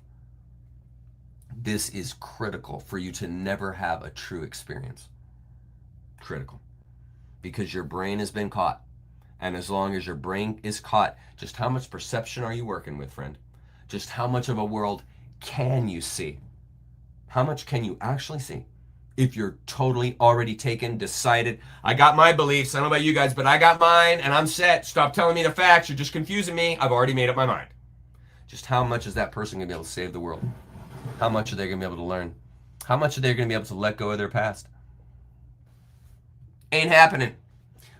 This is critical for you to never have a true experience. Critical. Because your brain has been caught. And as long as your brain is caught, just how much perception are you working with, friend? Just how much of a world can you see? How much can you actually see? If you're totally already taken, decided, I got my beliefs, I don't know about you guys, but I got mine and I'm set. Stop telling me the facts, you're just confusing me. I've already made up my mind. Just how much is that person going to be able to save the world? How much are they going to be able to learn? How much are they going to be able to let go of their past? Ain't happening.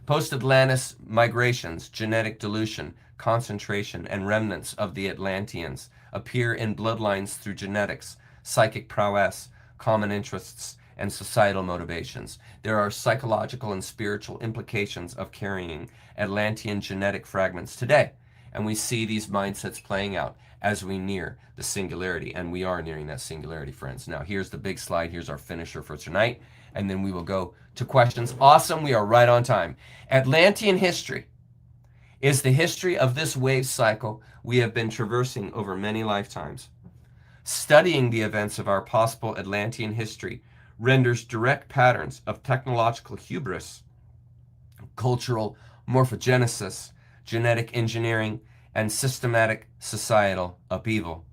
Post-Atlantis migrations, genetic dilution, concentration, and remnants of the Atlanteans appear in bloodlines through genetics, psychic prowess, common interests, and societal motivations. There are psychological and spiritual implications of carrying Atlantean genetic fragments today, and we see these mindsets playing out as we near the singularity, and we are nearing that singularity, friends. Now, here's the big slide. Here's our finisher for tonight, and then we will go to questions. Awesome. We are right on time. Atlantean history is the history of this wave cycle we have been traversing over many lifetimes. Studying the events of our possible Atlantean history renders direct patterns of technological hubris, cultural morphogenesis, genetic engineering, and systematic societal upheaval.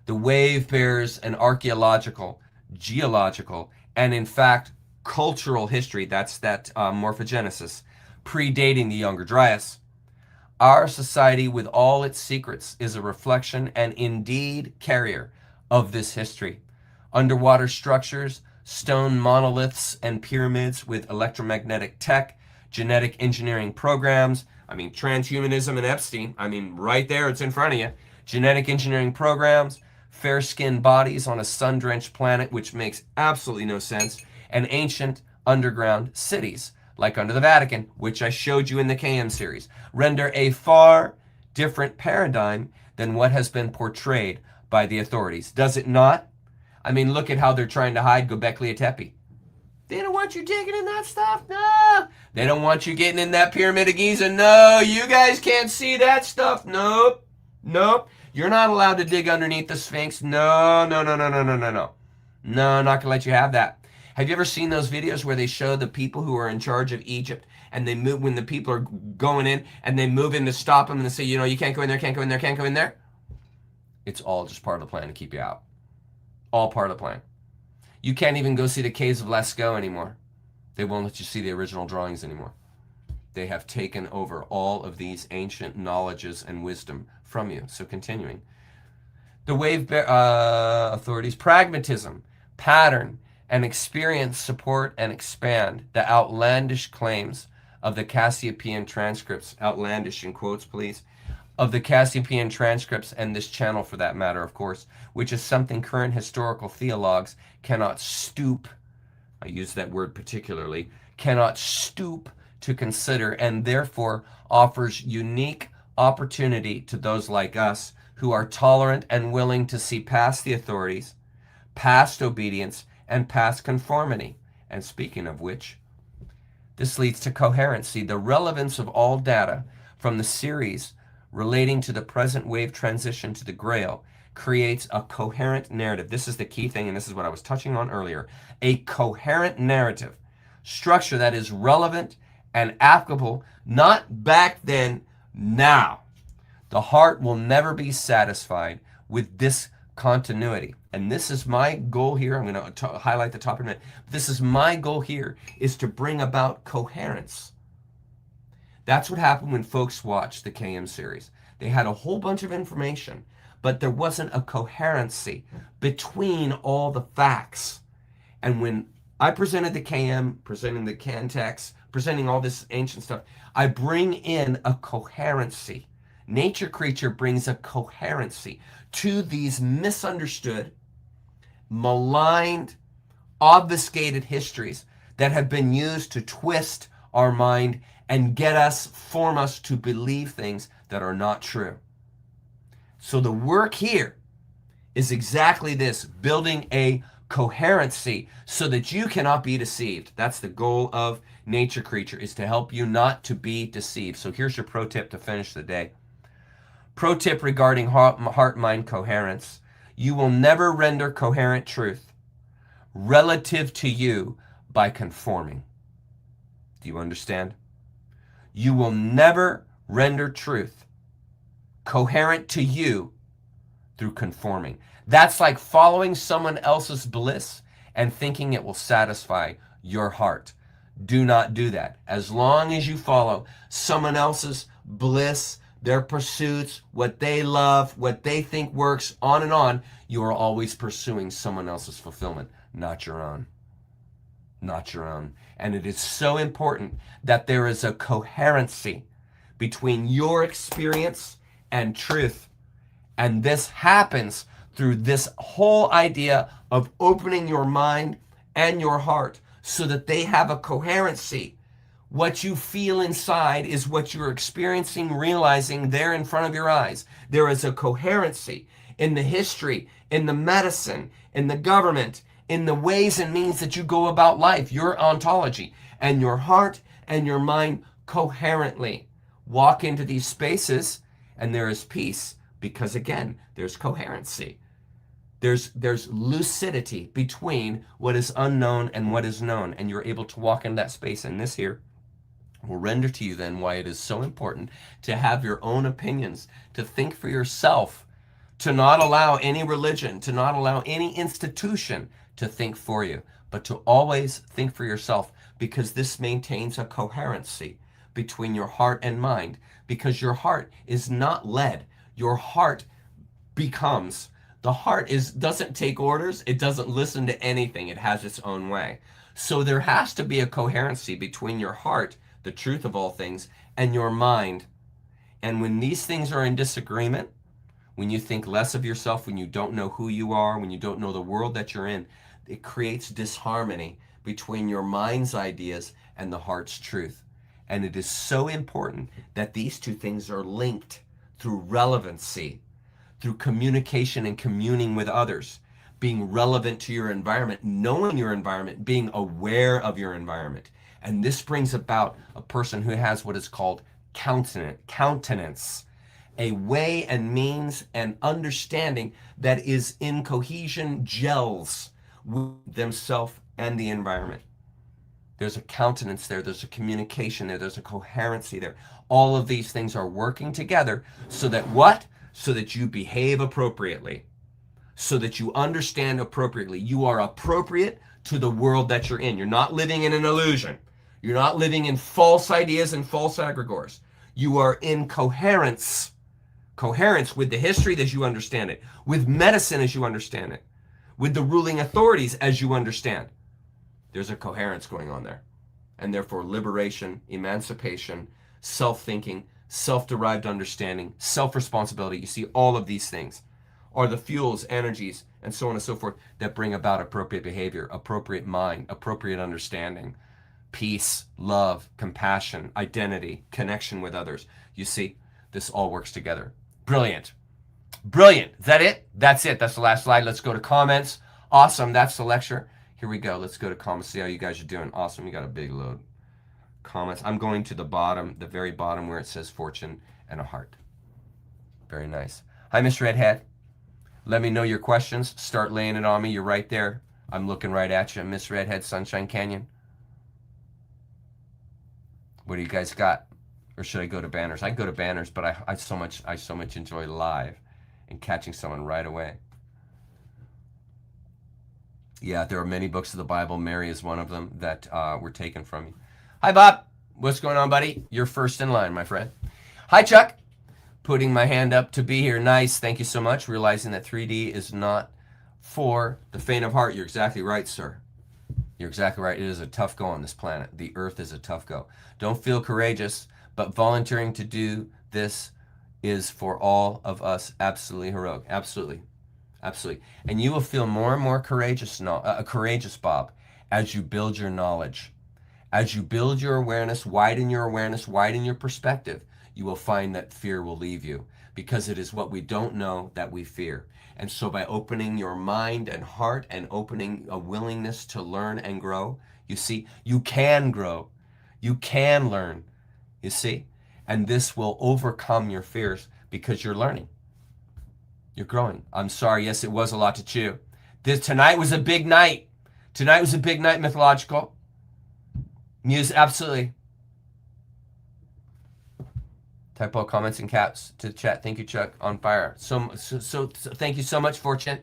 The wave bears an archaeological, geological, and in fact, cultural history, that's that morphogenesis, predating the Younger Dryas. Our society, with all its secrets, is a reflection and indeed carrier of this history. Underwater structures, stone monoliths and pyramids with electromagnetic tech, genetic engineering programs, transhumanism and Epstein, right there, it's in front of you. Genetic engineering programs, fair-skinned bodies on a sun-drenched planet, which makes absolutely no sense, and ancient underground cities, like under the Vatican, which I showed you in the KM series, render a far different paradigm than what has been portrayed by the authorities. Does it not? Look at how they're trying to hide Göbekli Tepe. They don't want you digging in that stuff. No. They don't want you getting in that Pyramid of Giza. No, you guys can't see that stuff. Nope. Nope. You're not allowed to dig underneath the Sphinx. No. No, not gonna let you have that. Have you ever seen those videos where they show the people who are in charge of Egypt and they move when the people are going in and they move in to stop them and they say, you can't go in there, can't go in there, can't go in there? It's all just part of the plan to keep you out. All part of the plan. You can't even go see the caves of Lascaux anymore. They won't let you see the original drawings anymore. They have taken over all of these ancient knowledges and wisdom from you. So continuing. The wave authorities, pragmatism, pattern, and experience support and expand the outlandish claims of the Cassiopaean transcripts, outlandish in quotes please, of the Cassiopaean transcripts, and this channel for that matter, of course, which is something current historical theologues cannot stoop, I use that word particularly, cannot stoop to consider, and therefore offers unique opportunity to those like us who are tolerant and willing to see past the authorities, past obedience, and past conformity. And speaking of which, this leads to coherency. The relevance of all data from the series relating to the present wave transition to the Grail creates a coherent narrative. This is the key thing, and this is what I was touching on earlier. A coherent narrative structure that is relevant and applicable, not back then, now. The heart will never be satisfied with discontinuity. And this is my goal here. I'm going to highlight the top of it. This is my goal here, is to bring about coherence. That's what happened when folks watched the KM series. They had a whole bunch of information, but there wasn't a coherency between all the facts. And when I presented the KM, presenting the Cantex, presenting all this ancient stuff, I bring in a coherency. Nature Creature brings a coherency to these misunderstood maligned, obfuscated histories that have been used to twist our mind and form us to believe things that are not true. So the work here is exactly this, building a coherency so that you cannot be deceived. That's the goal of Nature Creature, is to help you not to be deceived. So here's your pro tip to finish the day. Pro tip regarding heart-mind coherence. You will never render coherent truth relative to you by conforming. Do you understand? You will never render truth coherent to you through conforming. That's like following someone else's bliss and thinking it will satisfy your heart. Do not do that. As long as you follow someone else's bliss, their pursuits, what they love, what they think works, on and on, you are always pursuing someone else's fulfillment, not your own. Not your own. And it is so important that there is a coherency between your experience and truth. And this happens through this whole idea of opening your mind and your heart so that they have a coherency. What you feel inside is what you're experiencing, realizing there in front of your eyes. There is a coherency in the history, in the medicine, in the government, in the ways and means that you go about life, your ontology, and your heart and your mind coherently walk into these spaces, and there is peace because, again, there's coherency. There's lucidity between what is unknown and what is known, and you're able to walk in that space. And this here will render to you then why it is so important to have your own opinions, to think for yourself, to not allow any religion, to not allow any institution to think for you, but to always think for yourself, because this maintains a coherency between your heart and mind, because your heart is not led. Your heart becomes. The heart doesn't take orders. It doesn't listen to anything. It has its own way. So there has to be a coherency between your heart, the truth of all things, and your mind. And when these things are in disagreement, when you think less of yourself, when you don't know who you are, when you don't know the world that you're in, it creates disharmony between your mind's ideas and the heart's truth. And it is so important that these two things are linked through relevancy, through communication and communing with others, being relevant to your environment, knowing your environment, being aware of your environment. And this brings about a person who has what is called countenance, a way and means and understanding that is in cohesion, gels with themselves and the environment. There's a countenance there, there's a communication there, there's a coherency there. All of these things are working together so that what? So that you behave appropriately, so that you understand appropriately. You are appropriate to the world that you're in. You're not living in an illusion. You're not living in false ideas and false egregores. You are in coherence with the history as you understand it, with medicine as you understand it, with the ruling authorities as you understand. There's a coherence going on there. And therefore liberation, emancipation, self-thinking, self-derived understanding, self-responsibility, you see all of these things are the fuels, energies, and so on and so forth that bring about appropriate behavior, appropriate mind, appropriate understanding, peace, love, compassion, identity, connection with others. You see, this all works together. Brilliant. Brilliant. Is that it? That's it. That's the last slide. Let's go to comments. Awesome. That's the lecture. Here we go. Let's go to comments. See how you guys are doing. Awesome. You got a big load. Comments. I'm going to the bottom, the very bottom where it says fortune and a heart. Very nice. Hi, Miss Redhead. Let me know your questions. Start laying it on me. You're right there. I'm looking right at you, Miss Redhead, Sunshine Canyon. What do you guys got? Or should I go to banners? I can go to banners, but I so much enjoy live and catching someone right away. Yeah, there are many books of the Bible. Mary is one of them that were taken from you. Hi, Bob. What's going on, buddy? You're first in line, my friend. Hi, Chuck. Putting my hand up to be here. Nice. Thank you so much. Realizing that 3D is not for the faint of heart. You're exactly right, sir. You're exactly right. It is a tough go on this planet. The earth is a tough go. Don't feel courageous, but volunteering to do this is for all of us absolutely heroic. Absolutely. Absolutely. And you will feel more and more courageous, courageous, Bob, as you build your knowledge. As you build your awareness, widen your perspective, you will find that fear will leave you, because it is what we don't know that we fear. And so by opening your mind and heart and opening a willingness to learn and grow, you see, you can grow. You can learn, you see? And this will overcome your fears because you're learning. You're growing. I'm sorry, yes, it was a lot to chew. Tonight was a big night. Tonight was a big night, mythological. Muse, absolutely. Typo comments in caps to chat. Thank you, Chuck. On fire. So thank you so much, Fortune.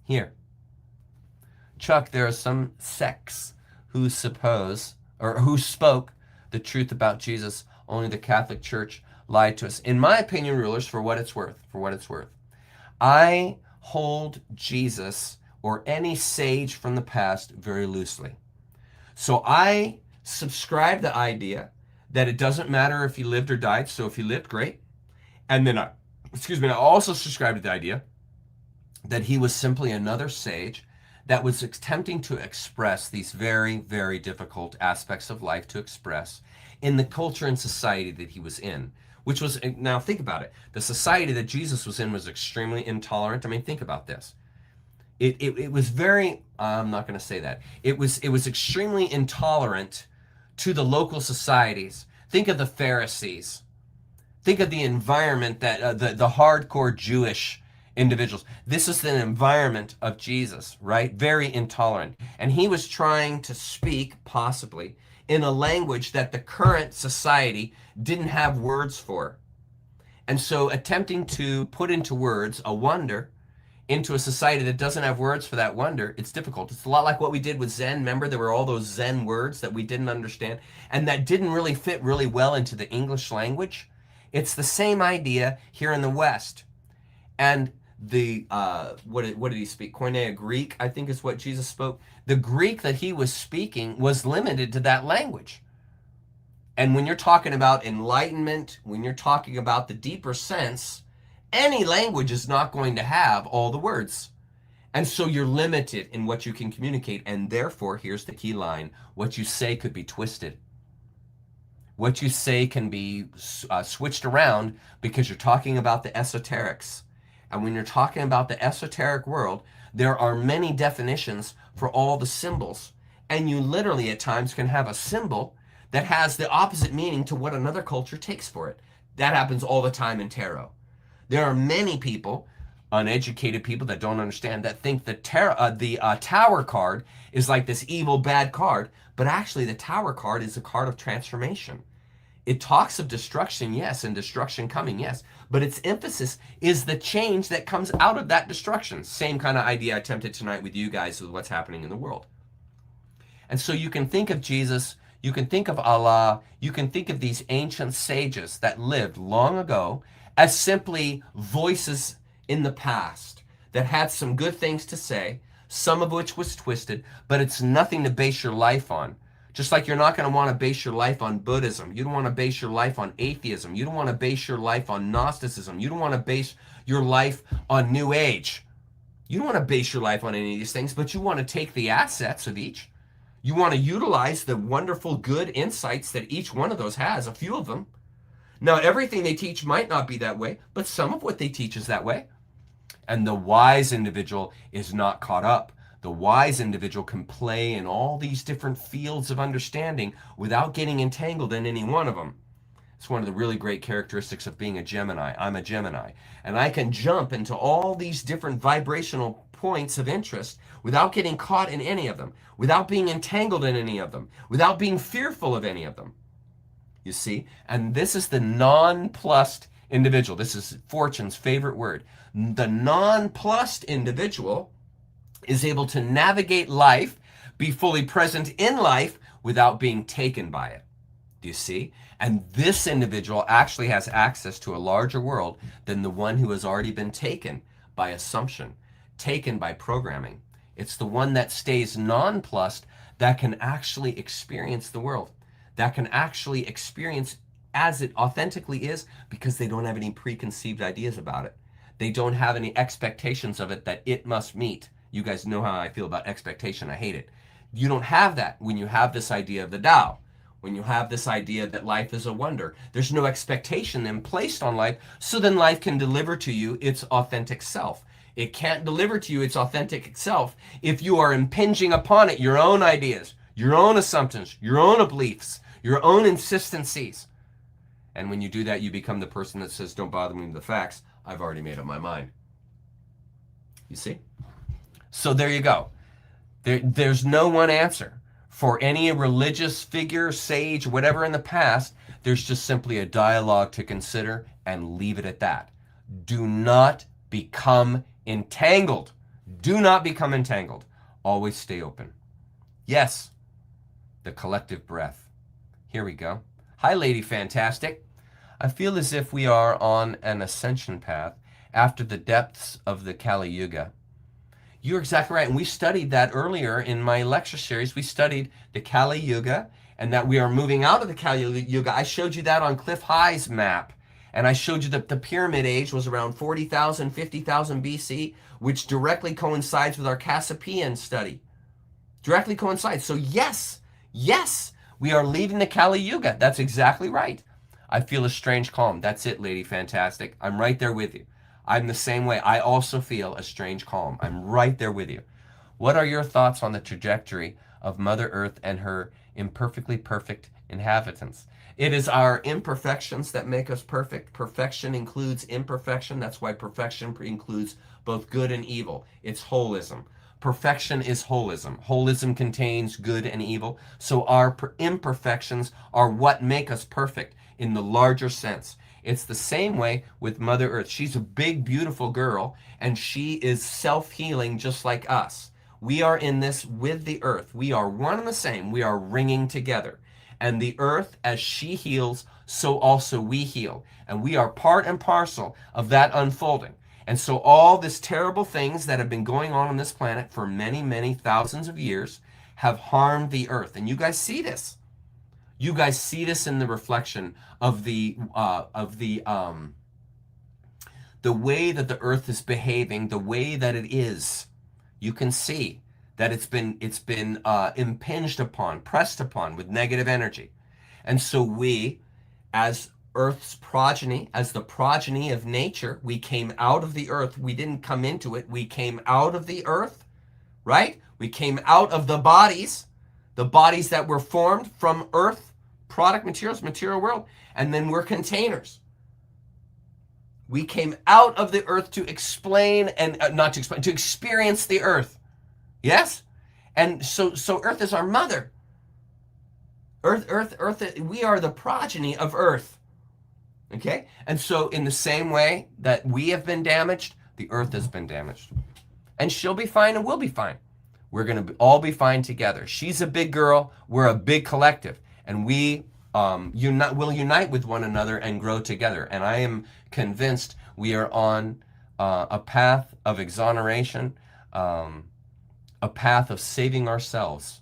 Here. Chuck, there are some sects who spoke the truth about Jesus. Only the Catholic Church lied to us. In my opinion, rulers, for what it's worth, I hold Jesus or any sage from the past very loosely. So I subscribe the idea that it doesn't matter if he lived or died. So if he lived, great. And then I also subscribe to the idea that he was simply another sage that was attempting to express these very, very difficult aspects of life to express in the culture and society that he was in, which was, now think about it, the society that Jesus was in was extremely intolerant. I mean, think about this. It was very, I'm not going to say that. It was extremely intolerant to the local societies. Think of the Pharisees. Think of the environment that the hardcore Jewish individuals. This is the environment of Jesus, right? Very intolerant. And he was trying to speak, possibly, in a language that the current society didn't have words for. And so attempting to put into words a wonder into a society that doesn't have words for that wonder, it's difficult. It's a lot like what we did with Zen. Remember, there were all those Zen words that we didn't understand and that didn't really fit really well into the English language. It's the same idea here in the West. And the, what did he speak? Koine Greek, I think is what Jesus spoke. The Greek that he was speaking was limited to that language. And when you're talking about enlightenment, when you're talking about the deeper sense, any language is not going to have all the words. And so you're limited in what you can communicate. And therefore, here's the key line. What you say could be twisted. What you say can be switched around because you're talking about the esoterics. And when you're talking about the esoteric world, there are many definitions for all the symbols. And you literally at times can have a symbol that has the opposite meaning to what another culture takes for it. That happens all the time in tarot. There are many people, uneducated people that don't understand, that think the Tower card is like this evil, bad card, but actually the Tower card is a card of transformation. It talks of destruction, yes, and destruction coming, yes, but its emphasis is the change that comes out of that destruction. Same kind of idea I attempted tonight with you guys with what's happening in the world. And so you can think of Jesus, you can think of Allah, you can think of these ancient sages that lived long ago as simply voices in the past that had some good things to say, some of which was twisted, but it's nothing to base your life on. Just like you're not going to want to base your life on Buddhism. You don't want to base your life on atheism. You don't want to base your life on Gnosticism. You don't want to base your life on New Age. You don't want to base your life on any of these things, but you want to take the assets of each. You want to utilize the wonderful good insights that each one of those has, a few of them. Now, everything they teach might not be that way, but some of what they teach is that way. And the wise individual is not caught up. The wise individual can play in all these different fields of understanding without getting entangled in any one of them. It's one of the really great characteristics of being a Gemini. I'm a Gemini. And I can jump into all these different vibrational points of interest without getting caught in any of them, without being entangled in any of them, without being fearful of any of them. You see? And this is the nonplussed individual. This is Fortune's favorite word. The nonplussed individual is able to navigate life, be fully present in life without being taken by it. Do you see? And this individual actually has access to a larger world than the one who has already been taken by assumption, taken by programming. It's the one that stays nonplussed that can actually experience the world, that can actually experience as it authentically is because they don't have any preconceived ideas about it. They don't have any expectations of it that it must meet. You guys know how I feel about expectation. I hate it. You don't have that when you have this idea of the Tao. When you have this idea that life is a wonder, there's no expectation then placed on life, so then life can deliver to you its authentic self. It can't deliver to you its authentic self if you are impinging upon it your own ideas, your own assumptions, your own beliefs, your own insistencies. And when you do that, you become the person that says, don't bother me with the facts. I've already made up my mind. You see? So there you go. There's no one answer. For any religious figure, sage, whatever in the past, there's just simply a dialogue to consider and leave it at that. Do not become entangled. Do not become entangled. Always stay open. Yes, the collective breath. Here we go. Hi, Lady Fantastic. I feel as if we are on an ascension path after the depths of the Kali Yuga. You're exactly right. And we studied that earlier in my lecture series. We studied the Kali Yuga and that we are moving out of the Kali Yuga. I showed you that on Cliff High's map. And I showed you that the pyramid age was around 40,000, 50,000 BC, which directly coincides with our Cassiopaean study. Directly coincides. So yes, we are leaving the Kali Yuga. That's exactly right. I feel a strange calm. That's it, Lady Fantastic. I'm right there with you. I'm the same way. I also feel a strange calm. I'm right there with you. What are your thoughts on the trajectory of Mother Earth and her imperfectly perfect inhabitants? It is our imperfections that make us perfect. Perfection includes imperfection. That's why perfection includes both good and evil. It's holism. Perfection is holism. Holism contains good and evil. So our imperfections are what make us perfect in the larger sense. It's the same way with Mother Earth. She's a big, beautiful girl, and she is self-healing just like us. We are in this with the earth. We are one and the same. We are ringing together. And the earth, as she heals, so also we heal. And we are part and parcel of that unfolding. And so all these terrible things that have been going on this planet for many, many thousands of years have harmed the earth. And you guys see this. You guys see this in the reflection of the way that the earth is behaving, the way that it is. You can see that it's been impinged upon, pressed upon with negative energy. And so we, as Earth's progeny, as the progeny of nature, we came out of the earth. We didn't come into it. We came out of the earth, right? We came out of the bodies that were formed from earth, product materials, material world, and then we're containers. We came out of the earth to explain and to experience the earth. Yes? And so earth is our mother. Earth, we are the progeny of earth. Okay? And so in the same way that we have been damaged, the earth has been damaged. And she'll be fine and we'll be fine. We're going to all be fine together. She's a big girl. We're a big collective. And we will unite with one another and grow together. And I am convinced we are on a path of exoneration, a path of saving ourselves.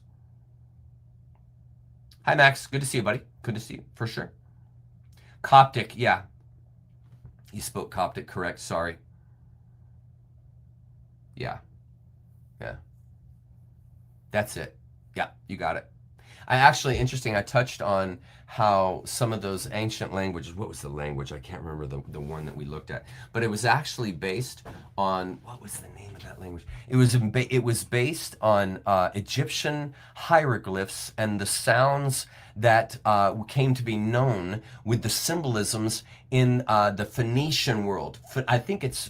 Hi, Max. Good to see you, buddy. Good to see you, for sure. Coptic, yeah. You spoke Coptic, correct. Sorry. Yeah. Yeah. That's it. Yeah, you got it. Interesting, I touched on how some of those ancient languages, what was the language? I can't remember the one that we looked at, but it was actually based on, what was the name of that language? It was based on Egyptian hieroglyphs and the sounds that came to be known with the symbolisms in the Phoenician world. I think it's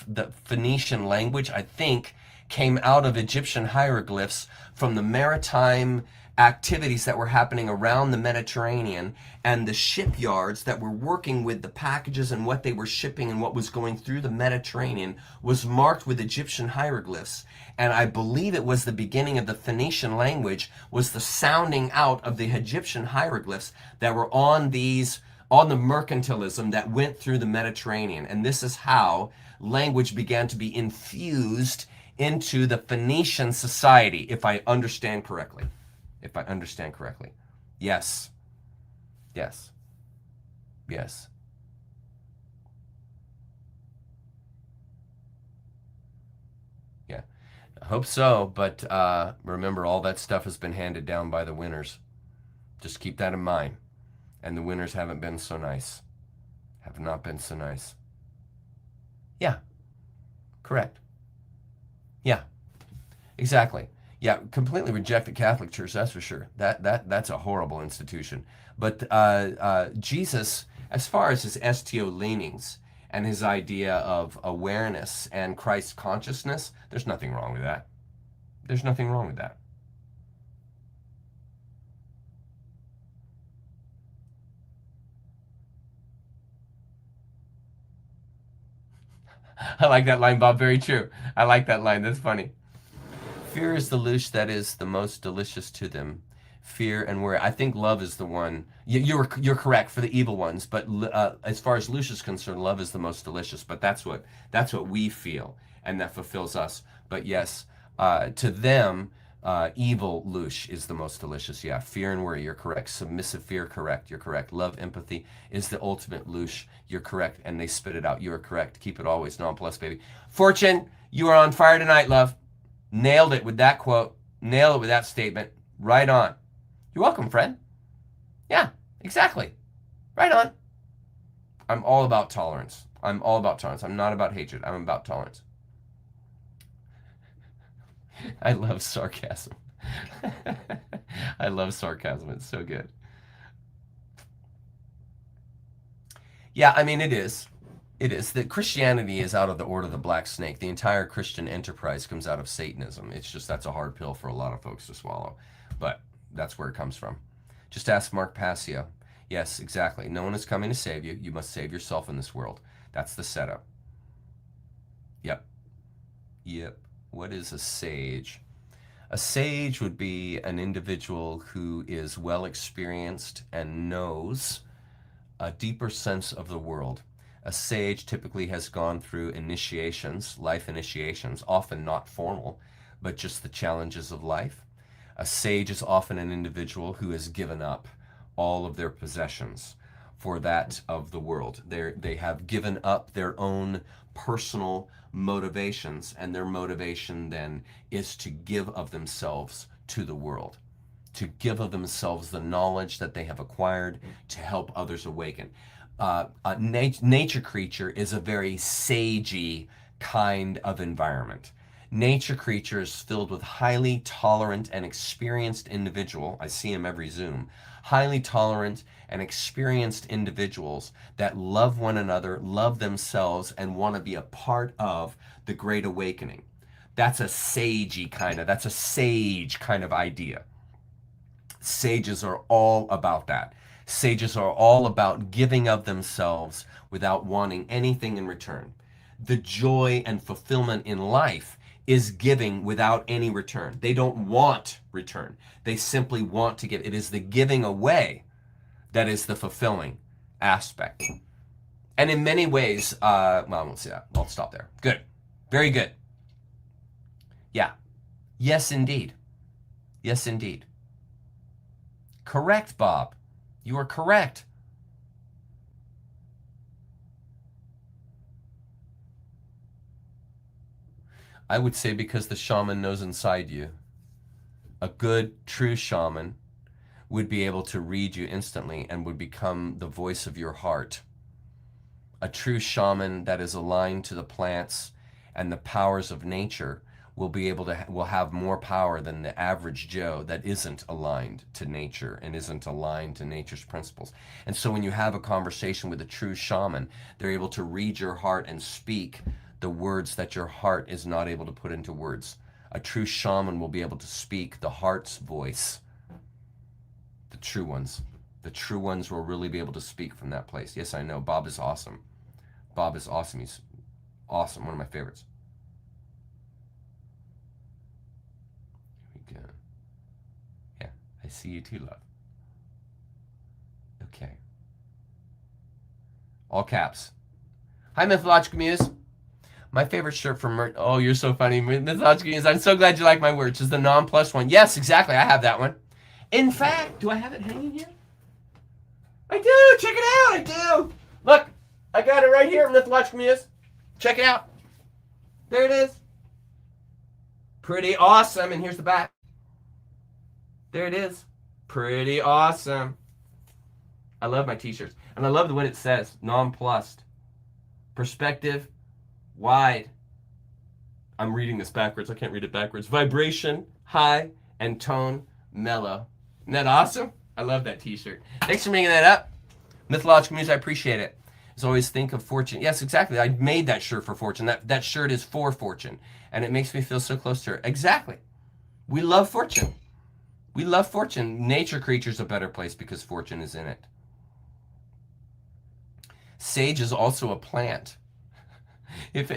the Phoenician language, I think, came out of Egyptian hieroglyphs from the maritime activities that were happening around the Mediterranean, and the shipyards that were working with the packages and what they were shipping and what was going through the Mediterranean was marked with Egyptian hieroglyphs. And I believe it was the beginning of the Phoenician language, was the sounding out of the Egyptian hieroglyphs that were on the mercantilism that went through the Mediterranean. And this is how language began to be infused into the Phoenician society, if I understand correctly. Yes. Yes. Yes. Hope so, but remember, all that stuff has been handed down by the winners. Just keep that in mind. And the winners haven't been so nice. Have not been so nice. Yeah, correct. Yeah, exactly. Yeah, completely reject the Catholic Church, that's for sure. That's a horrible institution. But Jesus, as far as his STO leanings and his idea of awareness and Christ consciousness, there's nothing wrong with that. There's nothing wrong with that. I like that line, Bob. Very true. I like that line. That's funny. Fear is the louche that is the most delicious to them. Fear and worry. I think love is the one. You're correct for the evil ones, but as far as louche is concerned, love is the most delicious. But that's what we feel, and that fulfills us. But yes, to them, evil louche is the most delicious. Yeah, fear and worry. You're correct. Submissive fear. Correct. You're correct. Love, empathy is the ultimate louche. You're correct, and they spit it out. You are correct. Keep it always non-plus, baby. Fortune, you are on fire tonight, love. Nailed it with that quote. Nailed it with that statement. Right on. You're welcome, friend. Yeah, exactly. Right on. I'm all about tolerance. I'm all about tolerance. I'm not about hatred. I'm about tolerance. I love sarcasm. I love sarcasm. It's so good. Yeah, I mean, it is. It is. That Christianity is out of the order of the black snake. The entire Christian enterprise comes out of Satanism. It's just, that's a hard pill for a lot of folks to swallow. But that's where it comes from. Just ask Mark Passio. Yes, exactly. No one is coming to save you. You must save yourself in this world. That's the setup. Yep. Yep. What is a sage? A sage would be an individual who is well experienced and knows a deeper sense of the world. A sage typically has gone through initiations, life initiations, often not formal, but just the challenges of life. A sage is often an individual who has given up all of their possessions for that of the world. They have given up their own personal motivations, and their motivation then is to give of themselves to the world, to give of themselves the knowledge that they have acquired to help others awaken. A nature creature is a very sagey kind of environment. Nature creature is filled with highly tolerant and experienced individual. I see him every Zoom. Highly tolerant and experienced individuals that love one another, love themselves, and want to be a part of the Great Awakening. That's a sagey kind of, that's a sage kind of idea. Sages are all about that. Sages are all about giving of themselves without wanting anything in return. The joy and fulfillment in life is giving without any return. They don't want return. They simply want to give. It is the giving away that is the fulfilling aspect. And in many ways, well, I won't say that. I'll stop there. Good. Very good. Yeah. Yes, indeed. Yes, indeed. Correct, Bob. You are correct. I would say because the shaman knows inside you. A good, true shaman would be able to read you instantly and would become the voice of your heart. A true shaman that is aligned to the plants and the powers of nature will be able to will have more power than the average Joe that isn't aligned to nature and isn't aligned to nature's principles. And so when you have a conversation with a true shaman, they're able to read your heart and speak the words that your heart is not able to put into words. A true shaman will be able to speak the heart's voice. The true ones. The true ones will really be able to speak from that place. Yes, I know. Bob is awesome. Bob is awesome. He's awesome. One of my favorites. Here we go. Yeah, I see you too, love. Okay. All caps. Hi, Mythological Muse. My favorite shirt from Mert. Oh, you're so funny. Mythological Muse. I'm so glad you like my merch. It's the non-plus one. Yes, exactly. I have that one. In fact, do I have it hanging here? I do. Check it out. I do. Look, I got it right here, Mythological Muse. Check it out. There it is. Pretty awesome. And here's the back. There it is. Pretty awesome. I love my t-shirts. And I love the one it says, nonplussed. Perspective, wide. I'm reading this backwards. I can't read it backwards. Vibration, high, and tone, mellow. Isn't that awesome? I love that t-shirt. Thanks for making that up. Mythological Muse, I appreciate it. As always, think of fortune. Yes, exactly. I made that shirt for fortune. That shirt is for fortune. And it makes me feel so close to her. Exactly. We love fortune. We love fortune. Nature creature's a better place because fortune is in it. Sage is also a plant. If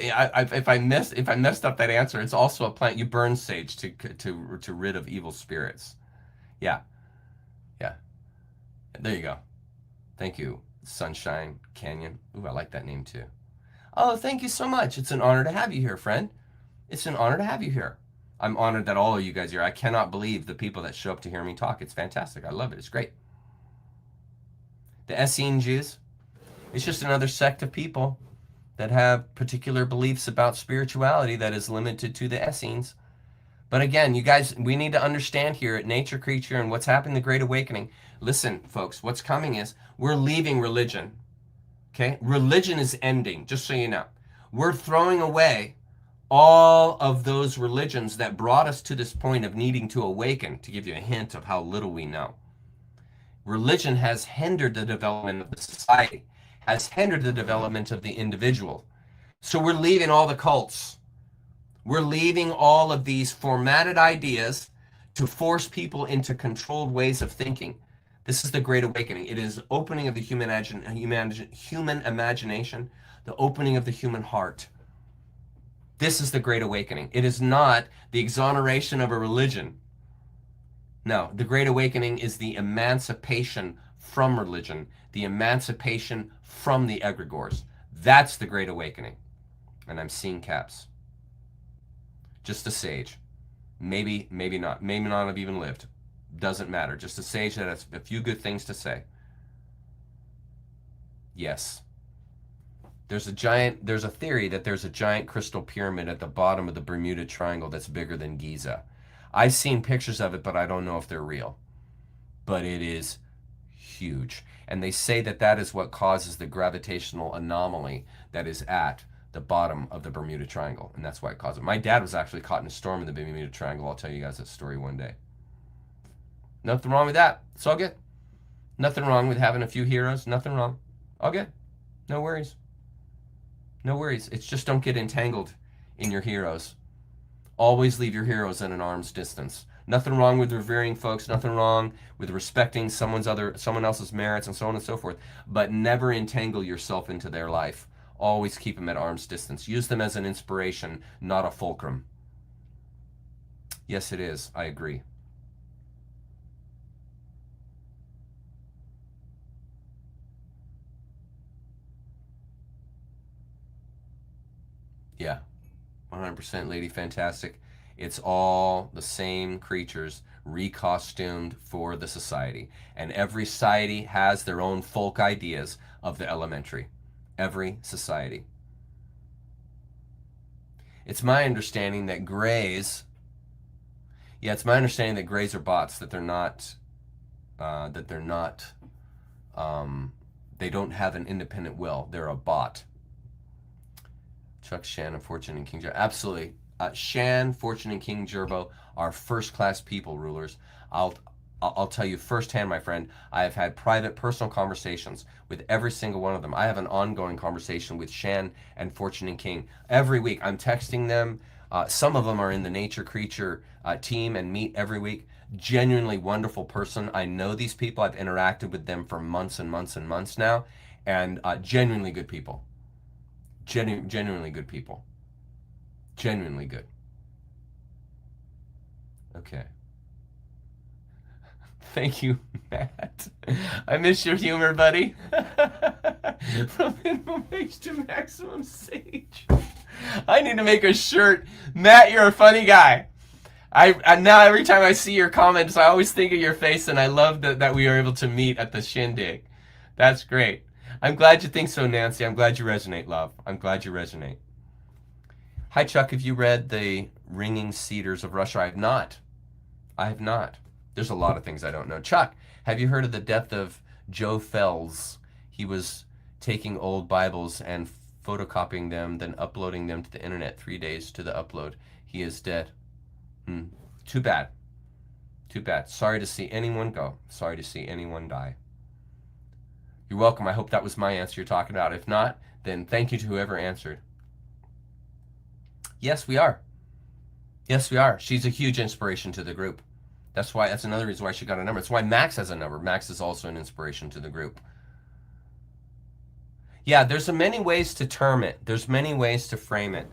I messed up that answer, it's also a plant. You burn sage to rid of evil spirits. Yeah. There you go. Thank you, Sunshine Canyon. Ooh, I like that name too. Oh, thank you so much. It's an honor to have you here, friend. It's an honor to have you here. I'm honored that all of you guys are here. I cannot believe the people that show up to hear me talk. It's fantastic. I love it. It's great. The Essene Jews. It's just another sect of people that have particular beliefs about spirituality that is limited to the Essenes. But again, you guys, we need to understand here at Nature Creature and what's happening, the Great Awakening. Listen, folks, what's coming is we're leaving religion. Okay? Religion is ending, just so you know. We're throwing away all of those religions that brought us to this point of needing to awaken, to give you a hint of how little we know. Religion has hindered the development of the society, has hindered the development of the individual. So we're leaving all the cults. We're leaving all of these formatted ideas to force people into controlled ways of thinking. This is the Great Awakening. It is opening of the human imagination, the opening of the human heart. This is the Great Awakening. It is not the exoneration of a religion. No, the Great Awakening is the emancipation from religion, the emancipation from the egregores. That's the Great Awakening. And I'm seeing caps. Just a sage. Maybe not. Maybe not have even lived. Doesn't matter. Just a sage that has a few good things to say. Yes. There's a theory that there's a giant crystal pyramid at the bottom of the Bermuda Triangle that's bigger than Giza. I've seen pictures of it, but I don't know if they're real. But it is huge. And they say that that is what causes the gravitational anomaly that is at the bottom of the Bermuda Triangle. And that's why it caused it. My dad was actually caught in a storm in the Bermuda Triangle. I'll tell you guys that story one day. Nothing wrong with that. It's all good. Nothing wrong with having a few heroes. Nothing wrong. All good. No worries. No worries. It's just don't get entangled in your heroes. Always leave your heroes at an arm's distance. Nothing wrong with revering folks. Nothing wrong with respecting someone else's merits and so on and so forth. But never entangle yourself into their life. Always keep them at arm's distance. Use them as an inspiration, not a fulcrum. Yes, it is. I agree. Yeah, 100% Lady Fantastic. It's all the same creatures recostumed for the society. And every society has their own folk ideas of the elementary. Every society. It's my understanding that grays, are bots, that they're not, they don't have an independent will. They're a bot. Chuck, Shan, and Fortune, and King Gerbo. Absolutely. Shan, Fortune, and King Gerbo are first-class people, rulers. I'll tell you firsthand, my friend, I have had private, personal conversations with every single one of them. I have an ongoing conversation with Shan and Fortune and King. Every week, I'm texting them. Some of them are in the Nature Creature team and meet every week. Genuinely wonderful person. I know these people. I've interacted with them for months and months and months now. And genuinely good people. Genuinely good people. Genuinely good. Okay. Thank you, Matt. I miss your humor, buddy. From minimum age to maximum sage. I need to make a shirt. Matt, you're a funny guy. I now every time I see your comments, I always think of your face, and I love that we are able to meet at the shindig. That's great. I'm glad you think so, Nancy. I'm glad you resonate, love. I'm glad you resonate. Hi, Chuck. Have you read the ringing cedars of Russia. I have not. I have not. There's a lot of things I don't know. Chuck, have you heard of the death of Joe Fells? He was taking old Bibles and photocopying them, then uploading them to the internet. 3 days to the upload. He is dead. Too bad. Too bad. Sorry to see anyone go. Sorry to see anyone die. You're welcome. I hope that was my answer you're talking about. If not, then thank you to whoever answered. Yes, we are. Yes, we are. She's a huge inspiration to the group. That's another reason why she got a number. That's why Max has a number. Max is also an inspiration to the group. Yeah, there's many ways to term it. There's many ways to frame it.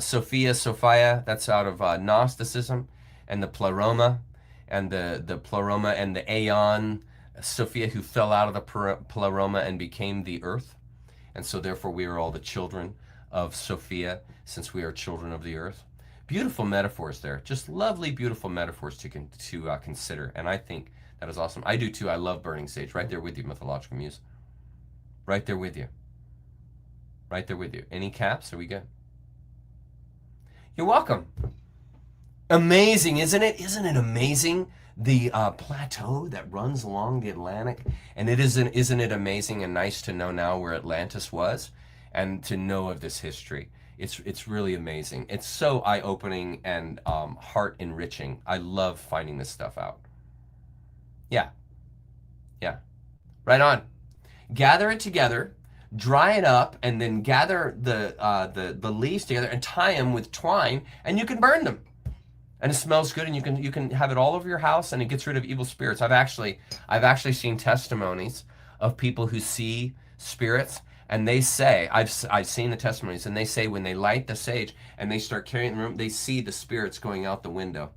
Sophia, that's out of Gnosticism, and the Pleroma, and the Pleroma and the Aeon, Sophia who fell out of the Pleroma and became the earth. And so therefore we are all the children of Sophia, since we are children of the earth. Beautiful metaphors there. Just lovely, beautiful metaphors to consider. And I think that is awesome. I do too. I love burning sage. Right there with you, Mythological Muse. Right there with you. Right there with you. Any caps? Are we good? You're welcome. Amazing, isn't it? Isn't it amazing? The plateau that runs along the Atlantic. And isn't it amazing and nice to know now where Atlantis was and to know of this history? It's really amazing. It's so eye-opening and heart-enriching. I love finding this stuff out. Yeah. Yeah. Right on. Gather it together, dry it up, and then gather the leaves together and tie them with twine, and you can burn them. And it smells good, and you can have it all over your house, and it gets rid of evil spirits. I've actually seen testimonies of people who see spirits, and they say, I've seen the testimonies, and they say when they light the sage and they start carrying the room, they see the spirits going out the window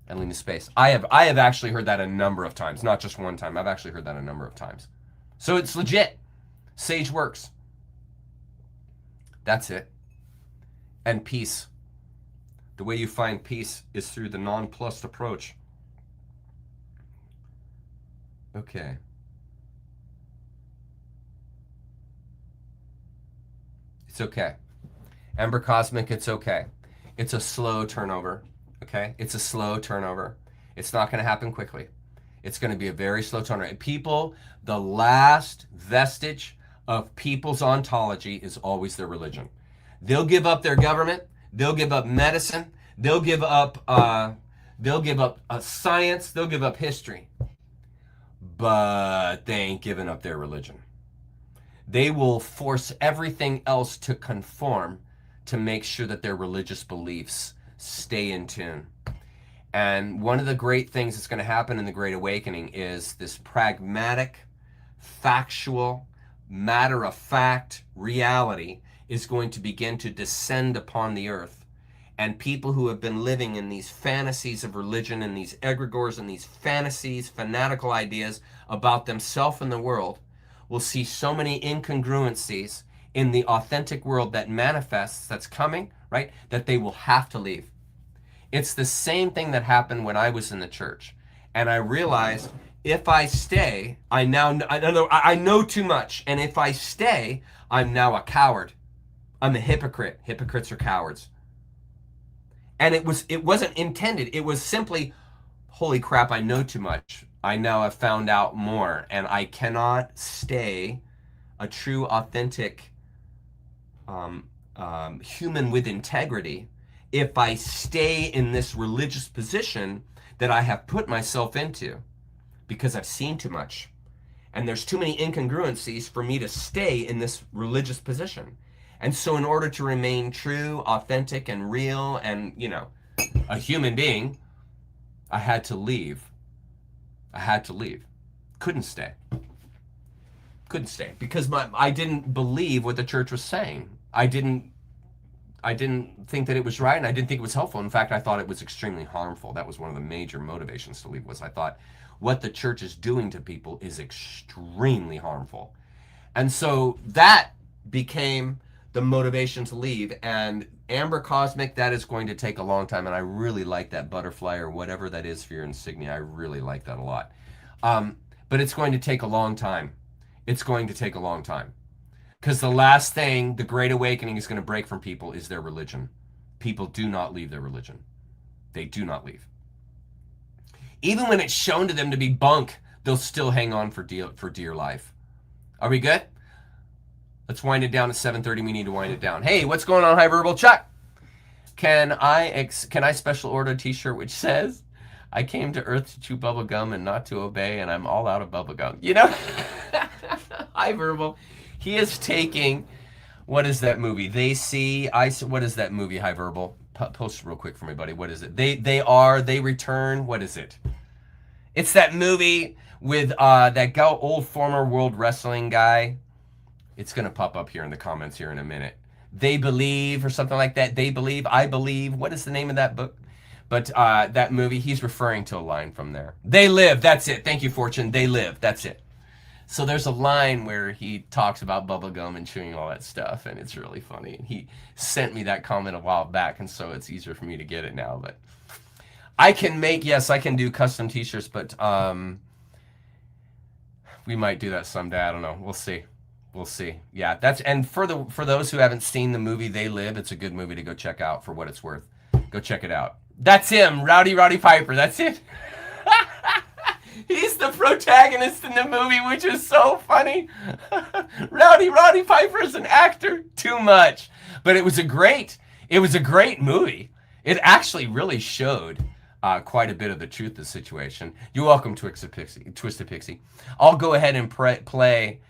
and leaving space. I have actually heard that a number of times, not just one time. I've actually heard that a number of times. So it's legit. Sage works. That's it. And peace. The way you find peace is through the nonplussed approach. Okay. It's okay. Ember Cosmic, it's okay. It's a slow turnover, okay? It's a slow turnover. It's not going to happen quickly. It's going to be a very slow turnover. People, the last vestige of people's ontology is always their religion. They'll give up their government. They'll give up medicine. They'll give up science. They'll give up history. But they ain't giving up their religion. They will force everything else to conform to make sure that their religious beliefs stay in tune. And one of the great things that's going to happen in the Great Awakening is this pragmatic, factual, matter-of-fact reality is going to begin to descend upon the earth. And people who have been living in these fantasies of religion and these egregores and these fantasies, fanatical ideas about themselves and the world will see so many incongruencies in the authentic world that manifests, that's coming, right, that they will have to leave. It's the same thing that happened when I was in the church. And I realized if I stay, I know too much. And if I stay, I'm now a coward. I'm a hypocrite. Hypocrites are cowards. And it wasn't intended. It was simply, holy crap, I know too much. I now have found out more, and I cannot stay a true, authentic human with integrity if I stay in this religious position that I have put myself into, because I've seen too much. And there's too many incongruencies for me to stay in this religious position. And so in order to remain true, authentic, and real, and, a human being, I had to leave. Couldn't stay because I didn't believe what the church was saying. I didn't think that it was right, and I didn't think it was helpful. In fact, I thought it was extremely harmful. That was one of the major motivations to leave, was I thought what the church is doing to people is extremely harmful. And so that became the motivation to leave. And Amber Cosmic, that is going to take a long time, and I really like that butterfly or whatever that is for your insignia. I really like that a lot. But it's going to take a long time. It's going to take a long time. Because the last thing the Great Awakening is going to break from people is their religion. People do not leave their religion. They do not leave. Even when it's shown to them to be bunk, they'll still hang on for dear life. Are we good? Let's wind it down at 7:30. We need to wind it down. Hey, what's going on, Hyverbal? Chuck, can I special order a t-shirt which says, I came to Earth to chew bubble gum and not to obey, and I'm all out of bubble gum. You know? Hyverbal. He is taking, what is that movie? What is that movie, Hyverbal? Post it real quick for me, buddy. What is it? They return. What is it? It's that movie with that old former world wrestling guy. It's going to pop up here in the comments here in a minute. They Believe or something like that. They Believe, I Believe. What is the name of that book? But that movie, he's referring to a line from there. They live. That's it. Thank you, Fortune. They live. That's it. So there's a line where he talks about bubblegum and chewing all that stuff, and it's really funny. And he sent me that comment a while back, and so it's easier for me to get it now. But I can do custom t-shirts, but we might do that someday. I don't know. We'll see. We'll see. Yeah, and for those who haven't seen the movie They Live, it's a good movie to go check out for what it's worth. Go check it out. That's him, Rowdy Piper. That's it. He's the protagonist in the movie, which is so funny. Rowdy Piper is an actor. Too much. But it was a great movie. It actually really showed quite a bit of the truth of the situation. You're welcome, Twisted Pixie. I'll go ahead and play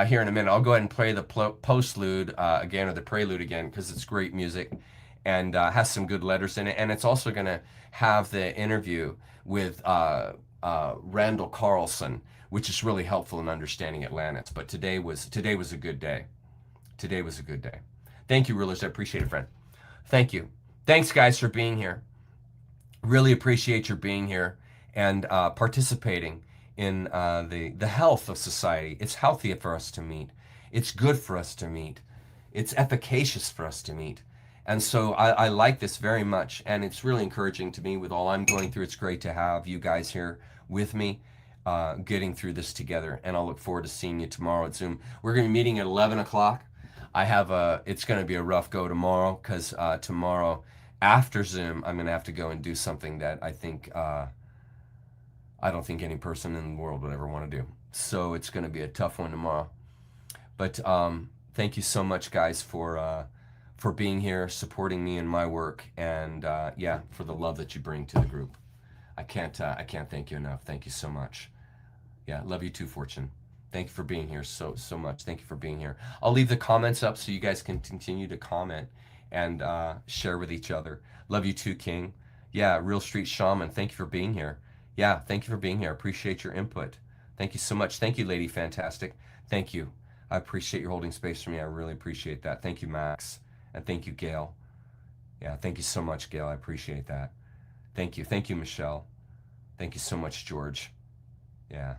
here in a minute. I'll go ahead and play the postlude again, or the prelude again, because it's great music and has some good letters in it. And it's also going to have the interview with Randall Carlson, which is really helpful in understanding Atlantis. But today was a good day. Today was a good day. Thank you, rulers. I appreciate it, friend. Thank you. Thanks, guys, for being here. Really appreciate your being here and participating in the health of society. It's healthy for us to meet. It's good for us to meet. It's efficacious for us to meet. And so I like this very much, and it's really encouraging to me with all I'm going through. It's great to have you guys here with me, getting through this together, and I'll look forward to seeing you tomorrow at Zoom. We're going to be meeting at 11 o'clock. It's going to be a rough go tomorrow, because tomorrow after Zoom, I'm going to have to go and do something that I don't think any person in the world would ever want to do. So it's going to be a tough one tomorrow. But thank you so much, guys, for being here, supporting me in my work, and for the love that you bring to the group. I can't thank you enough. Thank you so much. Yeah, love you too, Fortune. Thank you for being here so much. Thank you for being here. I'll leave the comments up so you guys can continue to comment and share with each other. Love you too, King. Yeah, Real Street Shaman, thank you for being here. Yeah, thank you for being here. I appreciate your input. Thank you so much. Thank you, Lady Fantastic. Thank you. I appreciate your holding space for me. I really appreciate that. Thank you, Max. And thank you, Gail. Yeah, thank you so much, Gail. I appreciate that. Thank you. Thank you, Michelle. Thank you so much, George. Yeah.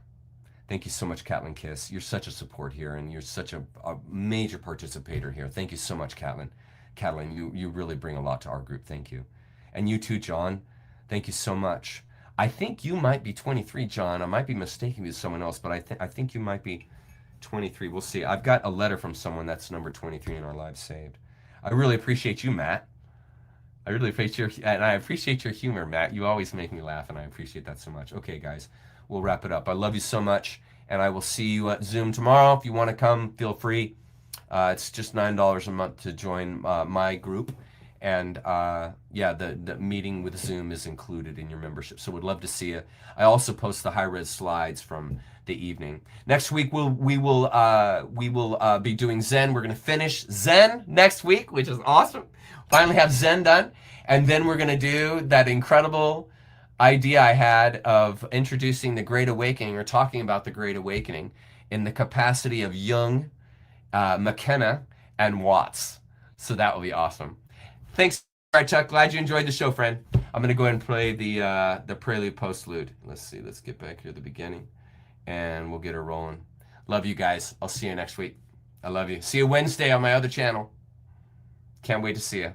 Thank you so much, Catlin Kiss. You're such a support here, and you're such a major participator here. Thank you so much, Catlin. Catlin, you really bring a lot to our group. Thank you. And you too, John. Thank you so much. I think you might be 23, John. I might be mistaken with someone else, but I think you might be 23. We'll see. I've got a letter from someone that's number 23 in our lives saved. I really appreciate you, Matt. I really appreciate your humor, Matt. You always make me laugh, and I appreciate that so much. Okay, guys, we'll wrap it up. I love you so much, and I will see you at Zoom tomorrow. If you want to come, feel free. It's just $9 a month to join my group, and the meeting with Zoom is included in your membership. So we'd love to see you. I also post the high-res slides from the evening. Next week we will be doing Zen. We're going to finish Zen next week, which is awesome. Finally have Zen done, and then we're going to do that incredible idea I had of introducing the Great Awakening, or talking about the Great Awakening in the capacity of Jung, McKenna, and Watts. So that will be awesome. Thanks. All right, Chuck. Glad you enjoyed the show, friend. I'm going to go ahead and play the prelude postlude. Let's see. Let's get back here at the beginning, and we'll get her rolling. Love you guys. I'll see you next week. I love you. See you Wednesday on my other channel. Can't wait to see you.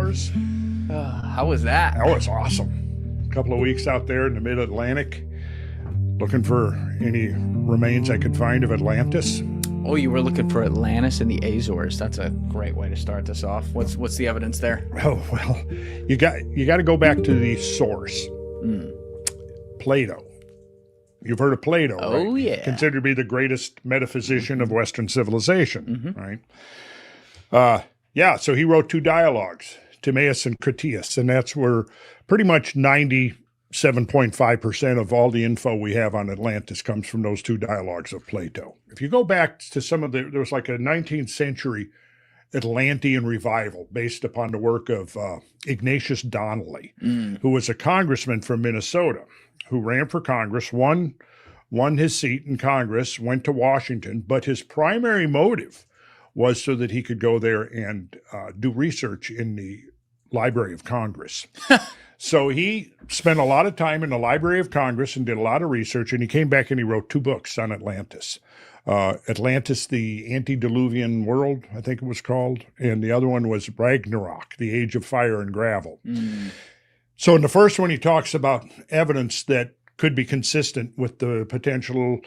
Azores. How was that? That was awesome. A couple of weeks out there in the mid-Atlantic, looking for any remains I could find of Atlantis. Oh, you were looking for Atlantis and the Azores. That's a great way to start this off. What's the evidence there? Oh, well, you got to go back to the source. Plato. You've heard of Plato, right? Oh, yeah. Considered to be the greatest metaphysician of Western civilization, right? So he wrote two dialogues, Timaeus and Critias, and that's where pretty much 97.5% of all the info we have on Atlantis comes from those two dialogues of Plato. If you go back to some of there was like a 19th century Atlantean revival based upon the work of Ignatius Donnelly, who was a congressman from Minnesota, who ran for Congress, won his seat in Congress, went to Washington, but his primary motive was so that he could go there and do research in the Library of Congress. So he spent a lot of time in the Library of Congress and did a lot of research, and he came back and he wrote two books on Atlantis. Atlantis, the Antediluvian World, I think it was called, and the other one was Ragnarok, the Age of Fire and Gravel. So in the first one, he talks about evidence that could be consistent with the potential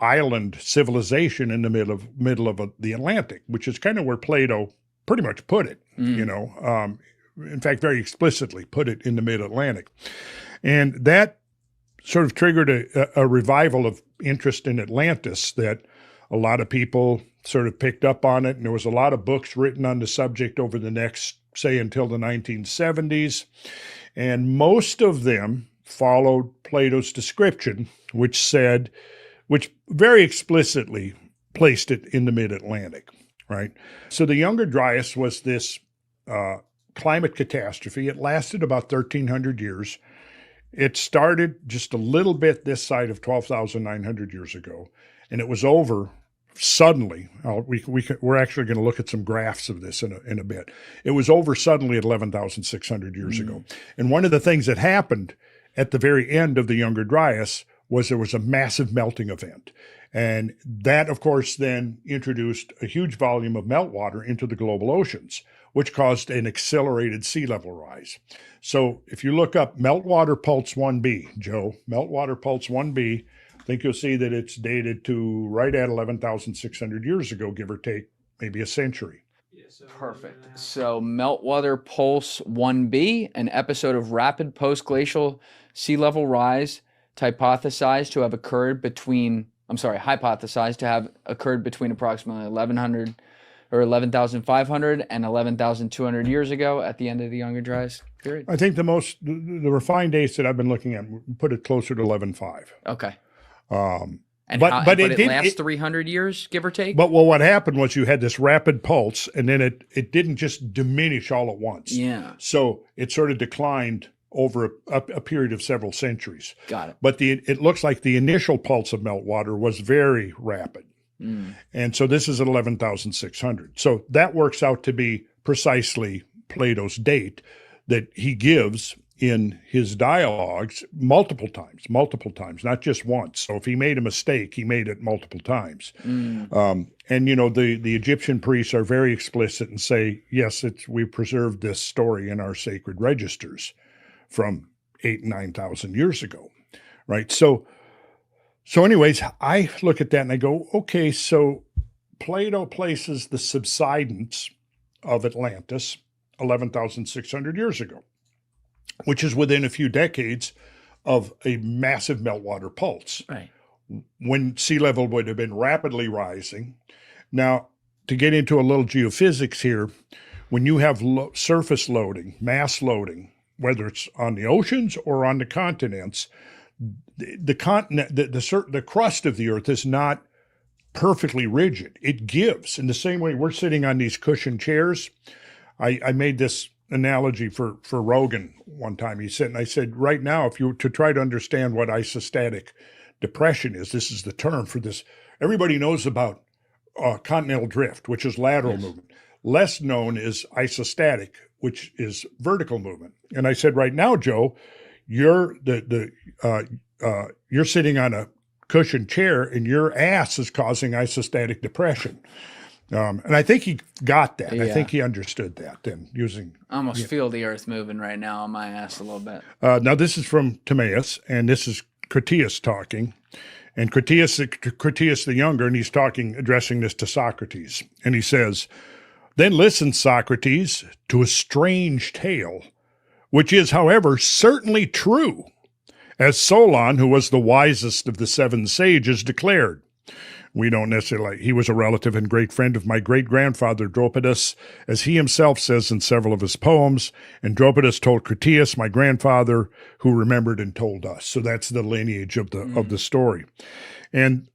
island civilization in the middle of the Atlantic, which is kind of where Plato pretty much put it, in fact, very explicitly put it in the mid-Atlantic. And that sort of triggered a revival of interest in Atlantis that a lot of people sort of picked up on it. And there was a lot of books written on the subject over the next, say, until the 1970s. And most of them followed Plato's description, which very explicitly placed it in the mid-Atlantic, right? So the Younger Dryas was this climate catastrophe. It lasted about 1,300 years. It started just a little bit this side of 12,900 years ago, and it was over suddenly. We're actually going to look at some graphs of this in a bit. It was over suddenly at 11,600 years ago. And one of the things that happened at the very end of the Younger Dryas was there was a massive melting event. And that, of course, then introduced a huge volume of meltwater into the global oceans, which caused an accelerated sea level rise. So if you look up meltwater pulse 1b, Joe, meltwater pulse 1b, I think you'll see that it's dated to right at 11,600 years ago, give or take maybe a century. Perfect. So meltwater pulse 1b, an episode of rapid post-glacial sea level rise hypothesized to have occurred between approximately 1100 or 11,500 and 11,200 years ago at the end of the Younger Dryas period. I think the refined dates that I've been looking at put it closer to 11.5. Okay. But it lasts 300 years, give or take? But what happened was you had this rapid pulse, and then it didn't just diminish all at once. Yeah. So it sort of declined over a period of several centuries. Got it. But it looks like the initial pulse of meltwater was very rapid. And so this is at 11,600. So that works out to be precisely Plato's date that he gives in his dialogues multiple times, not just once. So if he made a mistake, he made it multiple times. And, the Egyptian priests are very explicit and say, yes, we preserved this story in our sacred registers from 8,000 and 9,000 years ago, right? So anyways, I look at that and I go, okay, so Plato places the subsidence of Atlantis 11,600 years ago, which is within a few decades of a massive meltwater pulse, right, when sea level would have been rapidly rising. Now, to get into a little geophysics here, when you have surface loading, mass loading, whether it's on the oceans or on the continents, the crust of the earth is not perfectly rigid. It gives. In the same way we're sitting on these cushioned chairs. I made this analogy for Rogan one time. I said, right now, if you were to try to understand what isostatic depression is, this is the term for this. Everybody knows about continental drift, which is lateral movement. Less known is isostatic, which is vertical movement. And I said, right now, Joe, you're sitting on a cushioned chair and your ass is causing isostatic depression. And I think he got that. I Yeah. think he understood that then using. I almost feel the earth moving right now on my ass a little bit. Now, this is from Timaeus, and this is Critias talking. And Critias the Younger, and he's talking, addressing this to Socrates. And he says, "Then listen, Socrates, to a strange tale, which is, however, certainly true, as Solon, who was the wisest of the 7 sages, declared. We don't necessarily, he was a relative and great friend of my great-grandfather Dropidas, as he himself says in several of his poems, and Dropidas told Critias, my grandfather, who remembered and told us." So that's the lineage of the story. And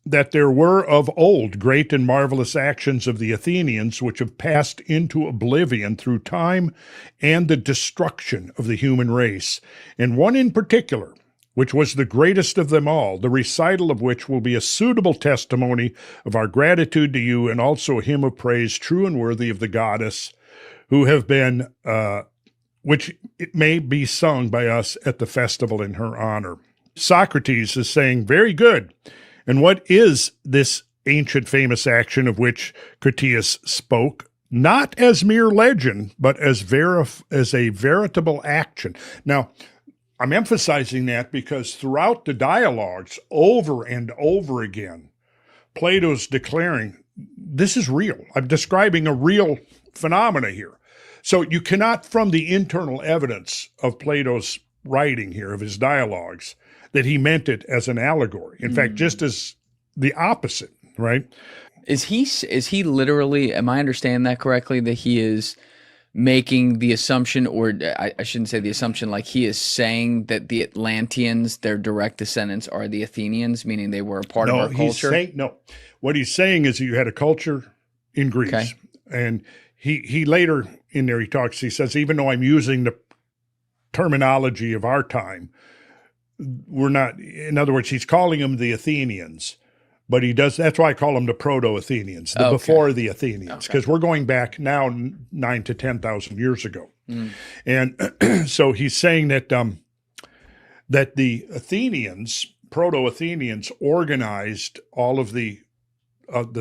that there were of old great and marvelous actions of the Athenians which have passed into oblivion through time and the destruction of the human race, and one in particular, which was the greatest of them all, the recital of which will be a suitable testimony of our gratitude to you, and also a hymn of praise true and worthy of the goddess, who have been, which it may be sung by us at the festival in her honor. Socrates is saying, very good. And what is this ancient famous action of which Critias spoke? Not as mere legend, but as a veritable action. Now, I'm emphasizing that because throughout the dialogues, over and over again, Plato's declaring, this is real. I'm describing a real phenomena here. So you cannot, from the internal evidence of Plato's writing here, of his dialogues, that he meant it as an allegory. In fact, just as the opposite, right? Is he literally, am I understanding that correctly, that he is making the assumption, or I shouldn't say the assumption, like he is saying that the Atlanteans, their direct descendants, are the Athenians, meaning they were a part of our culture? No. What he's saying is you had a culture in Greece. Okay. And he later in there, he says, even though I'm using the terminology of our time, we're not, in other words, he's calling them the Athenians, but that's why I call them the Proto-Athenians, before the Athenians, because we're going back now 9 to 10,000 years ago. And so he's saying that that the Athenians, Proto-Athenians, organized all of the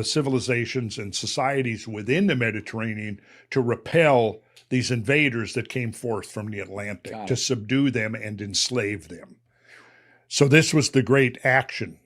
civilizations and societies within the Mediterranean to repel these invaders that came forth from the Atlantic, to subdue them and enslave them. So this was the great action,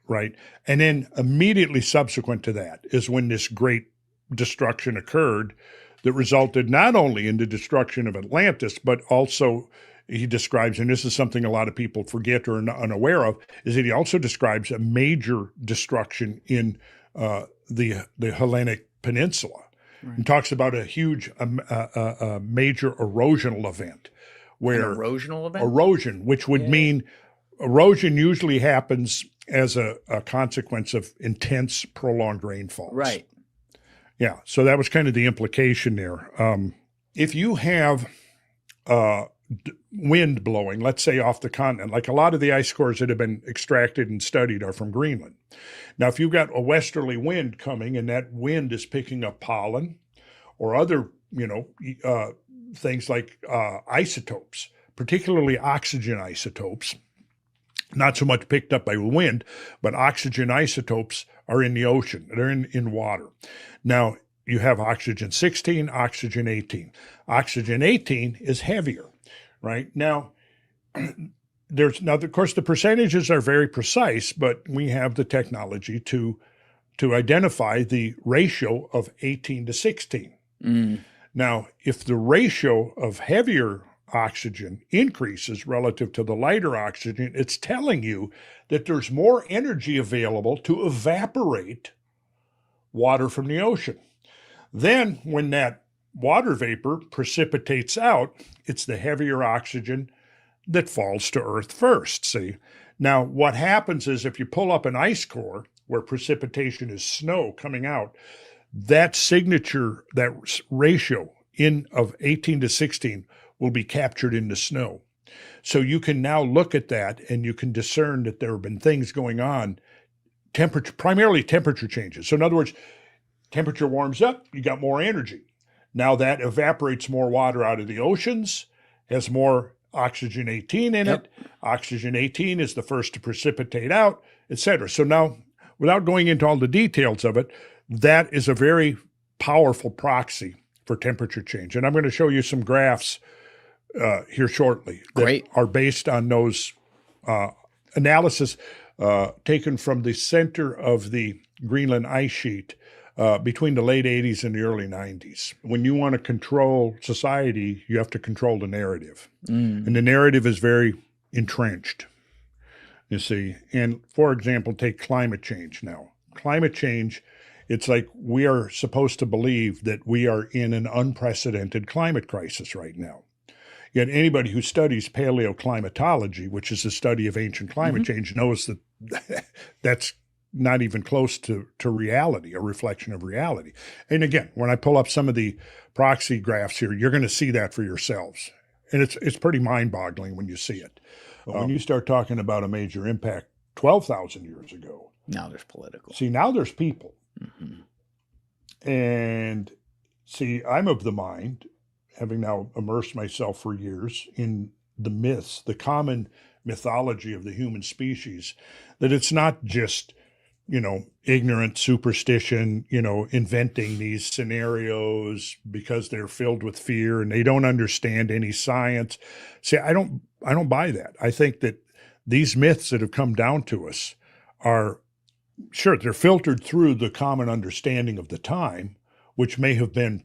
right? And then immediately subsequent to that is when this great destruction occurred that resulted not only in the destruction of Atlantis, but also he describes, and this is something a lot of people forget or are unaware of, is that he also describes a major destruction in the Hellenic Peninsula. Right. And talks about a huge, major erosional event. Where an erosional event? Erosion, which would mean erosion usually happens as a consequence of intense, prolonged rainfalls. Right. Yeah, so that was kind of the implication there. If you have wind blowing, let's say off the continent, like a lot of the ice cores that have been extracted and studied are from Greenland. Now, if you've got a westerly wind coming and that wind is picking up pollen or other, things like isotopes, particularly oxygen isotopes, not so much picked up by wind, but oxygen isotopes are in the ocean. They're in water. Now, you have oxygen 16, oxygen 18. Oxygen 18 is heavier, right? Now, of course, the percentages are very precise, but we have the technology to identify the ratio of 18 to 16. Now, if the ratio of heavier oxygen increases relative to the lighter oxygen, it's telling you that there's more energy available to evaporate water from the ocean. Then when that water vapor precipitates out, it's the heavier oxygen that falls to Earth first, see? Now, what happens is if you pull up an ice core where precipitation is snow coming out, that signature, that ratio of 18 to 16 will be captured in the snow. So you can now look at that and you can discern that there have been things going on, primarily temperature changes. So in other words, temperature warms up, you got more energy. Now that evaporates more water out of the oceans, has more oxygen 18 in it. Oxygen 18 is the first to precipitate out, etc. So now, without going into all the details of it, that is a very powerful proxy for temperature change. And I'm going to show you some graphs here shortly that Great. are based on those analysis taken from the center of the Greenland ice sheet between the late 80s and the early 90s. When you want to control society, you have to control the narrative. And the narrative is very entrenched, you see. And for example, take climate change now. Climate change, it's like we are supposed to believe that we are in an unprecedented climate crisis right now. Yet anybody who studies paleoclimatology, which is the study of ancient climate change, knows that that's not even close to reality, a reflection of reality. And again, when I pull up some of the proxy graphs here, you're going to see that for yourselves. And it's pretty mind-boggling when you see it. But when you start talking about a major impact 12,000 years ago. Now there's political. See, now there's people. And see, I'm of the mind, having now immersed myself for years in the myths, the common mythology of the human species, that it's not just, ignorant superstition, inventing these scenarios because they're filled with fear and they don't understand any science. See, I don't buy that. I think that these myths that have come down to us are, sure, they're filtered through the common understanding of the time, which may have been,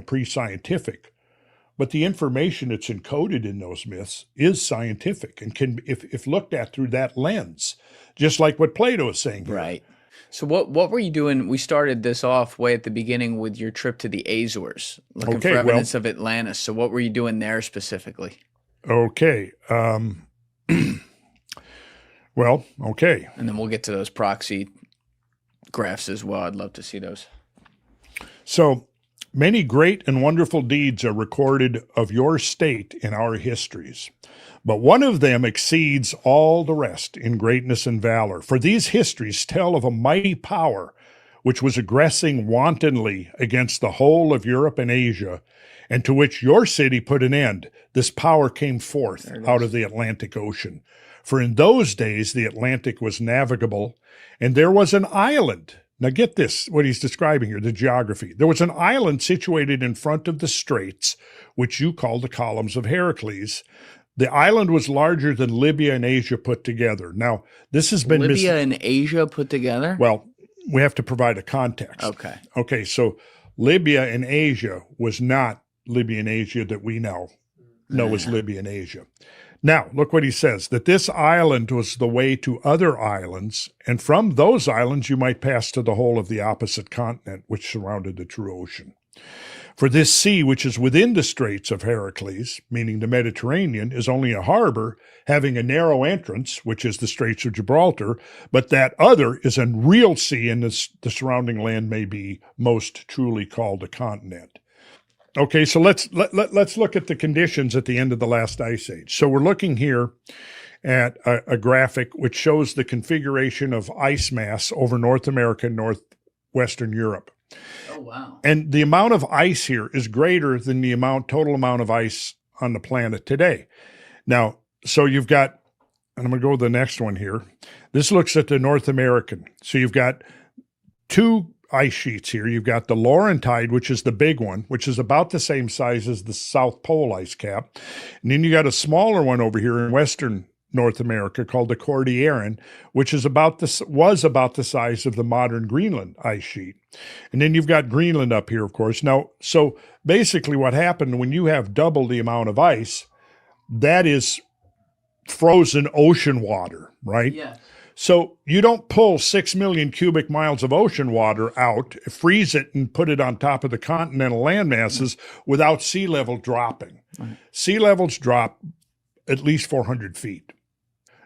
pre-scientific. But the information that's encoded in those myths is scientific and can, if looked at through that lens, just like what Plato is saying here. Right. So what were you doing? We started this off way at the beginning with your trip to the Azores, looking for evidence of Atlantis. So what were you doing there specifically? Okay. Well, okay. And then we'll get to those proxy graphs as well. I'd love to see those. So many great and wonderful deeds are recorded of your state in our histories, but one of them exceeds all the rest in greatness and valor. For these histories tell of a mighty power which was aggressing wantonly against the whole of Europe and Asia, and to which your city put an end. This power came forth out of the Atlantic Ocean. For in those days the Atlantic was navigable, and there was an island. Now get this, what he's describing here, the geography. There was an island situated in front of the straits, which you call the columns of Hercules. The island was larger than Libya and Asia put together. Now, this has been— Libya and Asia put together? Well, we have to provide a context. Okay. Okay, so Libya and Asia was not Libya and Asia that we now know as Libya and Asia. Now, look what he says, that this island was the way to other islands, and from those islands you might pass to the whole of the opposite continent, which surrounded the true ocean. For this sea, which is within the Straits of Hercules, meaning the Mediterranean, is only a harbor, having a narrow entrance, which is the Straits of Gibraltar, but that other is a real sea, and the surrounding land may be most truly called a continent. Okay, so let's look at the conditions at the end of the last ice age. So we're looking here at a graphic which shows the configuration of ice mass over North America and northwestern Europe. Oh, wow. And the amount of ice here is greater than the total amount of ice on the planet today. Now, so you've got, and I'm going to go to the next one here. This looks at the North American. So you've got two ice sheets here. You've got the Laurentide, which is the big one, which is about the same size as the South Pole ice cap. And then you got a smaller one over here in Western North America called the Cordilleran, which was about the size of the modern Greenland ice sheet. And then you've got Greenland up here, of course. Now, so basically what happened when you have double the amount of ice, that is frozen ocean water, right? Yeah. So you don't pull 6 million cubic miles of ocean water out, freeze it, and put it on top of the continental land masses without sea level dropping. Right. Sea levels drop at least 400 feet.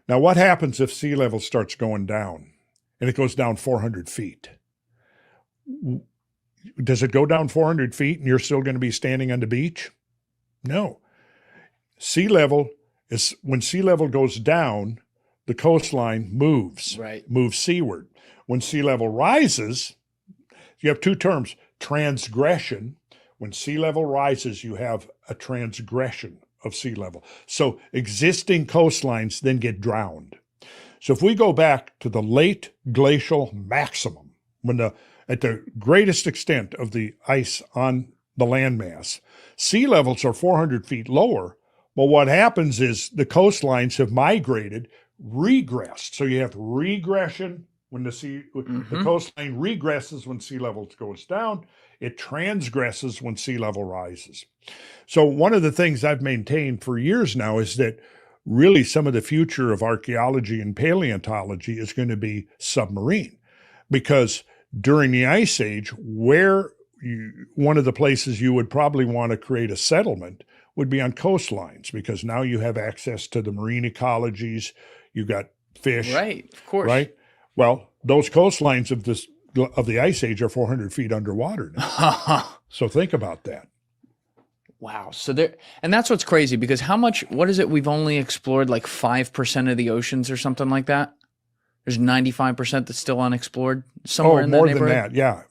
Now, what happens if sea level starts going down and it goes down 400 feet? Does it go down 400 feet and you're still going to be standing on the beach? No. Sea level is, when sea level goes down, the coastline moves, moves seaward. When sea level rises, you have two terms, transgression. When sea level rises, you have a transgression of sea level. So existing coastlines then get drowned. So if we go back to the late glacial maximum, when at the greatest extent of the ice on the landmass, sea levels are 400 feet lower. Well, what happens is the coastlines have migrated, regressed. So you have regression when the coastline regresses when sea level goes down. It transgresses when sea level rises. So one of the things I've maintained for years now is that really some of the future of archaeology and paleontology is going to be submarine, because during the Ice Age, one of the places you would probably want to create a settlement would be on coastlines, because now you have access to the marine ecologies. You got fish, right? Of course, right? Well, those coastlines of the Ice Age are 400 feet underwater now. So think about that. Wow. So and that's what's crazy, because what is it? We've only explored like 5% of the oceans or something like that. There's 95% that's still unexplored somewhere in that neighborhood. More than that. Yeah.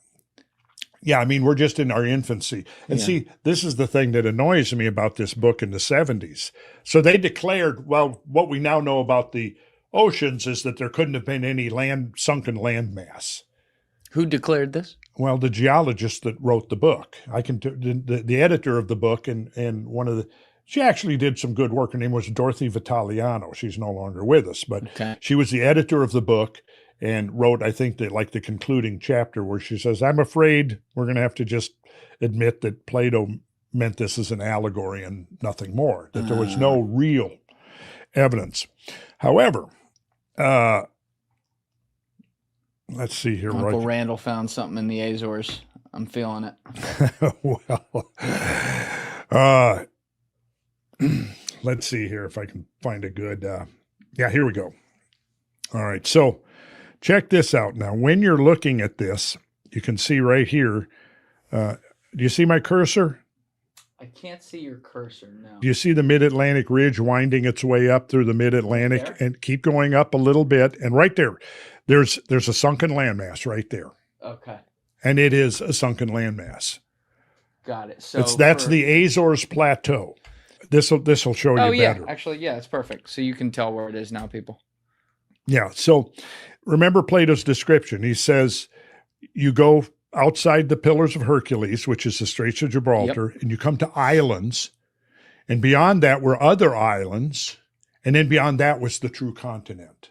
Yeah. I mean, we're just in our infancy. And see, this is the thing that annoys me about this book in the 70s. So they declared, well, what we now know about the oceans is that there couldn't have been any sunken land mass. Who declared this? Well, the geologist that wrote the book. The editor of the book, and she actually did some good work. Her name was Dorothy Vitaliano. She's no longer with us, but she was the editor of the book and wrote, I think, the concluding chapter where she says, I'm afraid we're going to have to just admit that Plato meant this as an allegory and nothing more, that there was no real evidence. However, let's see here. Uncle Randall found something in the Azores. I'm feeling it. Well, let's see here if I can find a good. Here we go. All right. So check this out. Now, when you're looking at this, you can see right here. Do you see my cursor? I can't see your cursor, no. Do you see the Mid-Atlantic Ridge winding its way up through the Mid-Atlantic and keep going up a little bit? And right there, there's a sunken landmass right there. Okay. And it is a sunken landmass. Got it. So that's the Azores Plateau. This will show you better. Oh, yeah. Actually, yeah, it's perfect. So you can tell where it is now, people. Yeah. So remember Plato's description. He says you go outside the Pillars of Hercules, which is the Straits of Gibraltar, and you come to islands. And beyond that were other islands. And then beyond that was the true continent.